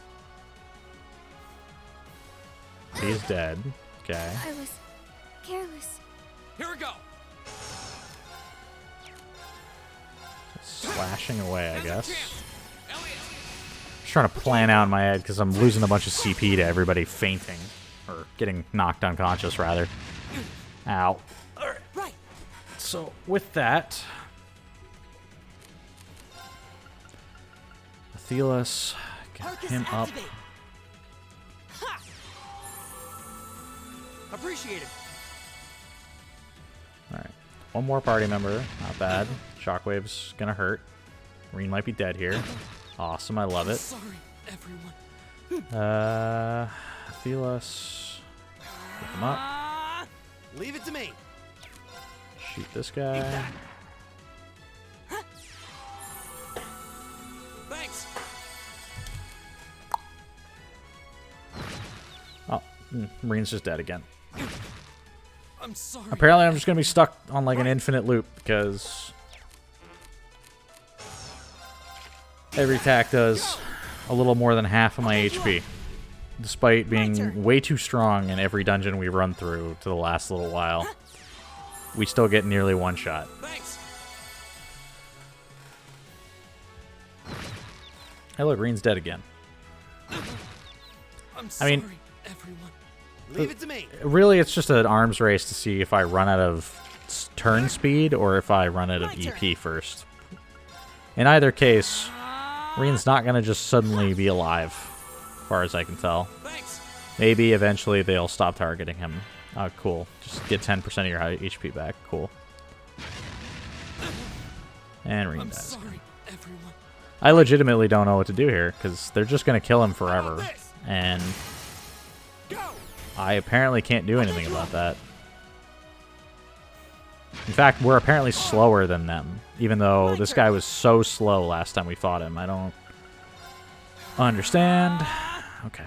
He's dead. Okay. I was careless. Here we go. Slashing away, I guess. Just trying to plan out in my head because I'm losing a bunch of CP to everybody fainting. Or getting knocked unconscious, rather. Ow. Right. So, with that... Thelos, get Arcus him up. activate. Appreciate it. Alright. One more party member. Not bad. Shockwave's gonna hurt. Reen might be dead here. Awesome, I love it. Sorry, everyone. Thelos. Pick him up. Leave it to me. Shoot this guy. Thanks. Oh, Reen's just dead again. I'm sorry. Apparently I'm just gonna be stuck on like an infinite loop because every attack does a little more than half of my HP. Despite being way too strong in every dungeon we run through to the last little while, we still get nearly one shot. Thanks. Hey look, Reen's dead again. I'm sorry, I mean, everyone. Leave it to me. really it's just an arms race to see if I run out of turn speed or if I run out of EP first. In either case, Reen's not going to just suddenly be alive, as far as I can tell. Thanks. Maybe eventually they'll stop targeting him. Oh, cool. Just get 10% of your HP back. Cool. And Reen I'm dies. sorry, everyone. I legitimately don't know what to do here, because they're just going to kill him forever. And I apparently can't do anything about that. In fact, we're apparently slower than them, even though this guy was so slow last time we fought him. I don't understand. Okay.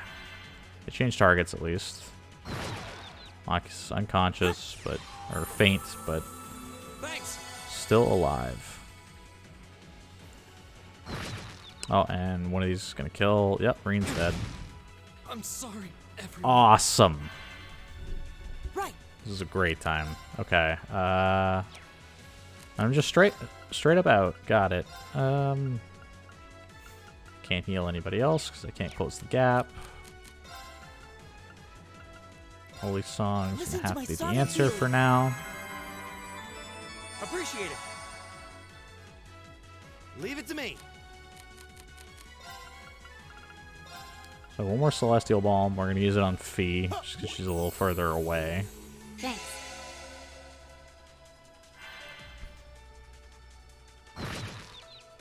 They changed targets at least. Locke's unconscious, or faint, but still alive. Oh, and one of these is gonna kill. Yep, Reen's dead. I'm sorry, everyone. Awesome. Right. This is a great time. Okay. I'm just straight up out. Got it. Can't heal anybody else because I can't close the gap. Holy Song's gonna have to be the answer for now. Appreciate it. Leave it to me. So one more Celestial Balm. We're going to use it on Fee, just because she's a little further away. Thanks.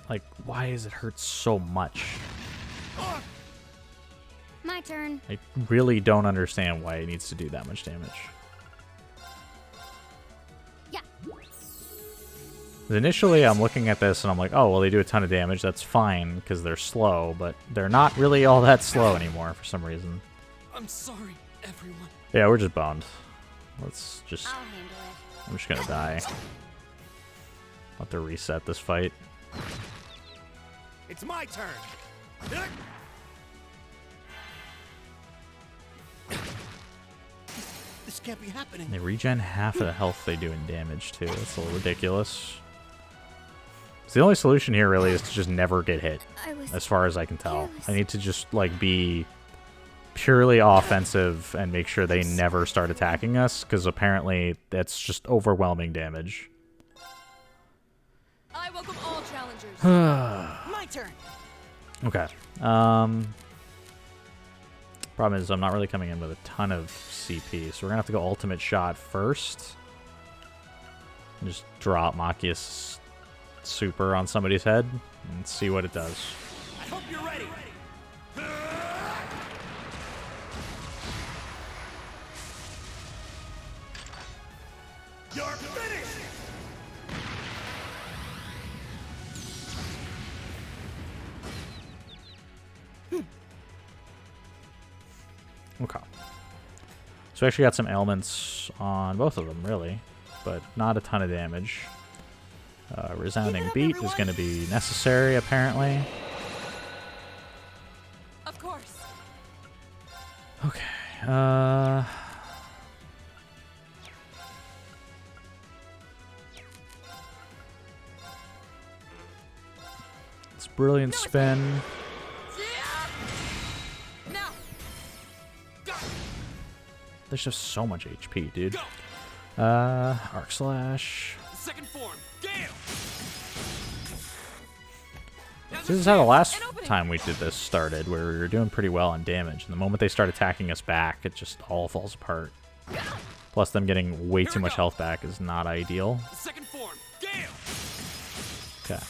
Like, why does it hurt so much? My turn. I really don't understand why it needs to do that much damage. Yeah. 'Cause initially, I'm looking at this and I'm like, oh, well, they do a ton of damage. That's fine because they're slow, but they're not really all that slow anymore for some reason. I'm sorry, everyone. Yeah, we're just boned. Let's just... I'll handle it. I'm just gonna die. I'll have to reset this fight. It's my turn. This can't be happening. They regen half of the health they do in damage, too. That's a little ridiculous. So the only solution here, really, is to just never get hit, as far as I can tell. I need to just, like, be purely offensive and make sure they never start attacking us, because apparently that's just overwhelming damage. I welcome all challengers. My turn. Okay. Problem is, I'm not really coming in with a ton of CP, so we're gonna have to go ultimate shot first. And just drop Machias super on somebody's head and see what it does. I hope you're ready. You're finished. Okay. So we actually got some ailments on both of them, really, but not a ton of damage. Resounding Beat is going to be necessary, apparently. Of course. Okay. It's Brilliant Spin. There's just so much HP, dude. Arc Slash. Second form, Gale. This is how the last time we did this started, where we were doing pretty well on damage. And the moment they start attacking us back, it just all falls apart. Plus, them getting way too much health back is not ideal. Second form, Gale. Okay.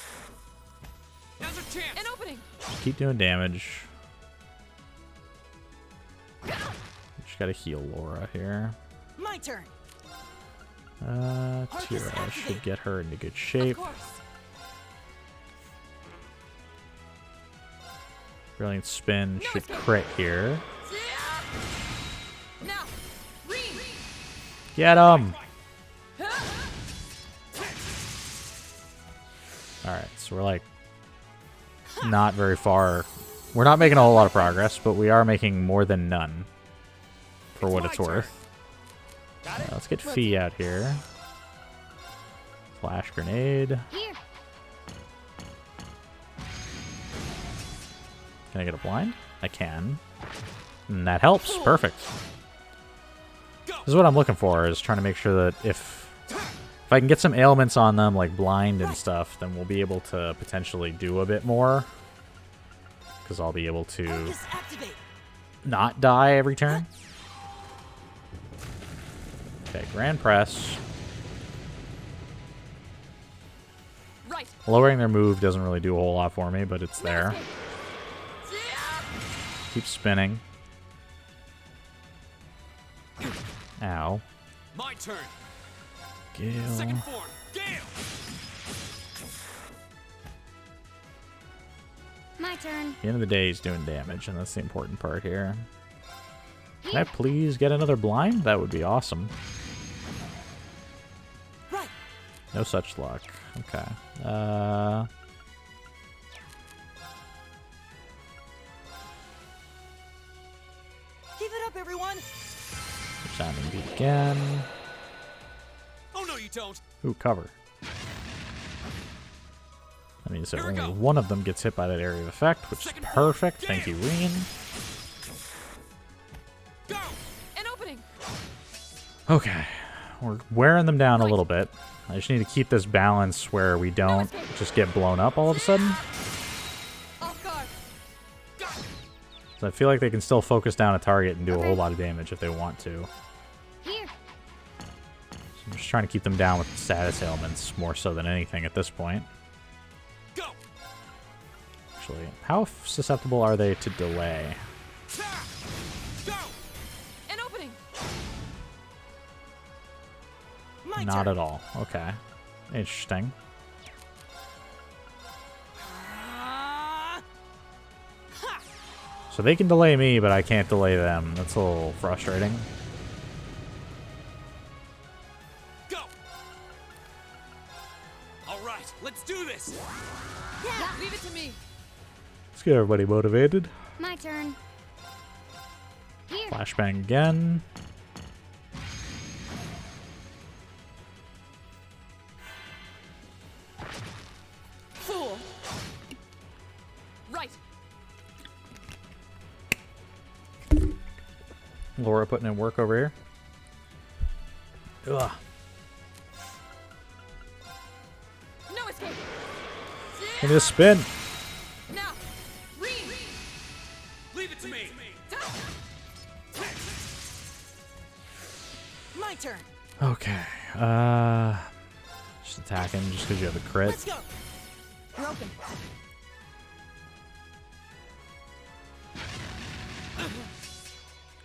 Now's our chance. An opening. Keep doing damage. Just gotta heal Laura here. My turn. Tira should get her into good shape. Brilliant Spin should crit here. Now, Get him! Alright, so we're like not very far. We're not making a whole lot of progress, but we are making more than none for what it's worth. Let's get Fee out here. Flash Grenade. Here. Can I get a blind? I can. And that helps. Perfect. This is what I'm looking for, is trying to make sure that if I can get some ailments on them, like blind and stuff, then we'll be able to potentially do a bit more. Because I'll be able to not die every turn. Okay, Grand Press. Right. Lowering their move doesn't really do a whole lot for me, but it's there. Keep spinning. Ow. My turn. Gale. Second form, Gale. My turn. At the end of the day, he's doing damage, and that's the important part here. Can I please get another blind? That would be awesome. Right. No such luck. Okay. Give it up, everyone. Sounding Beat again. Oh no, you don't. Ooh, cover. That means that only one of them gets hit by that area of effect, which is perfect. Thank you, Reen. Go. An opening. Okay. We're wearing them down a little bit. I just need to keep this balance where we don't just get blown up all of a sudden. Off guard. So I feel like they can still focus down a target and do a whole lot of damage if they want to. Here. So I'm just trying to keep them down with status ailments more so than anything at this point. Go. Actually, how susceptible are they to delay? Go. An opening. Not at all. Okay. Interesting. So they can delay me, but I can't delay them. That's a little frustrating. Go. All right, let's do this. Yeah, leave it to me. Let's get everybody motivated. My turn. Here. Flashbang again. Fool. Right. Laura putting in work over here. Ugh. No escape. Give me a spin. Now. Read. Leave it to me. My turn. Okay. Just attack him just because you have a crit. Let's go. You're open.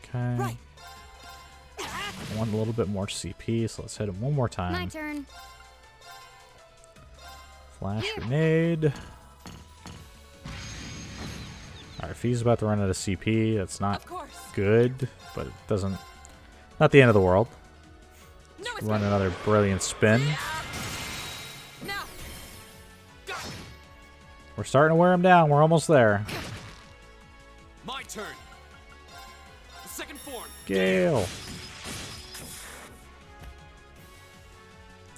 Okay. Right. I want a little bit more CP, so let's hit him one more time. My turn. Flash grenade. Alright, Fee's about to run out of CP. That's not good, but it doesn't... Not the end of the world. Let's run another brilliant spin. Now. We're starting to wear him down. We're almost there. My turn. The second form. Gale.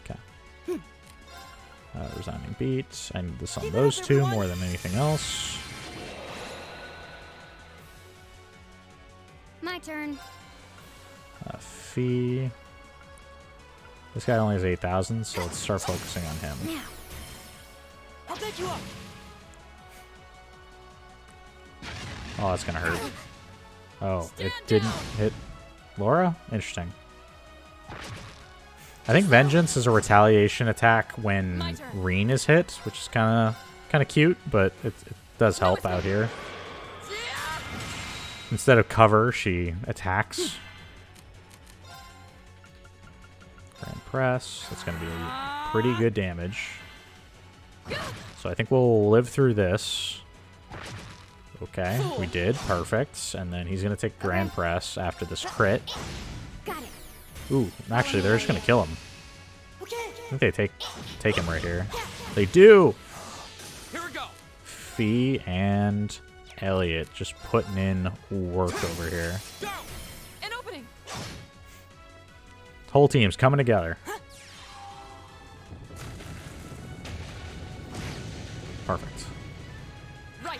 Okay. Resounding beat. I need this on those two more than anything else. My turn. Fee. This guy only has 8,000, so let's start focusing on him. Now. I'll take you up. Oh, that's gonna hurt. Oh, it didn't hit Laura? Interesting. I think Vengeance is a retaliation attack when Reen is hit, which is kind of cute, but it does help out here. Instead of cover, she attacks. Grand Press. That's going to be pretty good damage. So I think we'll live through this. Okay, we did. Perfect. And then he's going to take Grand Press after this crit. Got it. Ooh, actually, they're just going to kill him. I think they take him right here. They do! Here we go. Fee and Elliot just putting in work over here. Go. An opening. Whole team's coming together. Perfect. Right.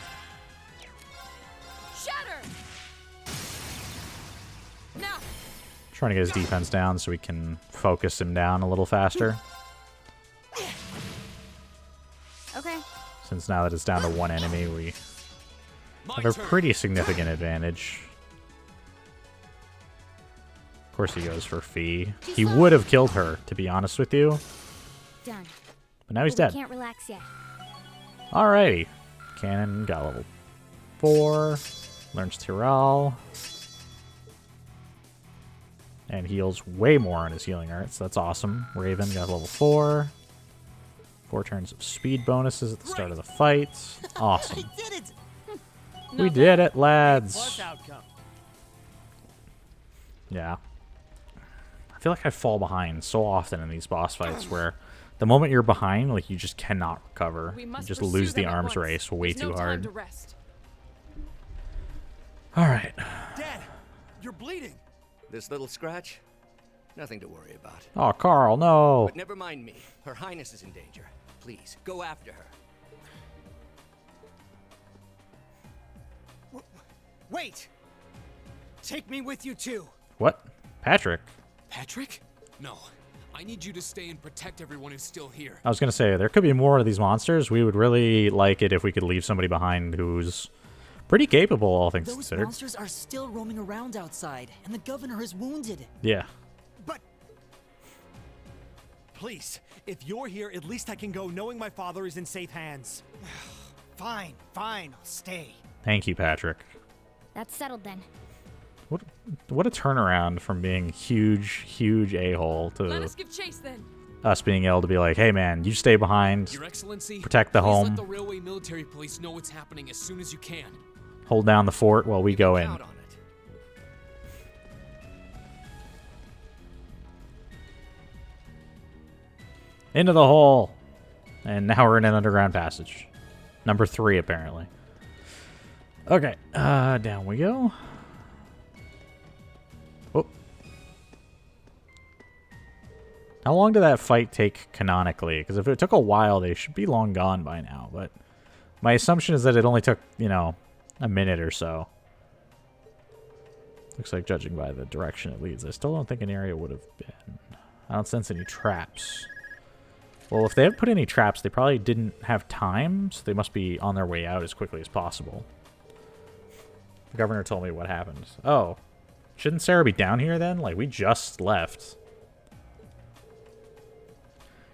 Shatter. Now. Trying to get his defense down so we can focus him down a little faster. Okay. Since now that it's down to one enemy, we have a pretty significant advantage. Of course he goes for Fee. He would have killed her, to be honest with you. Done. But now he's But we dead. Can't relax yet. Alrighty. Cannon got level 4. Learns Tyrell. And heals way more on his healing arts. That's awesome. Raven got level 4. 4 turns of speed bonuses at the start of the fight. Awesome. did it! We did it, lads. Plus outcome. Yeah. I feel like I fall behind so often in these boss fights where the moment you're behind, like, you just cannot recover. You just lose the arms race way too hard. Alright. Dad, you're bleeding. This little scratch? Nothing to worry about. Oh, Carl, no. But never mind me. Her Highness is in danger. Please, go after her. Wait! Take me with you too. What? Patrick? Patrick? No. I need you to stay and protect everyone who's still here. I was going to say, there could be more of these monsters. We would really like it if we could leave somebody behind who's Pretty capable, all things Those considered. monsters are still roaming around outside, and the governor is wounded. Yeah. Please, if you're here, at least I can go knowing my father is in safe hands. Fine, I'll stay. Thank you, Patrick. That's settled then. What a turnaround from being huge a-hole Let to us give chase then. us being able to be like, hey man, you stay behind, Your Excellency, protect the please home, let the railway military police know what's happening as soon as you can. hold down the fort while we go in. Count on it. Into the hole. And now we're in an underground passage. Number 3, apparently. Okay, down we go. Oh. How long did that fight take canonically? Because if it took a while, they should be long gone by now. But my assumption is that it only took, you know, a minute or so. Looks like, judging by the direction it leads, I still don't think an area would have been. I don't sense any traps. Well, if they haven't put any traps, they probably didn't have time, so they must be on their way out as quickly as possible. The governor told me what happened. Oh. Shouldn't Sarah be down here then? Like, we just left.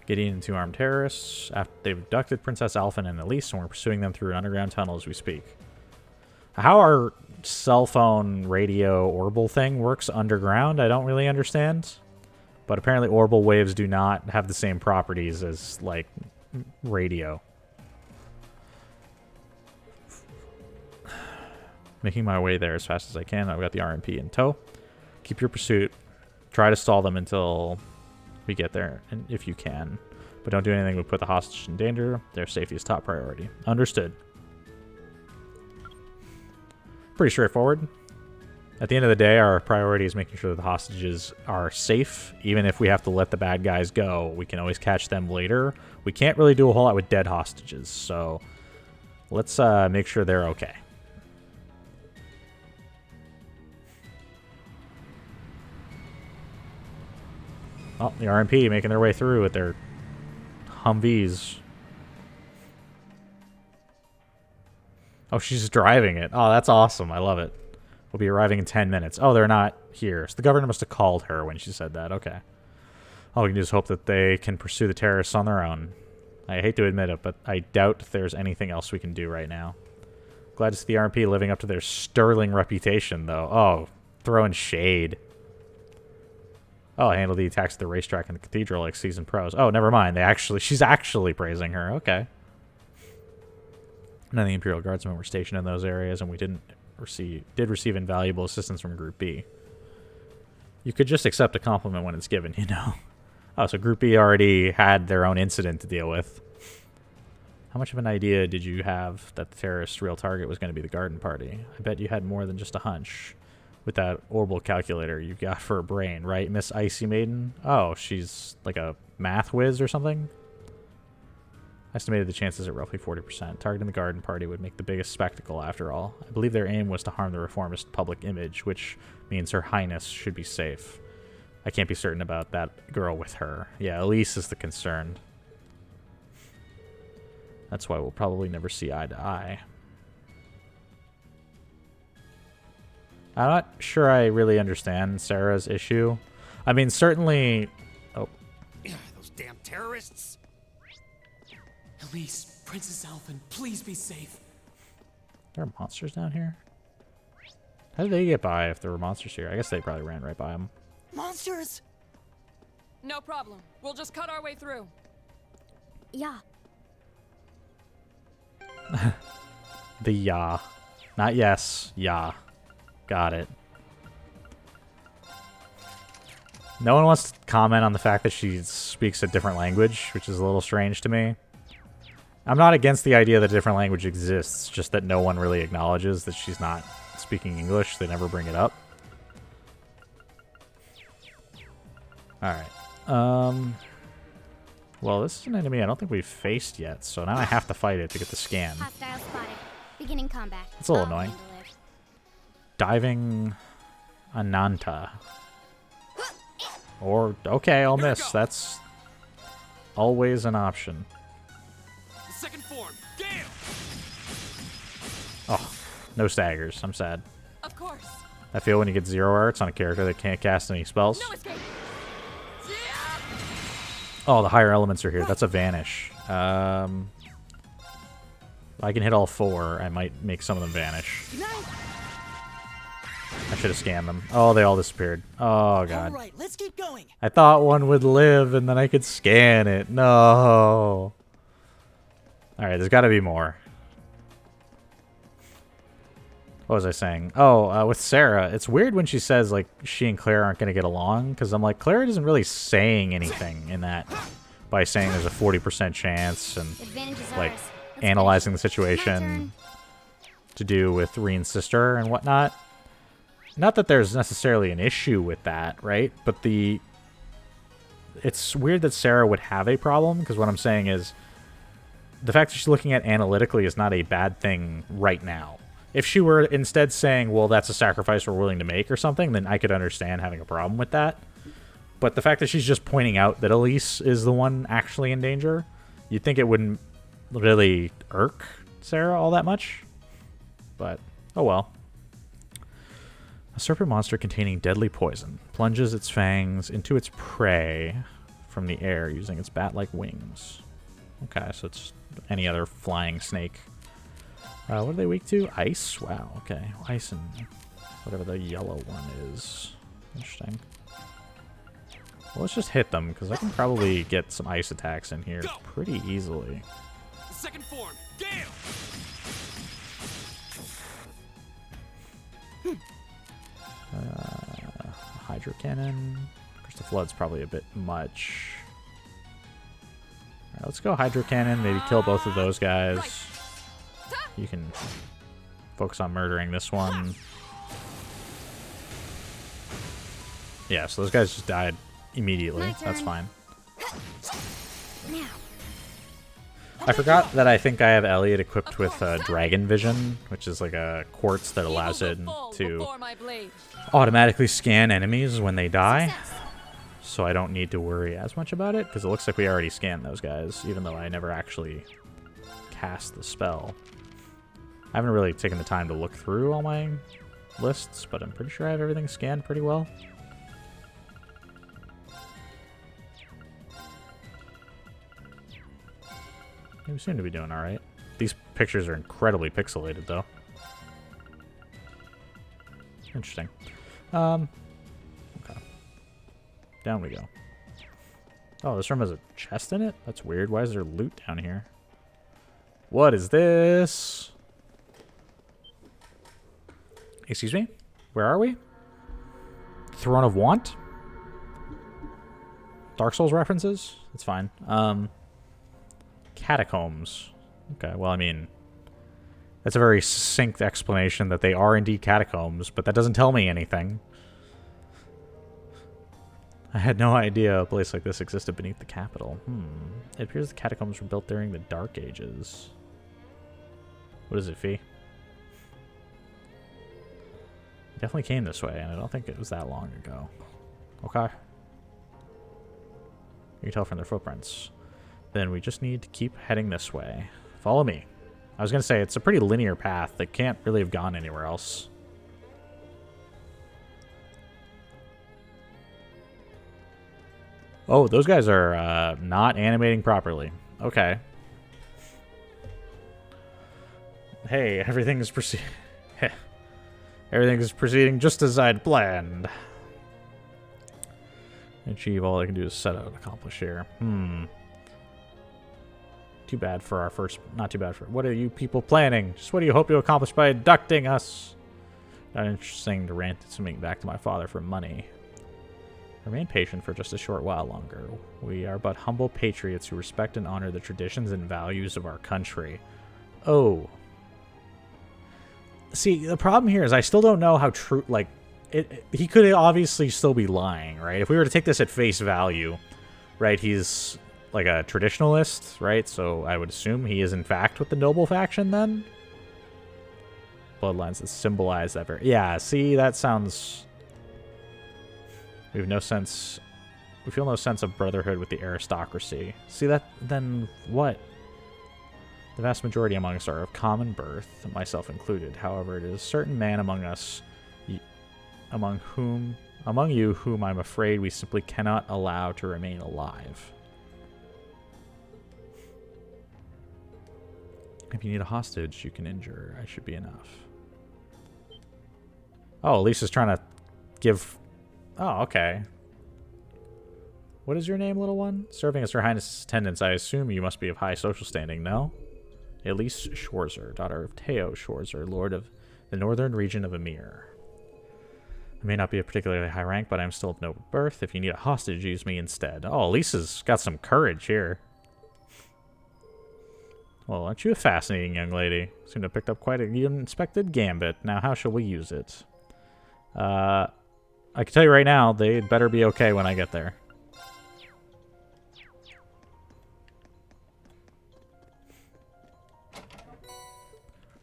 Gideon and 2 armed terrorists. After they've abducted Princess Alphen and Elise, and we're pursuing them through an underground tunnel as we speak. How our cell phone radio orbital thing works underground, I don't really understand. But apparently orbital waves do not have the same properties as, like, radio. Making my way there as fast as I can. I've got the RMP in tow. Keep your pursuit. Try to stall them until we get there, and if you can. But don't do anything that would put the hostage in danger. Their safety is top priority. Understood. Pretty straightforward. At the end of the day, our priority is making sure that the hostages are safe. Even if we have to let the bad guys go, we can always catch them later. We can't really do a whole lot with dead hostages, so let's make sure they're okay. Oh, the RMP making their way through with their Humvees. Oh, she's driving it. Oh, that's awesome. I love it. We'll be arriving in 10 minutes. Oh, they're not here. So the governor must have called her when she said that. Okay. Oh, we can just hope that they can pursue the terrorists on their own. I hate to admit it, but I doubt there's anything else we can do right now. Glad to see the RMP living up to their sterling reputation, though. Oh, throwing shade. Oh, I handled the attacks at the racetrack and the cathedral like seasoned pros. Oh, never mind. She's actually praising her. Okay. None of the Imperial Guardsmen were stationed in those areas, and we did receive invaluable assistance from Group B. You could just accept a compliment when it's given, you know. Oh, so Group B already had their own incident to deal with. How much of an idea did you have that the terrorist's real target was going to be the garden party? I bet you had more than just a hunch. With that orbital calculator you've got for a brain, right, Miss Icy Maiden? Oh, she's like a math whiz or something? Estimated the chances at roughly 40%. Targeting the garden party would make the biggest spectacle after all. I believe their aim was to harm the reformist public image, which means Her Highness should be safe. I can't be certain about that girl with her. Yeah, Elise is the concern. That's why we'll probably never see eye to eye. I'm not sure I really understand Sarah's issue. I mean, certainly... Oh. Those damn terrorists! Elise, Princess Alphen, please be safe. There are monsters down here? How did they get by if there were monsters here? I guess they probably ran right by them. Monsters! No problem. We'll just cut our way through. Yeah. The ya. Not yes. Ya. Got it. No one wants to comment on the fact that she speaks a different language, which is a little strange to me. I'm not against the idea that a different language exists, just that no one really acknowledges that she's not speaking English. They never bring it up. Alright. Well, this is an enemy I don't think we've faced yet, so now I have to fight it to get the scan. Hostile spotted. Beginning combat. It's a little annoying. Diving Ananta. Or, okay, I'll miss. That's always an option. The second form, Gale! Oh, No staggers. I'm sad. Of course. I feel when you get 0 arts on a character that can't cast any spells. No escape. Oh, the higher elements are here. That's a vanish. I can hit all 4. I might make some of them vanish. I should have scanned them. Oh, they all disappeared. Oh, God. All right, let's keep going. I thought one would live, and then I could scan it. No. Alright, there's got to be more. What was I saying? Oh, with Sarah, it's weird when she says, like, she and Claire aren't going to get along, because I'm like, Claire isn't really saying anything in that by saying there's a 40% chance and, like, analyzing the situation to do with Reen's sister and whatnot. Not that there's necessarily an issue with that, right? But it's weird that Sarah would have a problem, because what I'm saying is the fact that she's looking at analytically is not a bad thing right now. If she were instead saying, well, that's a sacrifice we're willing to make or something, then I could understand having a problem with that. But the fact that she's just pointing out that Elise is the one actually in danger, you'd think it wouldn't really irk Sarah all that much. But, oh well. A serpent monster containing deadly poison plunges its fangs into its prey from the air using its bat-like wings. Okay, so it's any other flying snake. What are they weak to? Ice? Wow, okay. Ice and whatever the yellow one is. Interesting. Well, let's just hit them, because I can probably get some ice attacks in here pretty easily. Second form, Gale! Hydro Cannon. Crystal Flood's probably a bit much. Alright, let's go Hydro Cannon, maybe kill both of those guys. You can focus on murdering this one. Yeah, so those guys just died immediately. That's fine. I forgot that I think I have Elliot equipped with Dragon Vision, which is like a quartz that allows it to automatically scan enemies when they die. So I don't need to worry as much about it, because it looks like we already scanned those guys, even though I never actually cast the spell. I haven't really taken the time to look through all my lists, but I'm pretty sure I have everything scanned pretty well. We seem to be doing alright. These pictures are incredibly pixelated, though. Interesting. Okay. Down we go. Oh, this room has a chest in it? That's weird. Why is there loot down here? What is this? Excuse me? Where are we? Throne of Want? Dark Souls references? That's fine. Catacombs. Okay, well, I mean, that's a very succinct explanation that they are indeed catacombs, but that doesn't tell me anything. I had no idea a place like this existed beneath the capital. It appears the catacombs were built during the Dark Ages. What is it, Fee? It definitely came this way, and I don't think it was that long ago. Okay. You can tell from their footprints. Then we just need to keep heading this way. Follow me. I was going to say, it's a pretty linear path. They can't really have gone anywhere else. Oh, those guys are not animating properly. Okay. Hey, everything's proceeding just as I'd planned. Achieve all I can do is set out and accomplish here. Too bad for our first... Not too bad for... What are you people planning? Just what do you hope to accomplish by abducting us? Not interesting to rant something back to my father for money. Remain patient for just a short while longer. We are but humble patriots who respect and honor the traditions and values of our country. Oh. See, the problem here is I still don't know how true... Like, he could obviously still be lying, right? If we were to take this at face value, right, he's like a traditionalist, right? So I would assume he is in fact with the noble faction then? Bloodlines that symbolize that very... Yeah, see, that sounds... We have no sense... We feel no sense of brotherhood with the aristocracy. See that? Then what? The vast majority among us are of common birth, myself included. However, it is a certain man among us, among you whom I'm afraid we simply cannot allow to remain alive. If you need a hostage, you can injure. I should be enough. Oh, Lisa's trying to give... Oh, okay. What is your name, little one? Serving as Her Highness's attendants, I assume you must be of high social standing, no? Elise Schwarzer, daughter of Teo Schwarzer, lord of the northern region of Emir. I may not be of particularly high rank, but I'm still of noble birth. If you need a hostage, use me instead. Oh, Lisa's got some courage here. Well, aren't you a fascinating young lady? Seem to have picked up quite an unexpected gambit. Now, how shall we use it? I can tell you right now, they'd better be okay when I get there.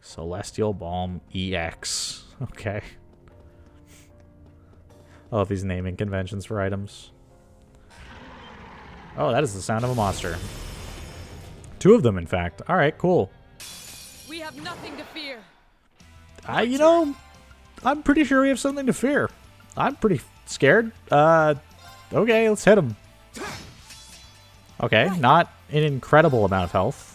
Celestial Balm EX. Okay. I love these naming conventions for items. Oh, that is the sound of a monster. 2 of them, in fact. Alright, cool. We have nothing to fear. You know, I'm pretty sure we have something to fear. I'm pretty scared. Okay, let's hit him. Okay, not an incredible amount of health.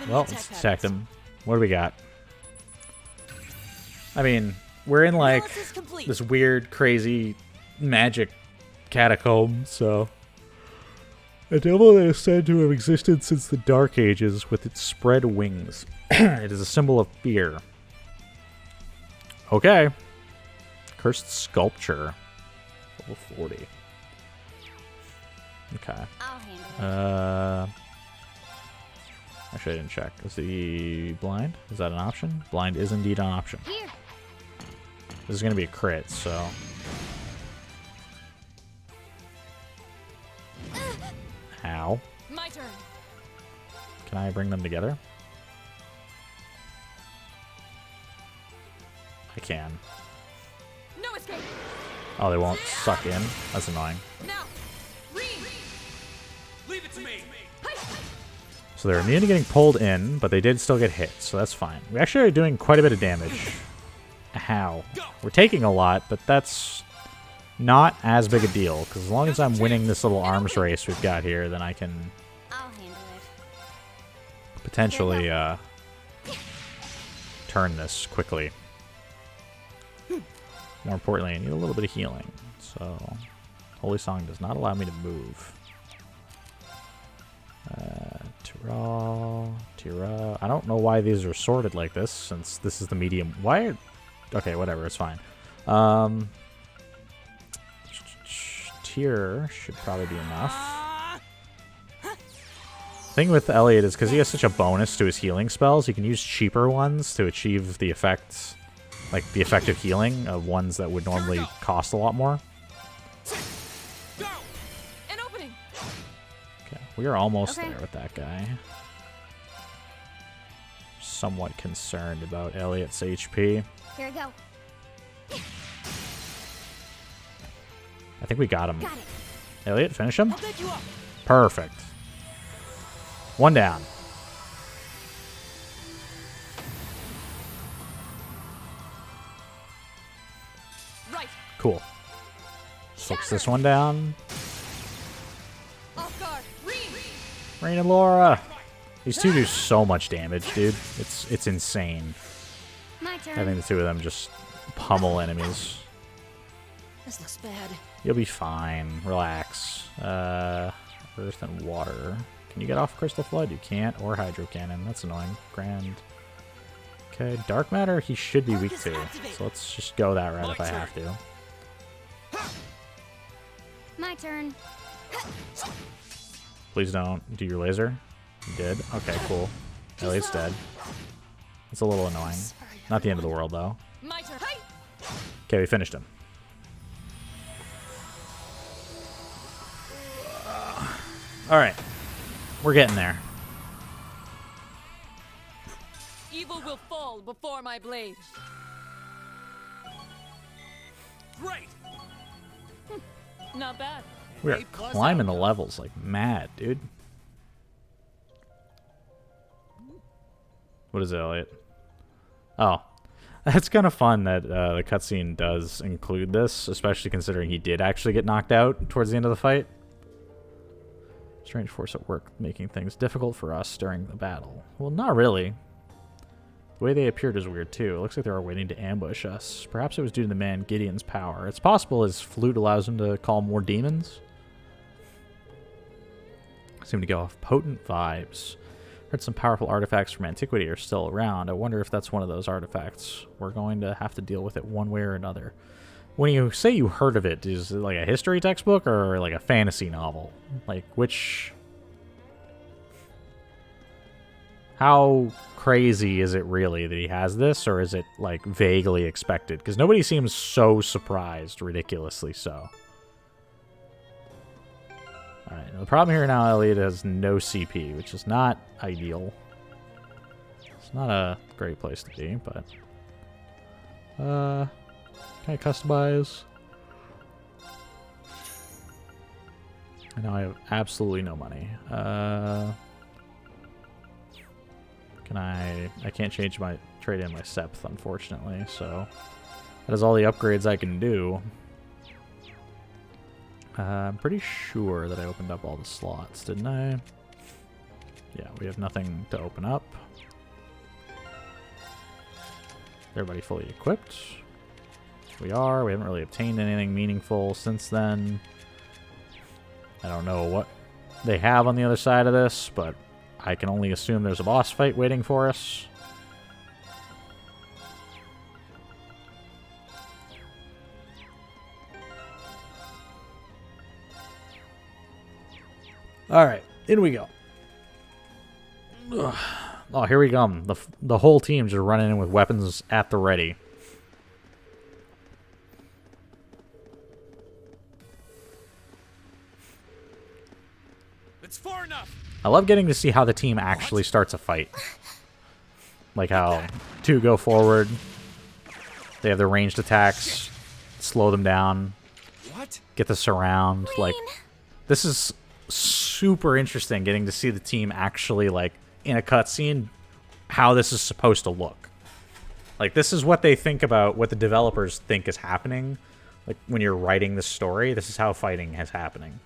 Well, let's attack him. What do we got? I mean, we're in like this weird, crazy magic catacomb, so... A devil that is said to have existed since the Dark Ages with its spread wings. It is a symbol of fear. Okay. Cursed Sculpture. Level 40. Okay. Actually, I didn't check. Is he blind? Is that an option? Blind is indeed an option. Here. This is going to be a crit, so... How? My turn. Can I bring them together? I can. No escape. Oh, they won't suck in? That's annoying. Now. Leave it to me. So they're immune to getting pulled in, but they did still get hit, so that's fine. We actually are doing quite a bit of damage. How? We're taking a lot, but that's not as big a deal, because as long as I'm winning this little arms race we've got here, then I can potentially turn this quickly. More importantly, I need a little bit of healing, so Holy Song does not allow me to move. Tira. I don't know why these are sorted like this, since this is the medium. Why? Okay, whatever, it's fine. Tier should probably be enough. Thing with Elliot is because he has such a bonus to his healing spells, he can use cheaper ones to achieve the effect, like the effective healing of ones that would normally cost a lot more. An opening. Okay, we are almost there with that guy. Somewhat concerned about Elliot's HP. Here we go. I think we got him. Got it. Elliot, finish him. I'll get you up. Perfect. 1 down. Right. Cool. Focus this one down. Off guard. Rain and Laura. These two do so much damage, dude. It's insane. My turn. I think the 2 of them just pummel enemies. This looks bad. You'll be fine. Relax. Earth and water. Can you get off Crystal Flood? You can't. Or Hydro Cannon. That's annoying. Grand. Okay, Dark Matter he should be weak to. So let's just go that route if I have to. My turn. Please don't do your laser. You did? Okay, cool. Elliot's dead. It's a little annoying. Not the end of the world, though. My turn. Okay, we finished him. Alright. We're getting there. Evil will fall before my blade. Great. Not bad. We are climbing the levels like mad, dude. What is it, Elliot? Oh. It's kind of fun that the cutscene does include this, especially considering he did actually get knocked out towards the end of the fight. Strange force at work, making things difficult for us during the battle. Well, not really. The way they appeared is weird, too. It looks like they were waiting to ambush us. Perhaps it was due to the man Gideon's power. It's possible his flute allows him to call more demons. Seem to go off potent vibes. Heard some powerful artifacts from antiquity are still around. I wonder if that's one of those artifacts. We're going to have to deal with it one way or another. When you say you heard of it, is it like a history textbook or like a fantasy novel? Like, which... How crazy is it really that he has this, or is it, like, vaguely expected? Because nobody seems so surprised, ridiculously so. Alright, the problem here now, Elliot has no CP, which is not ideal. It's not a great place to be, but... Can I customize? I know I have absolutely no money. Can I can't change my trade in my Septh, unfortunately, so that is all the upgrades I can do. I'm pretty sure that I opened up all the slots, didn't I? Yeah, we have nothing to open up. Everybody fully equipped. We are. We haven't really obtained anything meaningful since then. I don't know what they have on the other side of this, but I can only assume there's a boss fight waiting for us. Alright, in we go. Ugh. Oh, here we come. The whole team just running in with weapons at the ready. It's far enough. I love getting to see how the team actually starts a fight. Like how two go forward. They have their ranged attacks. Slow them down. What? Get the surround. Like, this is super interesting getting to see the team actually, like, in a cutscene, how this is supposed to look. Like, this is what they think about, what the developers think is happening. Like, when you're writing the story, this is how fighting is happening.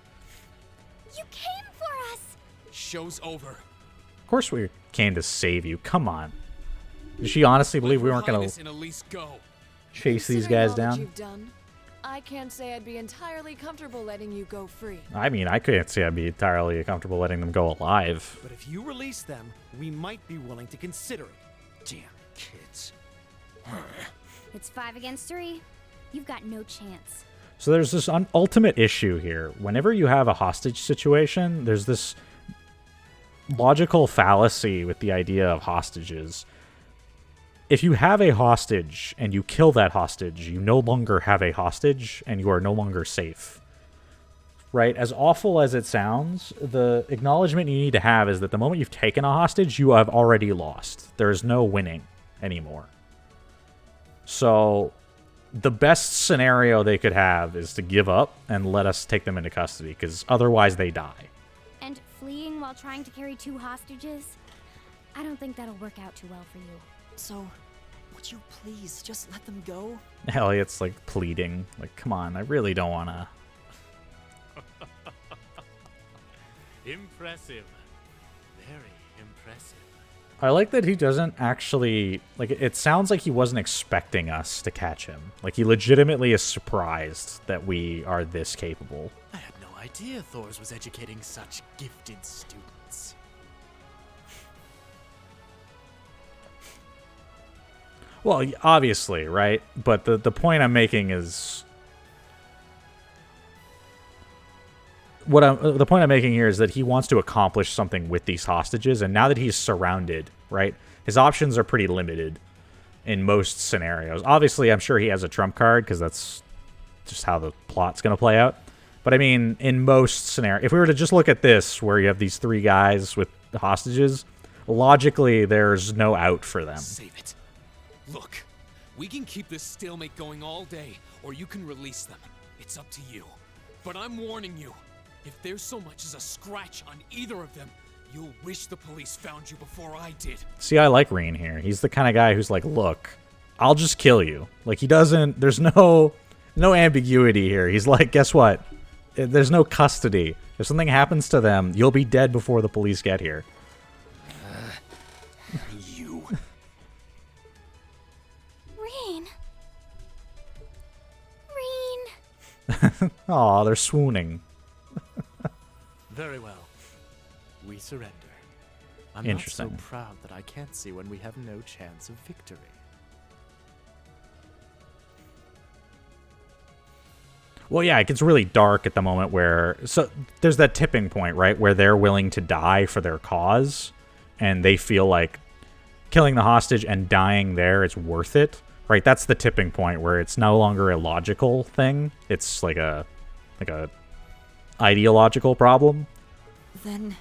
You came for us! Show's over. Of course we came to save you. Come on. Did she honestly believe we weren't going to chase these guys down? You've done, I can't say I'd be entirely comfortable letting you go free. I mean, I couldn't say I'd be entirely comfortable letting them go alive. But if you release them, we might be willing to consider it. Damn kids. It's 5 against 3. You've got no chance. So there's this ultimate issue here. Whenever you have a hostage situation, there's this logical fallacy with the idea of hostages. If you have a hostage and you kill that hostage, you no longer have a hostage and you are no longer safe. Right? As awful as it sounds, the acknowledgement you need to have is that the moment you've taken a hostage, you have already lost. There is no winning anymore. So the best scenario they could have is to give up and let us take them into custody, because otherwise they die. And fleeing while trying to carry 2 hostages? I don't think that'll work out too well for you. So, would you please just let them go? Elliot's like pleading, like, come on, I really don't want to. Impressive. Very impressive. I like that he doesn't actually, like, it sounds like he wasn't expecting us to catch him. Like, he legitimately is surprised that we are this capable. I had no idea Thors was educating such gifted students. Well, obviously, right? But the point I'm making is... the point I'm making here is that he wants to accomplish something with these hostages, and now that he's surrounded, right, his options are pretty limited in most scenarios. Obviously, I'm sure he has a trump card, because that's just how the plot's going to play out. But I mean, in most scenarios, if we were to just look at this, where you have these 3 guys with the hostages, logically, there's no out for them. Save it. Look, we can keep this stalemate going all day, or you can release them. It's up to you. But I'm warning you. If there's so much as a scratch on either of them, You'll wish the police found you before I did. See, I like Reen here. He's the kind of guy who's like, look, I'll just kill you. Like, he doesn't, there's no ambiguity here. He's like, guess what? There's no custody. If something happens to them, you'll be dead before the police get here. You. Reen. Reen. Aw, they're swooning. Very well. We surrender. I'm Interesting. not so proud that I can't see when we have no chance of victory. Well, yeah, it gets really dark at the moment where... So, there's that tipping point, right? Where they're willing to die for their cause. And they feel like killing the hostage and dying there is worth it. Right? That's the tipping point where it's no longer a logical thing. It's like a ideological problem. Then...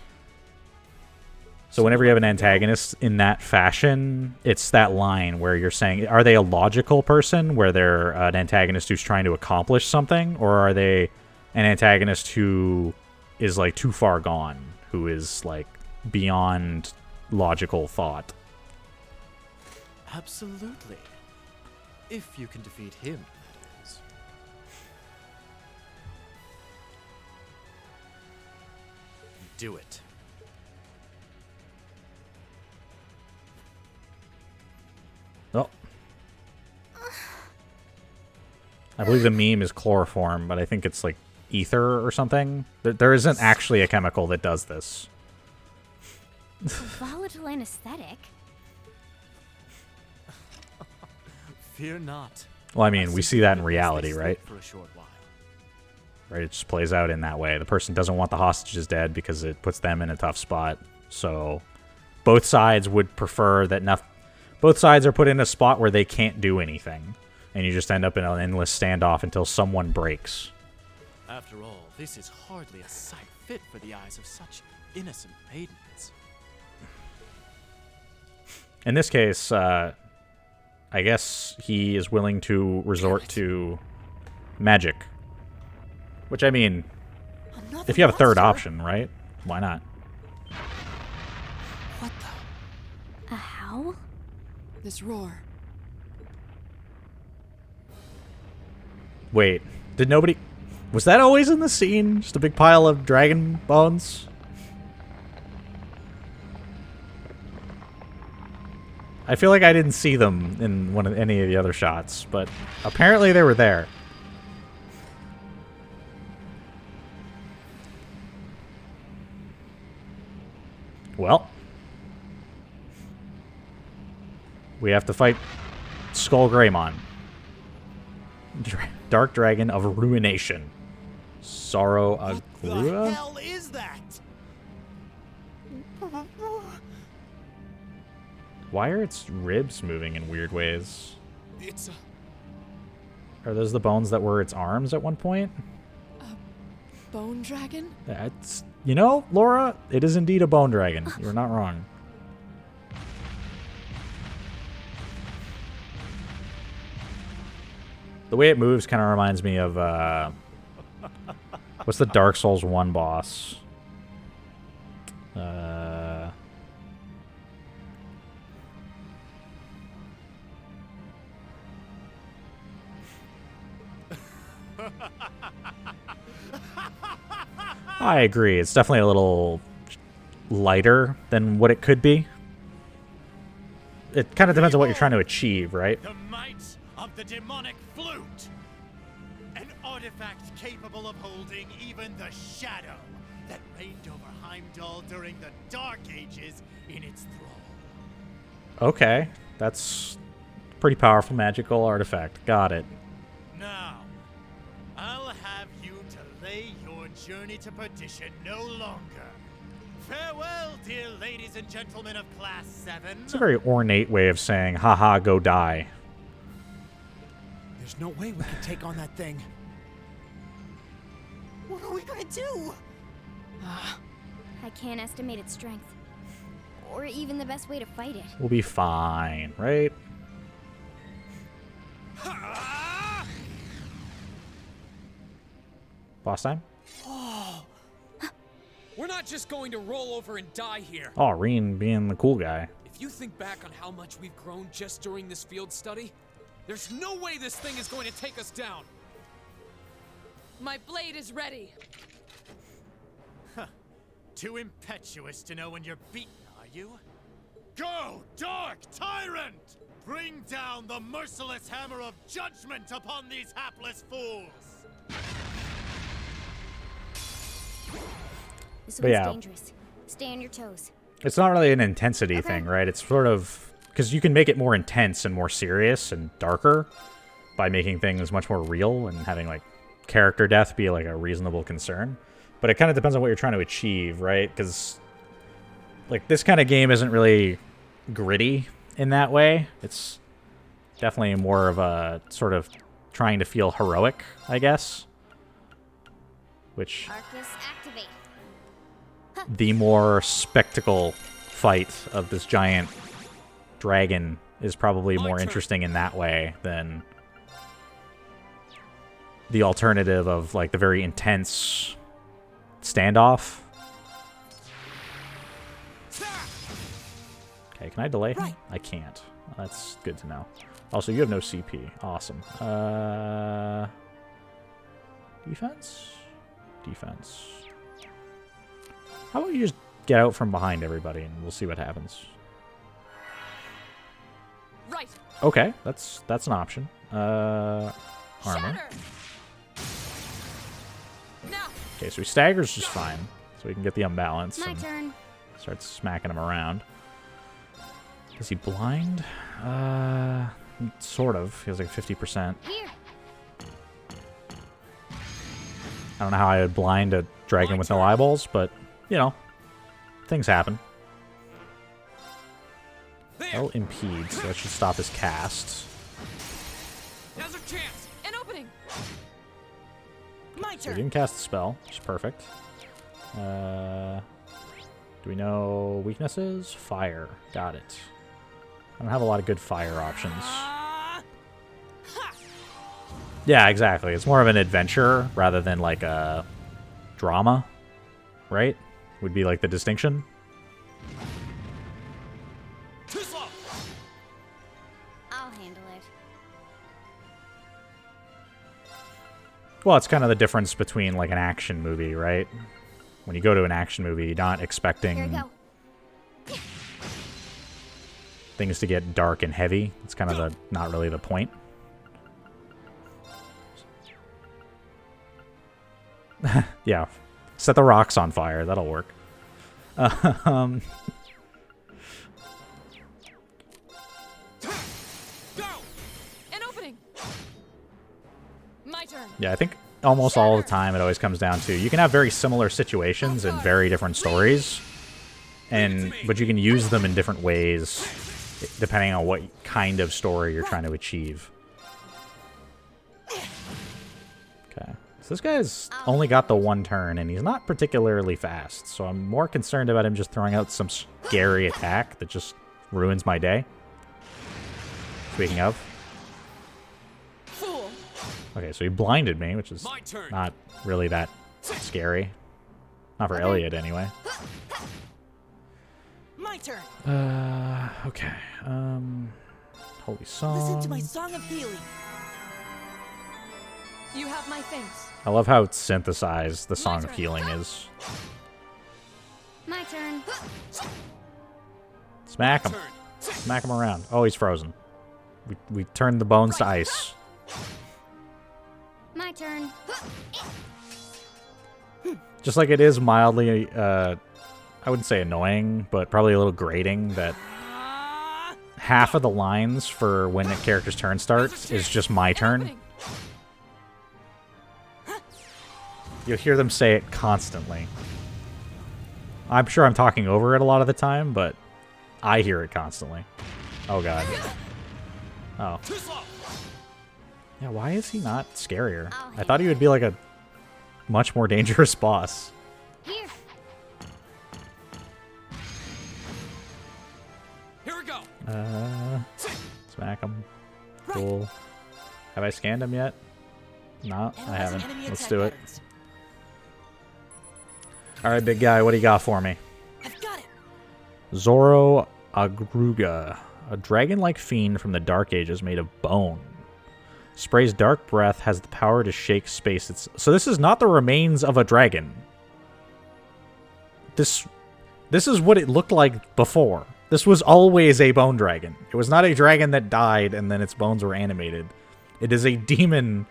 So whenever you have an antagonist in that fashion, it's that line where you're saying, are they a logical person where they're an antagonist who's trying to accomplish something? Or are they an antagonist who is like too far gone, who is like beyond logical thought? Absolutely. If you can defeat him, that is. Do it. Oh. I believe the meme is chloroform, but I think it's like ether or something. There isn't actually a chemical that does this. Volatile anesthetic? Fear not. Well, I mean, we see that in reality, right? For a short while. Right, it just plays out in that way. The person doesn't want the hostages dead because it puts them in a tough spot. So both sides would prefer that both sides are put in a spot where they can't do anything. And you just end up in an endless standoff until someone breaks. After all, this is hardly a sight fit for the eyes of such innocent maidens. In this case, I guess he is willing to resort to magic. Which, I mean, if you have a third option, right? Why not? What the? A howl? This roar. Wait, did nobody... Was that always in the scene? Just a big pile of dragon bones? I feel like I didn't see them in any of the other shots, but apparently they were there. Well, we have to fight Skull Greymon. Dark Dragon of Ruination. Sorrow Agrua? What the hell is that? Why are its ribs moving in weird ways? It's Are those the bones that were its arms at one point? Bone dragon? That's... You know, Laura, it is indeed a bone dragon. You're not wrong. The way it moves kind of reminds me of, what's the Dark Souls 1 boss? I agree. It's definitely a little lighter than what it could be. It kind of depends on what you're trying to achieve, right? The might of the demonic flute! An artifact capable of holding even the shadow that reigned over Heimdall during the Dark Ages in its thrall. Okay. That's a pretty powerful magical artifact. Got it. Now, I'll have you delay your journey to perdition no longer. Farewell, dear ladies and gentlemen of Class 7. It's a very ornate way of saying, haha, go die. There's no way we can take on that thing. What are we gonna do? I can't estimate its strength. Or even the best way to fight it. We'll be fine, right? Boss time? We're not just going to roll over and die here. Oh, Reen being the cool guy. If you think back on how much we've grown just during this field study, there's no way this thing is going to take us down. My blade is ready. Huh. Too impetuous to know when you're beaten, are you? Go, Dark Tyrant! Bring down the merciless hammer of judgment upon these hapless fools! This But one's yeah. dangerous. Stay on your toes. It's not really an intensity thing, right? It's sort of... Because you can make it more intense and more serious and darker by making things much more real and having, like, character death be, like, a reasonable concern. But it kind of depends on what you're trying to achieve, right? Because, like, this kind of game isn't really gritty in that way. It's definitely more of a sort of trying to feel heroic, I guess. Which... Arcus, activate. the more spectacle fight of this giant dragon is probably more interesting in that way than the alternative of, like, the very intense standoff. Okay, can I delay him? I can't. That's good to know. Also, you have no CP. Awesome. Defense? Defense. How about you just get out from behind everybody and we'll see what happens. Right. Okay, that's an option. Armor. Now. Okay, so he staggers just fine. So we can get the unbalance My and turn. start smacking him around. Is he blind? Sort of. He has like 50%. Here. I don't know how I would blind a dragon with no eyeballs, but, you know, things happen. That'll impede, so that should stop his cast. Now's our chance. An opening. My So he didn't cast the spell, which is perfect. Do we know weaknesses? Fire. Got it. I don't have a lot of good fire options. Yeah, exactly. It's more of an adventure rather than like a drama, right? Would be like the distinction. I'll handle it. Well, it's kind of the difference between like an action movie, right? When you go to an action movie, you're not Here we expecting go. things to get dark and heavy. It's kind of the not really the point. Yeah, set the rocks on fire. That'll work. An opening. My turn. Yeah, I think almost all the time it always comes down to you can have very similar situations and very different stories, but you can use them in different ways depending on what kind of story you're trying to achieve. Okay. So this guy's only got the one turn, and he's not particularly fast, so I'm more concerned about him just throwing out some scary attack that just ruins my day. Speaking of. Fool. Okay, so he blinded me, which is not really that scary. Not for Elliot, anyway. My turn. Okay. Holy Song. Listen to my song of healing. You have my things. I love how synthesized the Song of Healing is. My turn. Smack him. Smack him around. Oh, he's frozen. We turned the bones to ice. My turn. Just like it is mildly, I wouldn't say annoying, but probably a little grating that half of the lines for when a character's turn starts is just my turn. You'll hear them say it constantly. I'm sure I'm talking over it a lot of the time, but I hear it constantly. Oh, God. Oh. Yeah, why is he not scarier? I thought he would be like a much more dangerous boss. Here. Here we go. Smack him. Cool. Have I scanned him yet? No, I haven't. Let's do it. All right, big guy, what do you got for me? I've got it. Zoro Agruga, a dragon-like fiend from the Dark Ages made of bone. Spray's dark breath has the power to shake space. So this is not the remains of a dragon. This is what it looked like before. This was always a bone dragon. It was not a dragon that died and then its bones were animated. It is a demon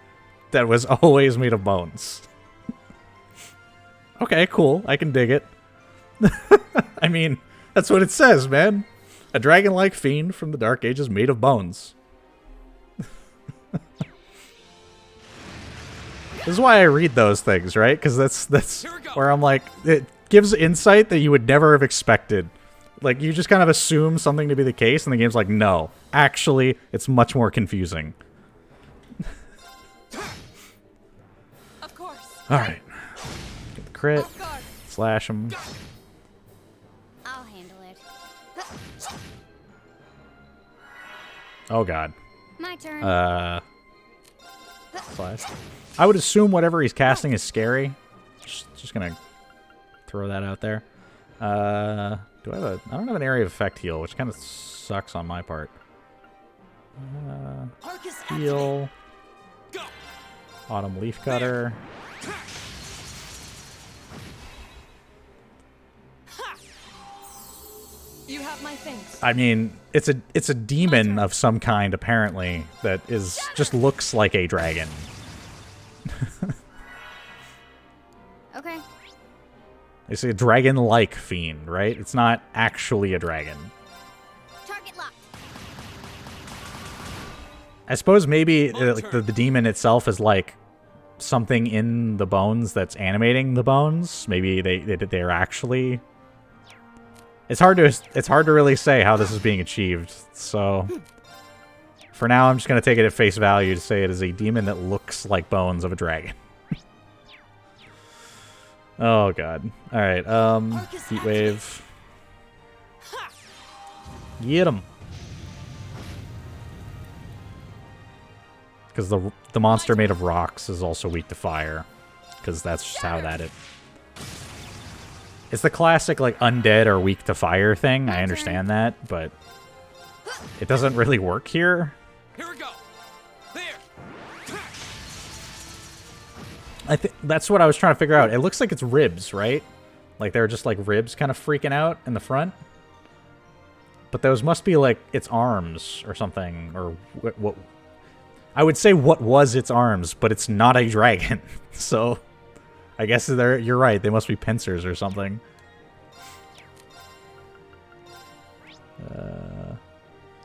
that was always made of bones. Okay, cool. I can dig it. I mean, that's what it says, man. A dragon-like fiend from the Dark Ages made of bones. This is why I read those things, right? Because that's where I'm like, it gives insight that you would never have expected. Like, you just kind of assume something to be the case, and the game's like, no. Actually, it's much more confusing. Of course. Alright. Get the crit. Slash him. I'll handle it. Oh, God. My turn. Slash. I would assume whatever he's casting is scary. Just gonna throw that out there. Do I have a... I don't have an area of effect heal, which kind of sucks on my part. Heal. Autumn Leaf Cutter. You have my thanks. I mean, it's a demon of some kind, apparently, that is just looks like a dragon. Okay. It's a dragon-like fiend, right? It's not actually a dragon. Target locked. I suppose maybe like the demon itself is like something in the bones that's animating the bones. Maybe they're actually. It's hard to really say how this is being achieved. So for now, I'm just gonna take it at face value to say it is a demon that looks like bones of a dragon. Oh god. All right. Heat wave. Get him. Because the monster made of rocks is also weak to fire. Because that's just how that it. It's the classic like undead are weak to fire thing. I understand that, but it doesn't really work here. Here we go. There. I think that's what I was trying to figure out. It looks like it's ribs, right? Like they're just like ribs kind of freaking out in the front. But those must be like its arms or something, or what I would say what was its arms, but it's not a dragon. So I guess you're right. They must be pincers or something.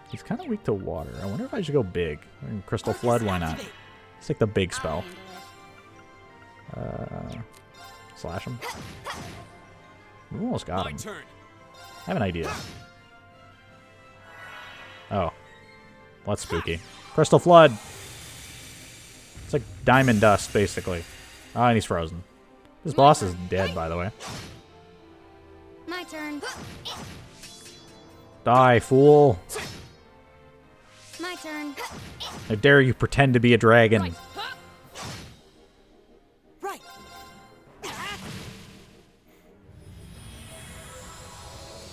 He's kind of weak to water. I wonder if I should go big. Crystal Flood, why not? Let's take the big spell. Slash him. We almost got him. I have an idea. Oh. Well, that's spooky. Crystal Flood! It's like diamond dust, basically. Oh, and he's frozen. This boss is dead, by the way. My turn. Die, fool! My turn. How dare you pretend to be a dragon? Right.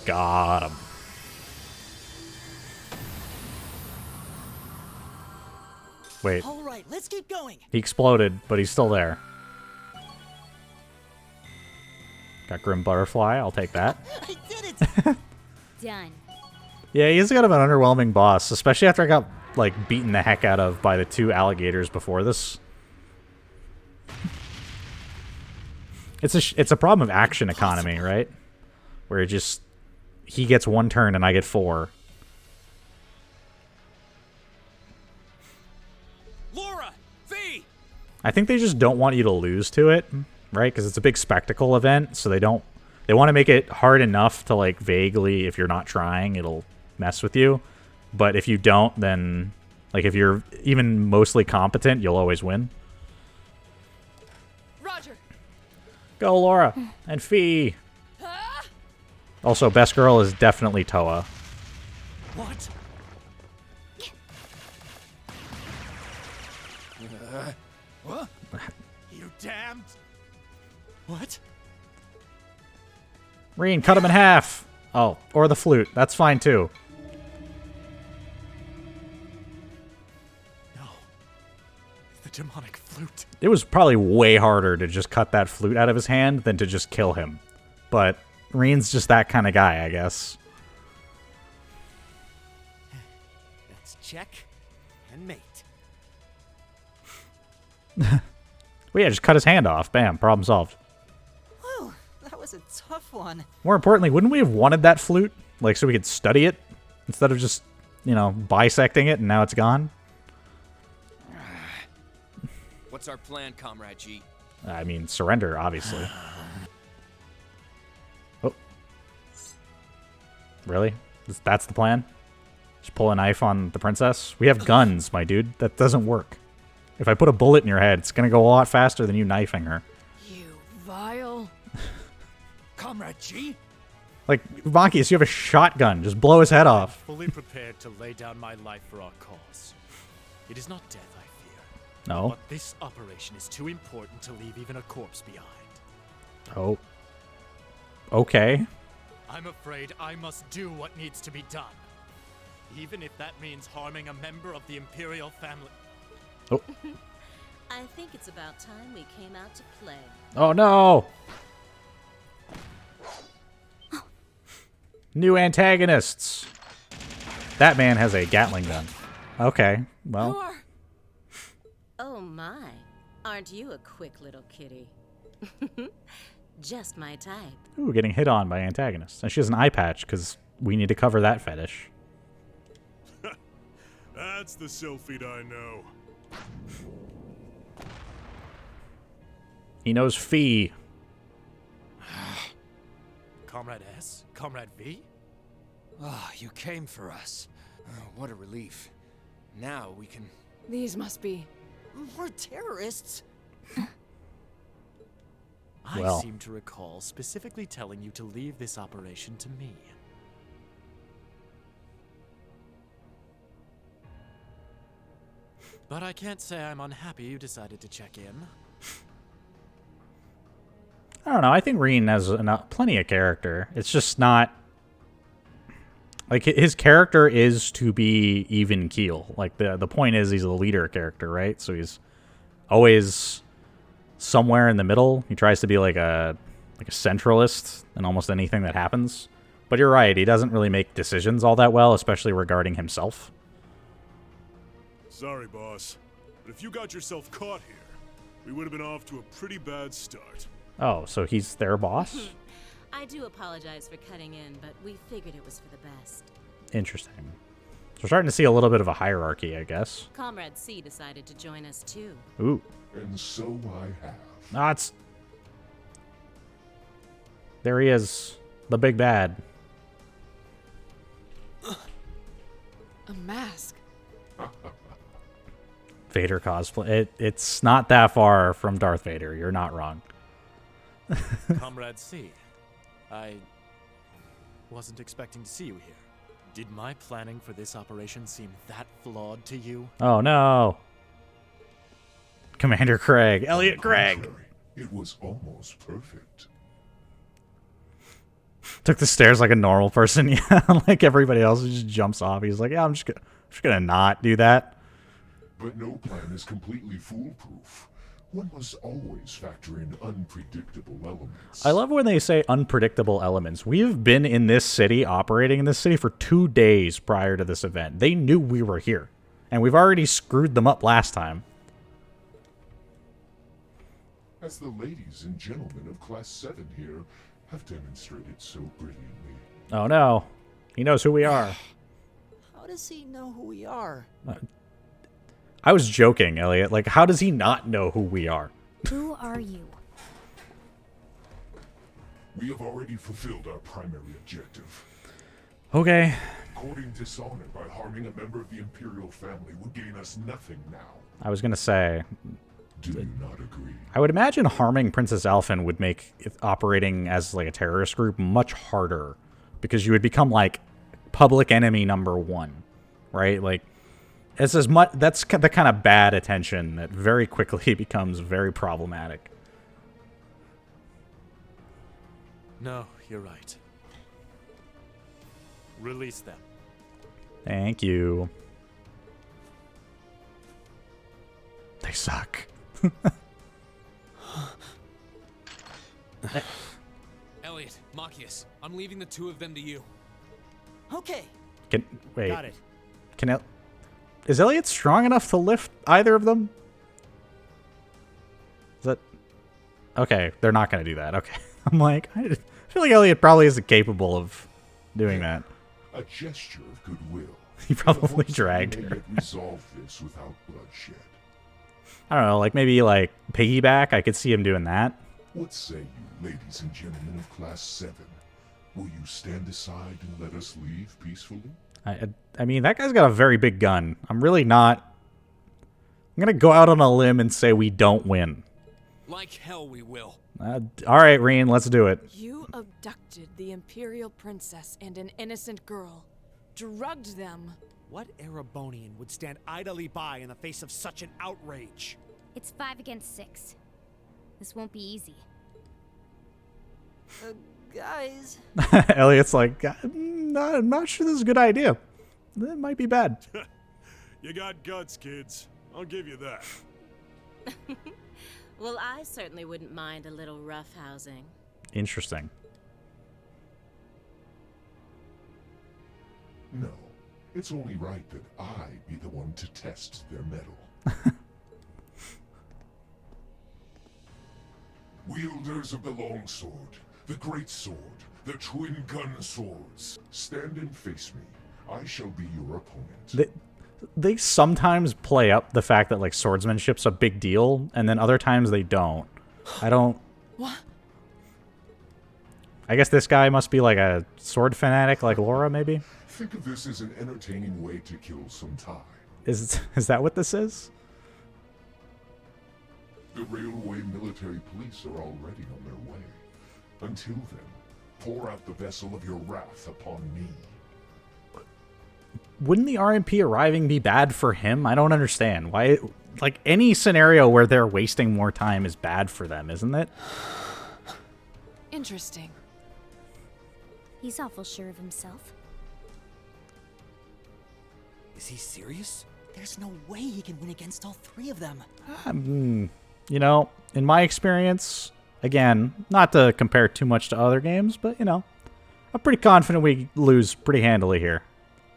Got him. Wait. All right, let's keep going. He exploded, but he's still there. Got Grim Butterfly. I'll take that. I did it. Done. Yeah, he's kind of an underwhelming boss, especially after I got like beaten the heck out of by the 2 alligators before this. It's a problem of action economy, right? Where it just he gets 1 turn and I get 4. Laura, V. I think they just don't want you to lose to it, right? Because it's a big spectacle event, so they want to make it hard enough to like vaguely, if you're not trying, it'll mess with you. But if you don't, then like if you're even mostly competent, you'll always win. Roger. Go, Laura and Fee. Also, best girl is definitely Toa. What? What? You damned... What? Reen, cut him in half. Oh, or the flute. That's fine too. No. The demonic flute. It was probably way harder to just cut that flute out of his hand than to just kill him. But Reen's just that kind of guy, I guess. That's check and mate. Well, yeah, just cut his hand off. Bam, problem solved. Whew, that was a tough one. More importantly, wouldn't we have wanted that flute? Like, so we could study it? Instead of just, you know, bisecting it and now it's gone? What's our plan, Comrade G? I mean, surrender, obviously. Oh. Really? That's the plan? Just pull a knife on the princess? We have guns, my dude. That doesn't work. If I put a bullet in your head, it's gonna go a lot faster than you knifing her. You vile. Comrade G? Like, Vankius, you have a shotgun. Just blow his head off. Fully prepared to lay down my life for our cause. It is not death I fear. No. But this operation is too important to leave even a corpse behind. Oh. Okay. I'm afraid I must do what needs to be done. Even if that means harming a member of the Imperial family. Oh. I think it's about time we came out to play. Oh no! New antagonists. That man has a Gatling gun. Okay, well. Oh my, aren't you a quick little kitty? Just my type. Ooh, getting hit on by antagonists. And she has an eye patch, because we need to cover that fetish. That's the Sylphid I know. He knows Fee. Comrade S? Comrade V? Ah, you came for us. What a relief. Now we can... These must be... More terrorists? I seem to recall specifically telling you to leave this operation to me. But I can't say I'm unhappy you decided to check in. I don't know. I think Reen has plenty of character. It's just not... Like, his character is to be even keel. Like, the point is he's a leader character, right? So he's always somewhere in the middle. He tries to be like a centralist in almost anything that happens. But you're right. He doesn't really make decisions all that well, especially regarding himself. Sorry, boss. But if you got yourself caught here, we would have been off to a pretty bad start. Oh, so he's their boss? I do apologize for cutting in, but we figured it was for the best. Interesting. So we're starting to see a little bit of a hierarchy, I guess. Comrade C decided to join us too. Ooh. And so I have. Ah, it's... There he is. The big bad. A mask. Vader cosplay. It's not that far from Darth Vader. You're not wrong. Comrade C, I wasn't expecting to see you here. Did my planning for this operation seem that flawed to you? Oh no. Commander Craig. Elliot Craig. It was almost perfect. Took the stairs like a normal person. Yeah, like everybody else who just jumps off. He's like, yeah, I'm just gonna not do that. But no plan is completely foolproof. One must always factor in unpredictable elements. I love when they say unpredictable elements. We've been in this city, operating in this city for 2 days prior to this event. They knew we were here. And we've already screwed them up last time. As the ladies and gentlemen of Class 7 here have demonstrated so brilliantly. Oh no. He knows who we are. How does he know who we are? I was joking, Elliot. Like, how does he not know who we are? Who are you? We have already fulfilled our primary objective. Okay. Courting dishonor by harming a member of the Imperial family would gain us nothing now. I was going to say... Do you not agree? I would imagine harming Princess Alphen would make operating as like a terrorist group much harder. Because you would become like public enemy #1. Right? Like... It's as much, that's the kind of bad attention that very quickly becomes very problematic. No, you're right. Release them. Thank you. They suck. Elliot, Machias, I'm leaving the two of them to you. Okay. Wait. Got it. Is Elliot strong enough to lift either of them? Is that okay? They're not going to do that. Okay. I'm like, I feel like Elliot probably isn't capable of doing that. A gesture of goodwill. He probably Perhaps dragged we may her. yet resolve this without bloodshed. I don't know, like maybe like piggyback. I could see him doing that. What say you, ladies and gentlemen of Class 7? Will you stand aside and let us leave peacefully? I mean, that guy's got a very big gun. I'm really not. I'm gonna go out on a limb and say we don't win. Like hell we will. All right, Reen, let's do it. You abducted the Imperial Princess and an innocent girl. Drugged them. What Erebonian would stand idly by in the face of such an outrage? It's 5 against 6. This won't be easy. Guys. Elliot's like, I'm not sure this is a good idea. It might be bad. You got guts, kids. I'll give you that. Well, I certainly wouldn't mind a little roughhousing. Interesting. No, it's only right that I be the one to test their mettle. Wielders of the longsword, the great sword, the twin gun swords, stand and face me. I shall be your opponent. They sometimes play up the fact that like swordsmanship's a big deal, and then other times they don't. I don't. What? I guess this guy must be like a sword fanatic, like Laura, maybe. Think of this as an entertaining way to kill some time. Is that what this is? The railway military police are already on their way. Until then, pour out the vessel of your wrath upon me. Wouldn't the RMP arriving be bad for him? I don't understand. Why, like, any scenario where they're wasting more time is bad for them, isn't it? Interesting. He's awful sure of himself. Is he serious? There's no way he can win against all 3 of them. You know, in my experience, again, not to compare too much to other games, but, you know, I'm pretty confident we lose pretty handily here.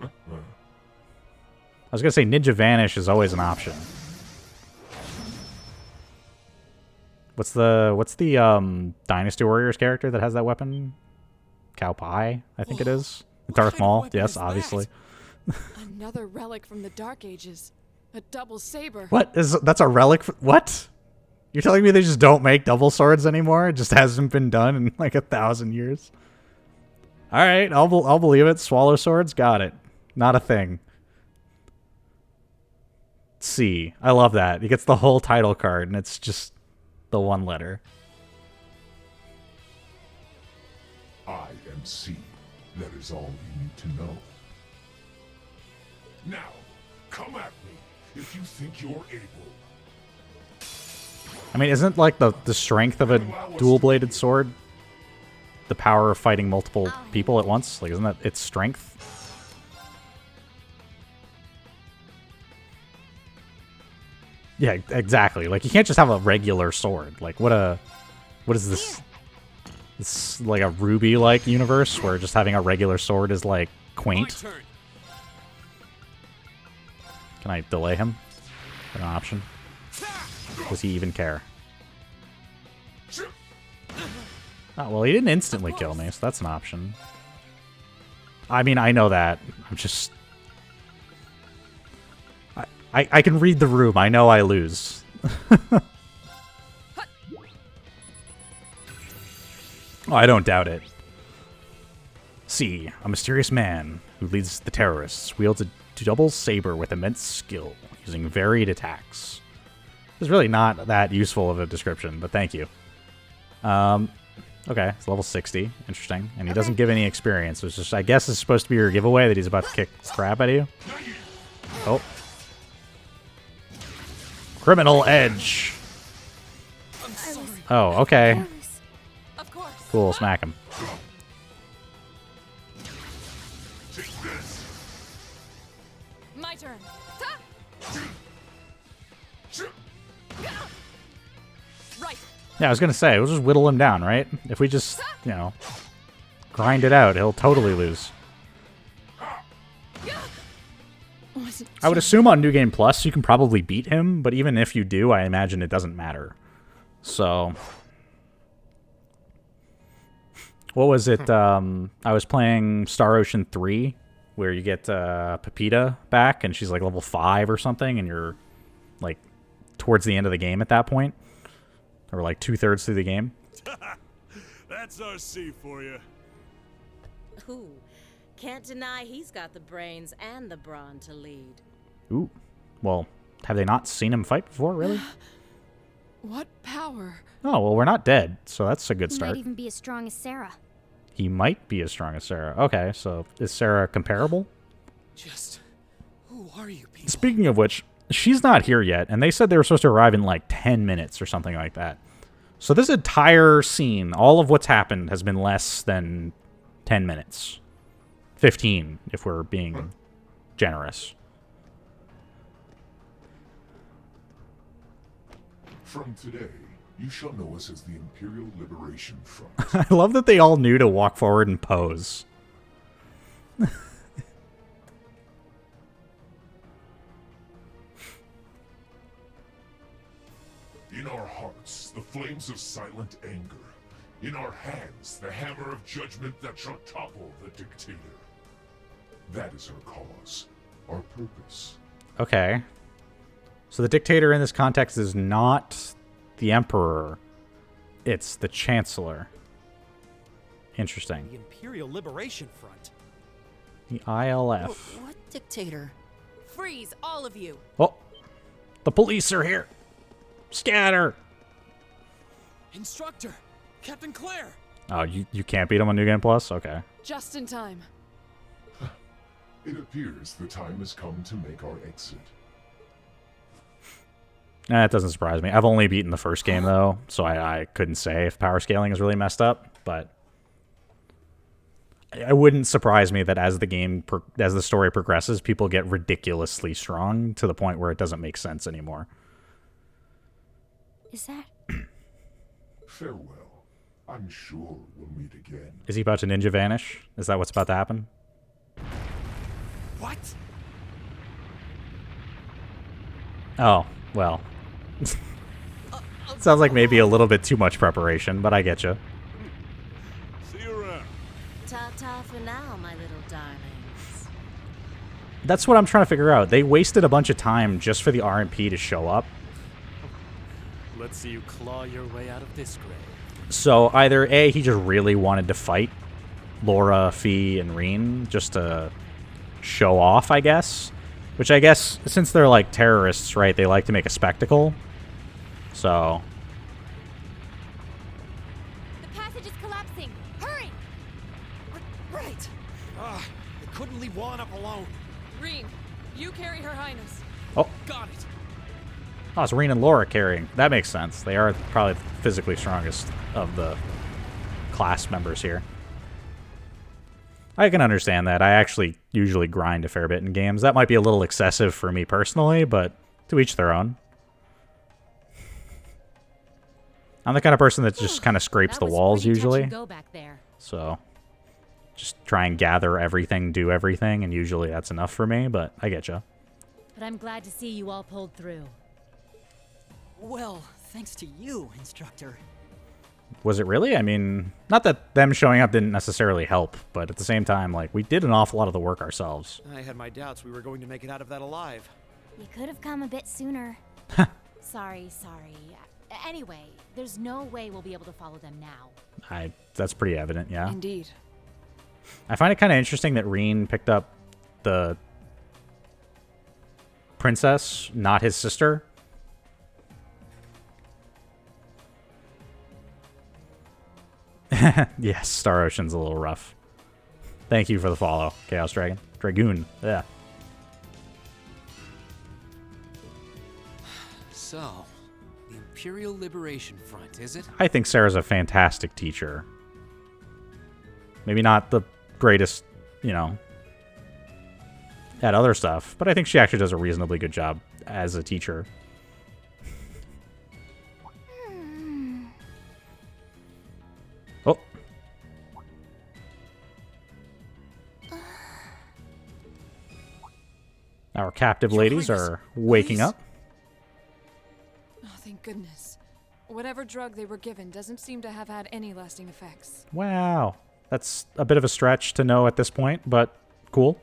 I was gonna say Ninja Vanish is always an option. What's the Dynasty Warriors character that has that weapon? Cow Pie, I think it is. Darth Maul, yes, obviously. Another relic from the Dark Ages. A double saber. That's a relic? What? You're telling me they just don't make double swords anymore? It just hasn't been done in like 1,000 years? All right, I'll believe it. Swallow swords, got it. Not a thing. C. I love that. He gets the whole title card, and it's just the one letter. I am C. That is all you need to know. Now, come at me if you think you're able. I mean, isn't like the strength of a dual-bladed sword the power of fighting multiple people at once? Like, isn't that its strength? Yeah, exactly. Like, you can't just have a regular sword. Like, what is this? It's like a Ruby-like universe where just having a regular sword is, like, quaint. Can I delay him? Is that an option? Does he even care? Oh, well, he didn't instantly kill me, so that's an option. I mean, I know that. I'm just... I can read the room. I know I lose. Oh, I don't doubt it. C. A mysterious man who leads the terrorists wields a double saber with immense skill, using varied attacks. It's really not that useful of a description, but thank you. Okay, it's level 60. Interesting. And he doesn't give any experience. It's just, I guess it's supposed to be your giveaway that he's about to kick crap out of you. Oh. Criminal Edge. I'm sorry. Oh, okay. Of course. Cool, smack him. My turn. Right. Yeah, I was gonna say, we'll just whittle him down, right? If we just, you know, grind it out, he'll totally lose. I would assume on New Game Plus you can probably beat him, but even if you do, I imagine it doesn't matter. So, what was it? I was playing Star Ocean 3, where you get Pepita back, and she's like level 5 or something, and you're like towards the end of the game at that point, or like 2/3 through the game. That's RC for you. Ooh, can't deny he's got the brains and the brawn to lead. Ooh, well, have they not seen him fight before, really? What power? Oh, well, we're not dead, so that's a good He start. might even be as strong as Sarah. He might be as strong as Sarah. Okay, so is Sarah comparable? Just who are you people? Speaking of which, she's not here yet, and they said they were supposed to arrive in like 10 minutes or something like that. So this entire scene, all of what's happened, has been less than 10 minutes. 15, if we're being generous. From today, you shall know us as the Imperial Liberation Front. I love that they all knew to walk forward and pose. In our hearts, the flames of silent anger. In our hands, the hammer of judgment that shall topple the dictator. That is our cause, our purpose. Okay. So the dictator in this context is not the Emperor. It's the Chancellor. Interesting. The Imperial Liberation Front. The ILF. What dictator? Freeze, all of you. Oh, the police are here. Scatter. Instructor, Captain Claire. Oh, you can't beat him on New Game Plus? Okay. Just in time. It appears the time has come to make our exit. That doesn't surprise me. I've only beaten the first game, though, so I couldn't say if power scaling is really messed up, but it wouldn't surprise me that as the story progresses, people get ridiculously strong to the point where it doesn't make sense anymore. Is that... Farewell. I'm sure we'll meet again. Is he about to ninja vanish? Is that what's about to happen? What? Oh, well. Sounds like maybe a little bit too much preparation, but I get you. See you around. Ta-ta for now, my little darlings. That's what I'm trying to figure out. They wasted a bunch of time just for the RMP to show up. Let's see you claw your way out of this grave. So either A, he just really wanted to fight Laura, Fee, and Reen just to show off, I guess. Which I guess, since they're like terrorists, right, they like to make a spectacle. So... The passage is collapsing! Hurry! Right! I couldn't leave Juan up alone. Reen, you carry Her Highness. Oh. Got it. Oh, it's Reen and Laura carrying. That makes sense. They are probably the physically strongest of the class members here. I can understand that. I actually usually grind a fair bit in games. That might be a little excessive for me personally, but to each their own. I'm the kind of person that just kind of scrapes the walls usually. Go back there. So just try and gather everything, do everything, and usually that's enough for me, but I get you. But I'm glad to see you all pulled through. Well, thanks to you, Instructor. Was it really? I mean, not that them showing up didn't necessarily help, but at the same time, like, we did an awful lot of the work ourselves. I had my doubts we were going to make it out of that alive. You could have come a bit sooner. Sorry. Anyway, there's no way we'll be able to follow them now. That's pretty evident, yeah. Indeed. I find it kind of interesting that Reen picked up the princess, not his sister. Yes, Star Ocean's a little rough. Thank you for the follow, Chaos Dragon. Dragoon, yeah. So, the Imperial Liberation Front, is it? I think Sarah's a fantastic teacher. Maybe not the greatest, you know, at other stuff, but I think she actually does a reasonably good job as a teacher. Oh. Our captive ladies are waking up. Oh, thank goodness. Whatever drug they were given doesn't seem to have had any lasting effects. Wow. That's a bit of a stretch to know at this point, but cool.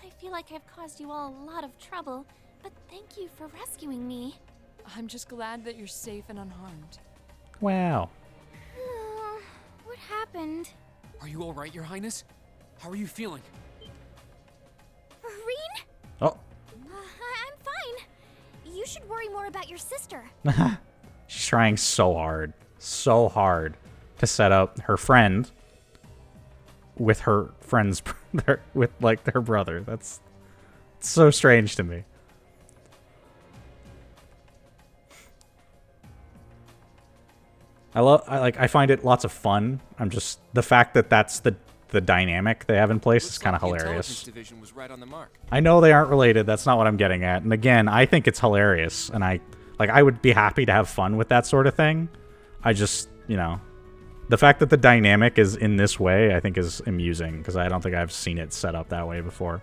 I feel like I've caused you all a lot of trouble, but thank you for rescuing me. I'm just glad that you're safe and unharmed. Wow. What happened? Are you all right, Your Highness? How are you feeling? Rean? Oh. I'm fine. You should worry more about your sister. She's trying so hard to set up her friend with her friend's with like their brother. That's so strange to me. I find it lots of fun. I'm just the fact that that's the dynamic they have in place is kind of hilarious. Division was right on the mark. I know they aren't related. That's not what I'm getting at. And again, I think it's hilarious, and I would be happy to have fun with that sort of thing. I just, the fact that the dynamic is in this way, I think is amusing because I don't think I've seen it set up that way before.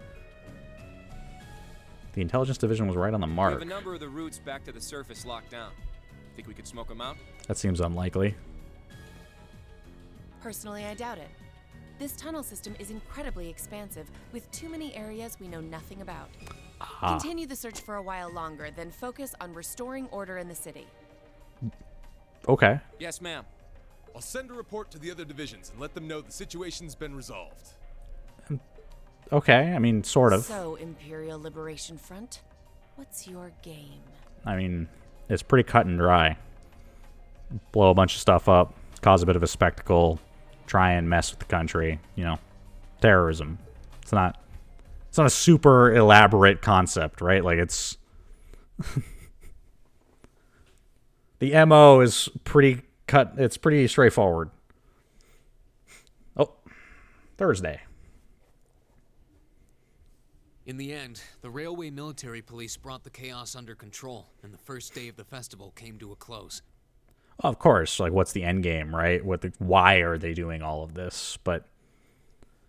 The intelligence division was right on the mark. We have a number of the routes back to the surface locked down. Think we could smoke them out? That seems unlikely. Personally, I doubt it. This tunnel system is incredibly expansive, with too many areas we know nothing about. Continue the search for a while longer, then focus on restoring order in the city. Okay. Yes, ma'am. I'll send a report to the other divisions and let them know the situation's been resolved. Okay, I mean, sort of. So, Imperial Liberation Front, what's your game? I mean, it's pretty cut and dry. Blow a bunch of stuff up, cause a bit of a spectacle, try and mess with the country, terrorism. It's not a super elaborate concept, right? Like it's the MO is pretty cut, it's pretty straightforward. Oh, Thursday. In the end, the Railway Military Police brought the chaos under control, and the first day of the festival came to a close. Of course, like what's the end game, right? Why are they doing all of this? But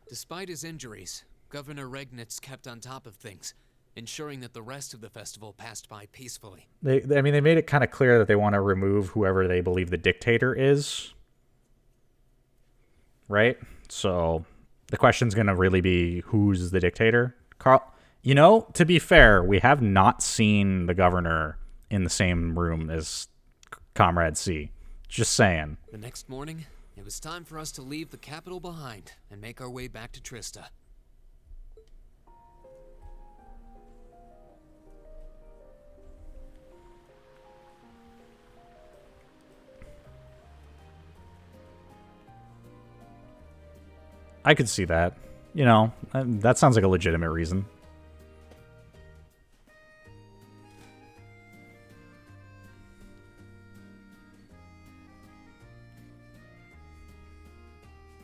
despite his injuries, Governor Regnitz kept on top of things, ensuring that the rest of the festival passed by peacefully. They made it kind of clear that they want to remove whoever they believe the dictator is. Right? So the question's going to really be, who's the dictator? Carl, to be fair, we have not seen the governor in the same room as Comrade C. Just saying. The next morning, it was time for us to leave the capital behind and make our way back to Trista. I could see that. That sounds like a legitimate reason.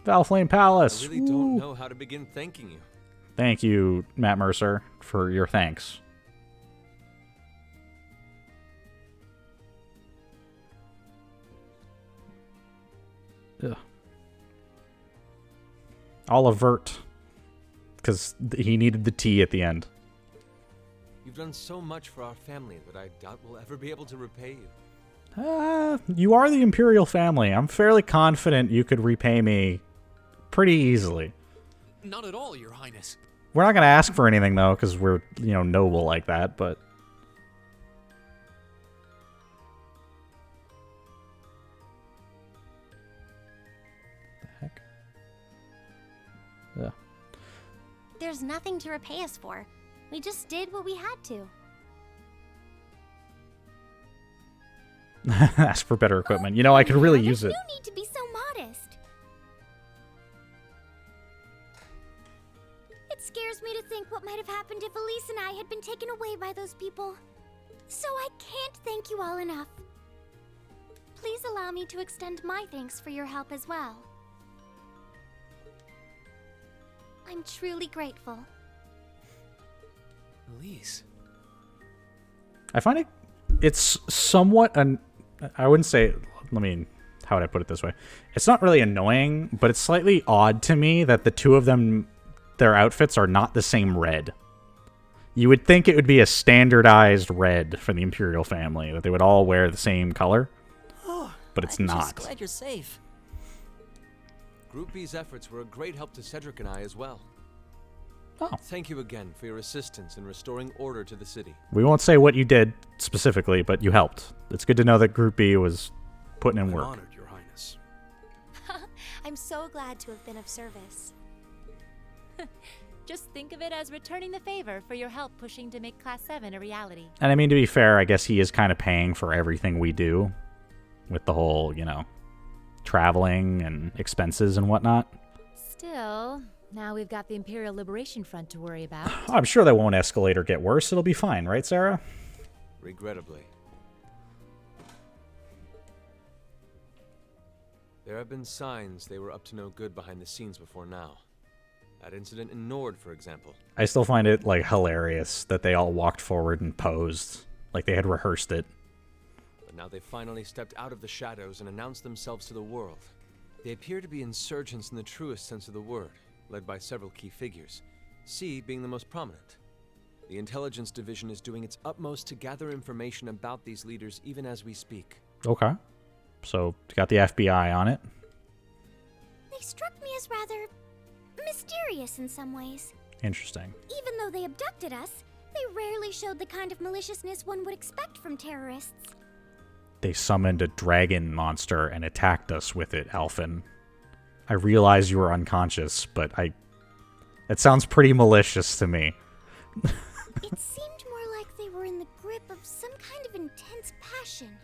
Valflame Palace. I really don't know how to begin thanking you. Thank you, Matt Mercer, for your thanks. Ugh. I'll avert, because he needed the tea at the end. You've done so much for our family that I doubt we'll ever be able to repay you. You are the Imperial family. I'm fairly confident you could repay me pretty easily. Not at all, Your Highness. We're not going to ask for anything, though, because we're, noble like that, but... The heck? Yeah. There's nothing to repay us for. We just did what we had to. Ask for better equipment. I could really use it. No need to be so modest. It scares me to think what might have happened if Elise and I had been taken away by those people. So I can't thank you all enough. Please allow me to extend my thanks for your help as well. I'm truly grateful. please. I find it's somewhat I wouldn't say, how would I put it this way? It's not really annoying, but it's slightly odd to me that the two of them, their outfits are not the same red. You would think it would be a standardized red for the Imperial family, that they would all wear the same color, but it's I'm not. just glad you're safe. Group B's efforts were a great help to Cedric and I as well. Oh. Thank you again for your assistance in restoring order to the city. We won't say what you did specifically, but you helped. It's good to know that Group B was putting in work. I'm honored, Your Highness. I'm so glad to have been of service. Just think of it as returning the favor for your help pushing to make Class 7 a reality. And I mean, to be fair, I guess he is kind of paying for everything we do with the whole, traveling and expenses and whatnot. Still, now we've got the Imperial Liberation Front to worry about. I'm sure that won't escalate or get worse. It'll be fine, right, Sarah? Regrettably. There have been signs they were up to no good behind the scenes before now. That incident in Nord, for example. I still find it, hilarious that they all walked forward and posed like they had rehearsed it. But now they've finally stepped out of the shadows and announced themselves to the world. They appear to be insurgents in the truest sense of the word, led by several key figures, C being the most prominent. The intelligence division is doing its utmost to gather information about these leaders even as we speak. Okay. So, you got the FBI on it. They struck me as rather mysterious in some ways. Interesting. Even though they abducted us, they rarely showed the kind of maliciousness one would expect from terrorists. They summoned a dragon monster and attacked us with it, Alphen. I realize you were unconscious, but it sounds pretty malicious to me. It seemed more like they were in the grip of some kind of intense passion.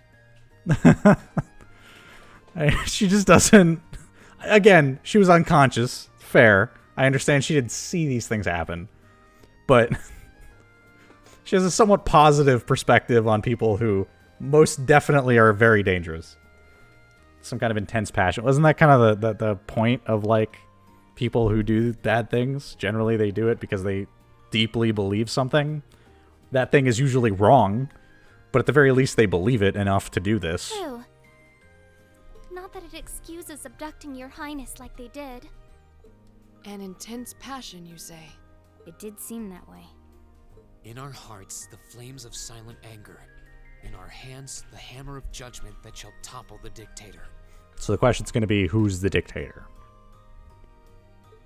She just doesn't... Again, she was unconscious. Fair. I understand she didn't see these things happen. But she has a somewhat positive perspective on people who most definitely are very dangerous. Some kind of intense passion. Wasn't that kind of the point of, people who do bad things? Generally, they do it because they deeply believe something. That thing is usually wrong, but at the very least, they believe it enough to do this. True. Not that it excuses abducting your highness like they did. An intense passion, you say? It did seem that way. In our hearts, the flames of silent anger. In our hands, the hammer of judgment that shall topple the dictator. So the question's going to be, who's the dictator?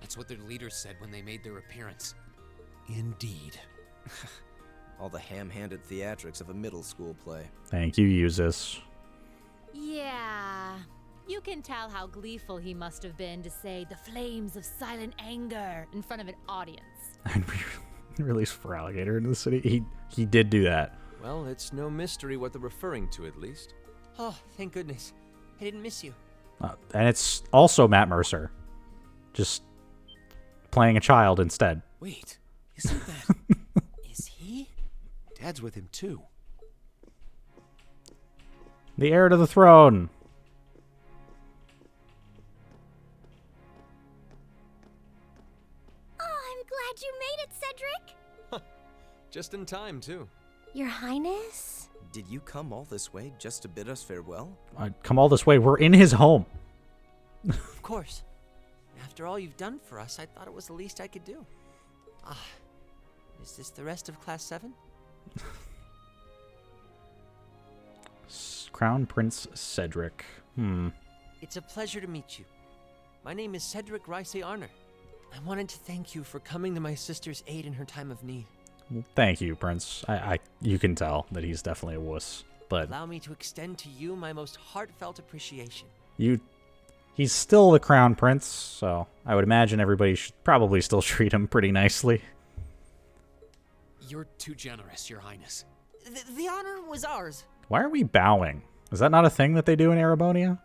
That's what their leaders said when they made their appearance. Indeed. All the ham-handed theatrics of a middle school play. Thank you, Uzis. Yeah. You can tell how gleeful he must have been to say the flames of silent anger in front of an audience. And we released for Alligator into the city. He did do that. Well, it's no mystery what they're referring to, at least. Oh, thank goodness. I didn't miss you. And it's also Matt Mercer. Just playing a child instead. Wait, isn't that... Is he? Dad's with him, too. The heir to the throne. Oh, I'm glad you made it, Cedric. Just in time, too. Your Highness? Did you come all this way just to bid us farewell? Come all this way. We're in his home. Of course. After all you've done for us, I thought it was the least I could do. Is this the rest of Class 7? Crown Prince Cedric. It's a pleasure to meet you. My name is Cedric Rice Arner. I wanted to thank you for coming to my sister's aid in her time of need. Thank you, Prince. You can tell that he's definitely a wuss. But allow me to extend to you my most heartfelt appreciation. He's still the Crown Prince, so I would imagine everybody should probably still treat him pretty nicely. You're too generous, Your Highness. The honor was ours. Why are we bowing? Is that not a thing that they do in Erebonia?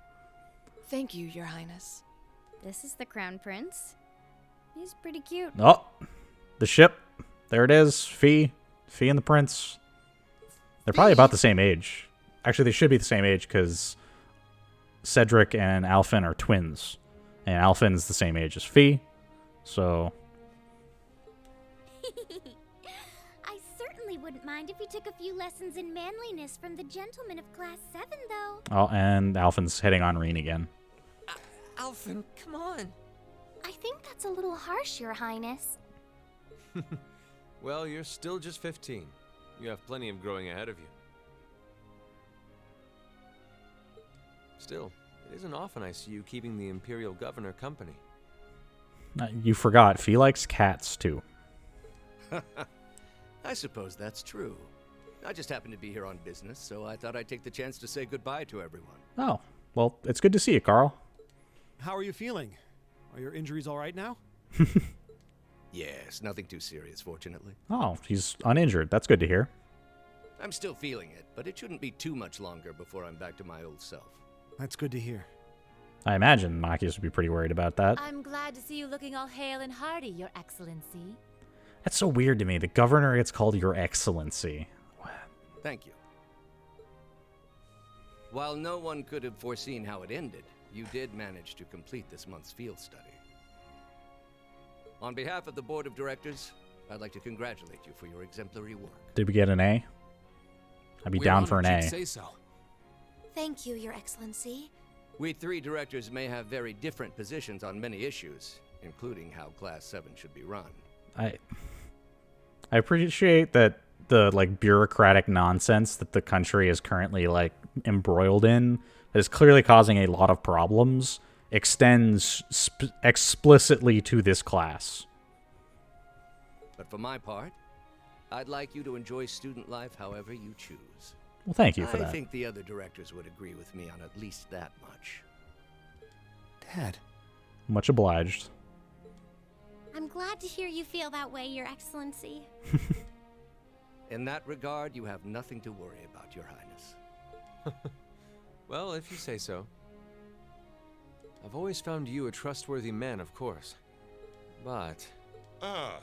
Thank you, Your Highness. This is the Crown Prince. He's pretty cute. Oh, the ship. There it is. Fee and the Prince. They're probably about the same age. Actually, they should be the same age because Cedric and Alphen are twins. And Alphen's the same age as Fee. So... I certainly wouldn't mind if you took a few lessons in manliness from the gentlemen of Class 7, though. Oh, and Alphen's hitting on Reen again. Alphen, come on. I think that's a little harsh, Your Highness. Well, you're still just 15. You have plenty of growing ahead of you. Still, it isn't often I see you keeping the Imperial Governor company. You forgot, Fee likes cats too. I suppose that's true. I just happened to be here on business, so I thought I'd take the chance to say goodbye to everyone. Oh, well, it's good to see you, Carl. How are you feeling? Are your injuries all right now? Yes, nothing too serious, fortunately. Oh, he's uninjured. That's good to hear. I'm still feeling it, but it shouldn't be too much longer before I'm back to my old self. That's good to hear. I imagine Machias would be pretty worried about that. I'm glad to see you looking all hale and hearty, Your Excellency. That's so weird to me. The governor gets called Your Excellency. Thank you. While no one could have foreseen how it ended, you did manage to complete this month's field study. On behalf of the Board of Directors, I'd like to congratulate you for your exemplary work. Did we get an A? I'd be down for an A. Say so. Thank you, Your Excellency. We three directors may have very different positions on many issues, including how Class 7 should be run. I appreciate that the bureaucratic nonsense that the country is currently embroiled in, that is clearly causing a lot of problems, extends explicitly to this class. But for my part, I'd like you to enjoy student life however you choose. Well, thank you for that. I think the other directors would agree with me on at least that much. Dad. Much obliged. I'm glad to hear you feel that way, Your Excellency. In that regard, you have nothing to worry about, Your Highness. Well, if you say so. I've always found you a trustworthy man, of course. But... Ah,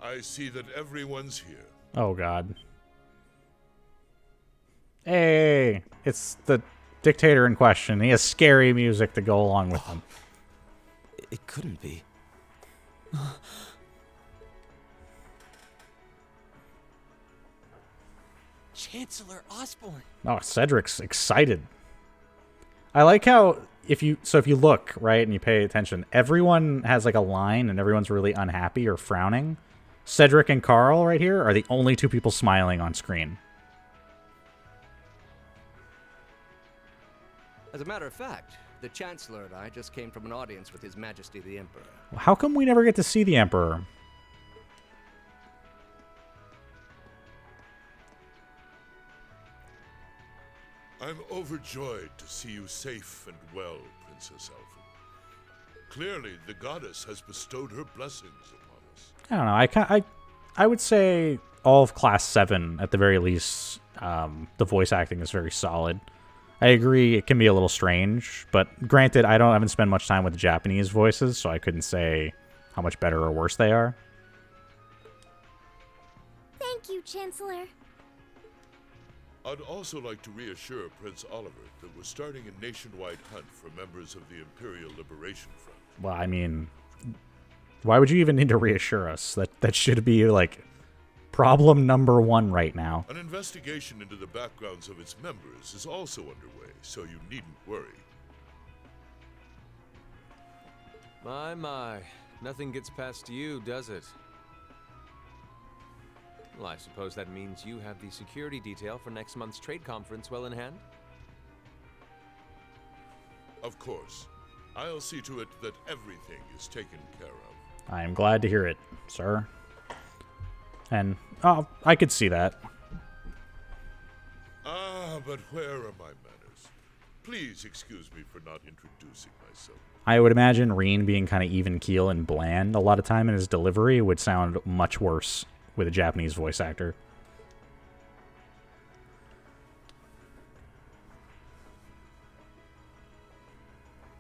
I see that everyone's here. Oh, God. Hey, it's the dictator in question. He has scary music to go along with him. It couldn't be. Chancellor Osborne. Oh, Cedric's excited. I like how if you look, right, and you pay attention, everyone has a line and everyone's really unhappy or frowning. Cedric and Carl right here are the only two people smiling on screen. As a matter of fact, the Chancellor and I just came from an audience with His Majesty the Emperor. How come we never get to see the Emperor? I'm overjoyed to see you safe and well, Princess Alphen. Clearly, the goddess has bestowed her blessings upon us. I don't know. I would say all of Class 7, at the very least, the voice acting is very solid. I agree it can be a little strange, but granted, I haven't spent much time with the Japanese voices, so I couldn't say how much better or worse they are. Thank you, Chancellor. I'd also like to reassure Prince Oliver that we're starting a nationwide hunt for members of the Imperial Liberation Front. Well, I mean, why would you even need to reassure us? That should be, problem number one right now. An investigation into the backgrounds of its members is also underway, so you needn't worry. My. Nothing gets past you, does it? Well, I suppose that means you have the security detail for next month's trade conference well in hand? Of course. I'll see to it that everything is taken care of. I am glad to hear it, sir. And, I could see that. Ah, but where are my manners? Please excuse me for not introducing myself. I would imagine Reen being kind of even keel and bland a lot of time in his delivery would sound much worse with a Japanese voice actor.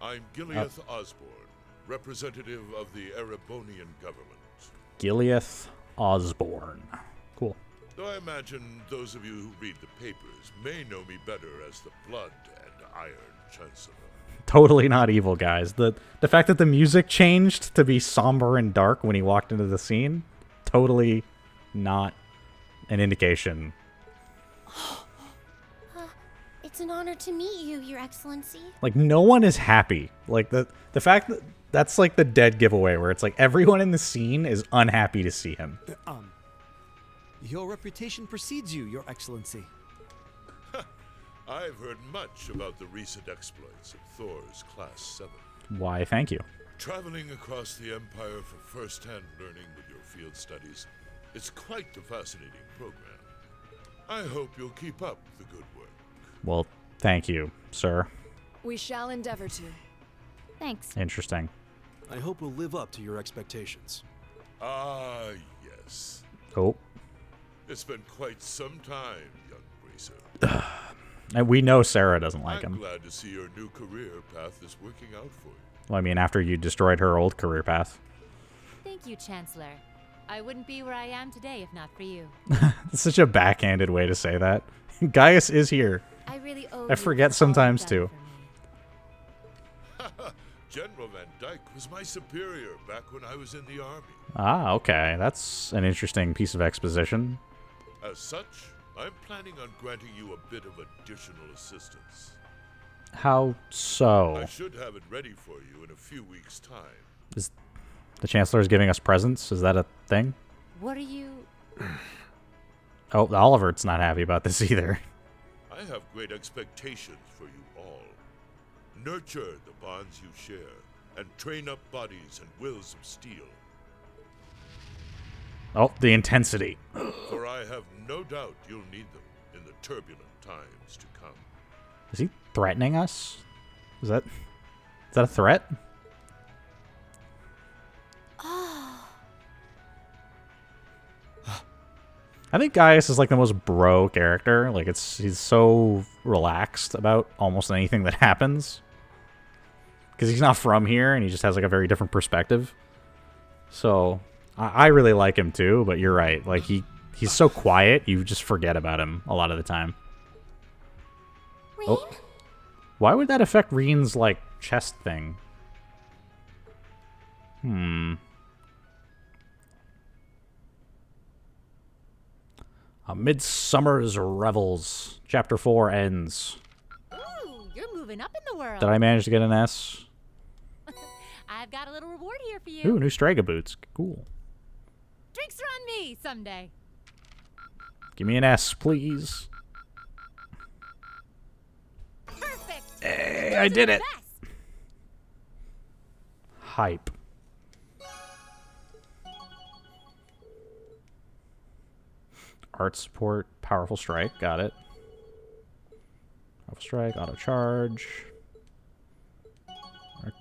I'm Gileath Osborne, representative of the Erebonian government. Gileath Osborne. Cool. Though I imagine those of you who read the papers may know me better as the Blood and Iron Chancellor. Totally not evil, guys. The fact that the music changed to be somber and dark when he walked into the scene, totally not an indication. It's an honor to meet you, Your Excellency. Like, no one is happy. Like, the fact that that's like the dead giveaway where it's like everyone in the scene is unhappy to see him. Your reputation precedes you, Your Excellency. I've heard much about the recent exploits of Thor's Class 7. Why, thank you. Traveling across the Empire for first-hand learning with your field studies, it's quite a fascinating program. I hope you'll keep up the good work. Well, thank you, sir. We shall endeavor to. Thanks. Interesting. I hope we'll live up to your expectations. Ah, yes. Oh. It's been quite some time, young Bracer. And we know Sarah doesn't like him. I'm glad to see your new career path is working out for you. Well, I mean, after you destroyed her old career path. Thank you, Chancellor. I wouldn't be where I am today if not for you. That's such a backhanded way to say that. Gaius is here. I really owe I you forget for all sometimes you've too. General Van Dyke was my superior back when I was in the army. Ah, okay. That's an interesting piece of exposition. As such, I'm planning on granting you a bit of additional assistance. How so? I should have it ready for you in a few weeks' time. Is the Chancellor is giving us presents? Is that a thing? What are you... Oh, Oliver's not happy about this either. I have great expectations for you all. Nurture the bonds you share, and train up bodies and wills of steel. Oh, the intensity. For I have no doubt you'll need them in the turbulent times to come. Is he threatening us? Is that a threat? I think Gaius is like the most bro character. Like he's so relaxed about almost anything that happens. Because he's not from here and he just has like a very different perspective. So I really like him too, but you're right. Like he's so quiet, you just forget about him a lot of the time. Rean? Oh. Why would that affect Rean's like chest thing? Midsummer's Revels. Chapter 4 ends. Ooh, you're moving up in the world. Did I manage to get an S? I've got a little reward here for you. Ooh, new Strega boots. Cool. Drinks are on me someday. Give me an S, please. Perfect. Hey, I did it. Hype. Art support, powerful strike, got it. Powerful strike, auto charge.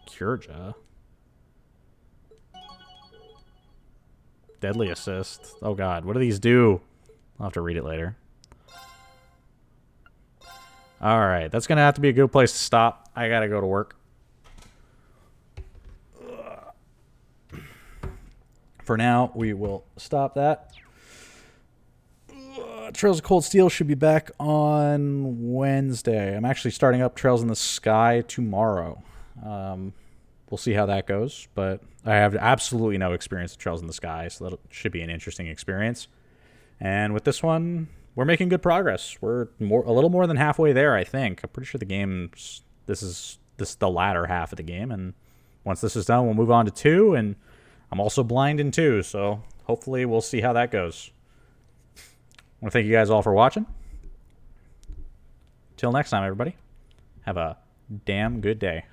Kurja. Deadly assist. Oh god, what do these do? I'll have to read it later. Alright, that's gonna have to be a good place to stop. I gotta go to work. For now, we will stop that. Trails of Cold Steel should be back on Wednesday. I'm actually starting up Trails in the Sky tomorrow. We'll see how that goes, but I have absolutely no experience with Trails in the Sky, so that should be an interesting experience. And with this one, we're making good progress. We're a little more than halfway there, I think. I'm pretty sure the game's this is the latter half of the game, and once this is done, we'll move on to 2, and I'm also blind in 2, so hopefully we'll see how that goes. I want to thank you guys all for watching. Till next time, everybody. Have a damn good day.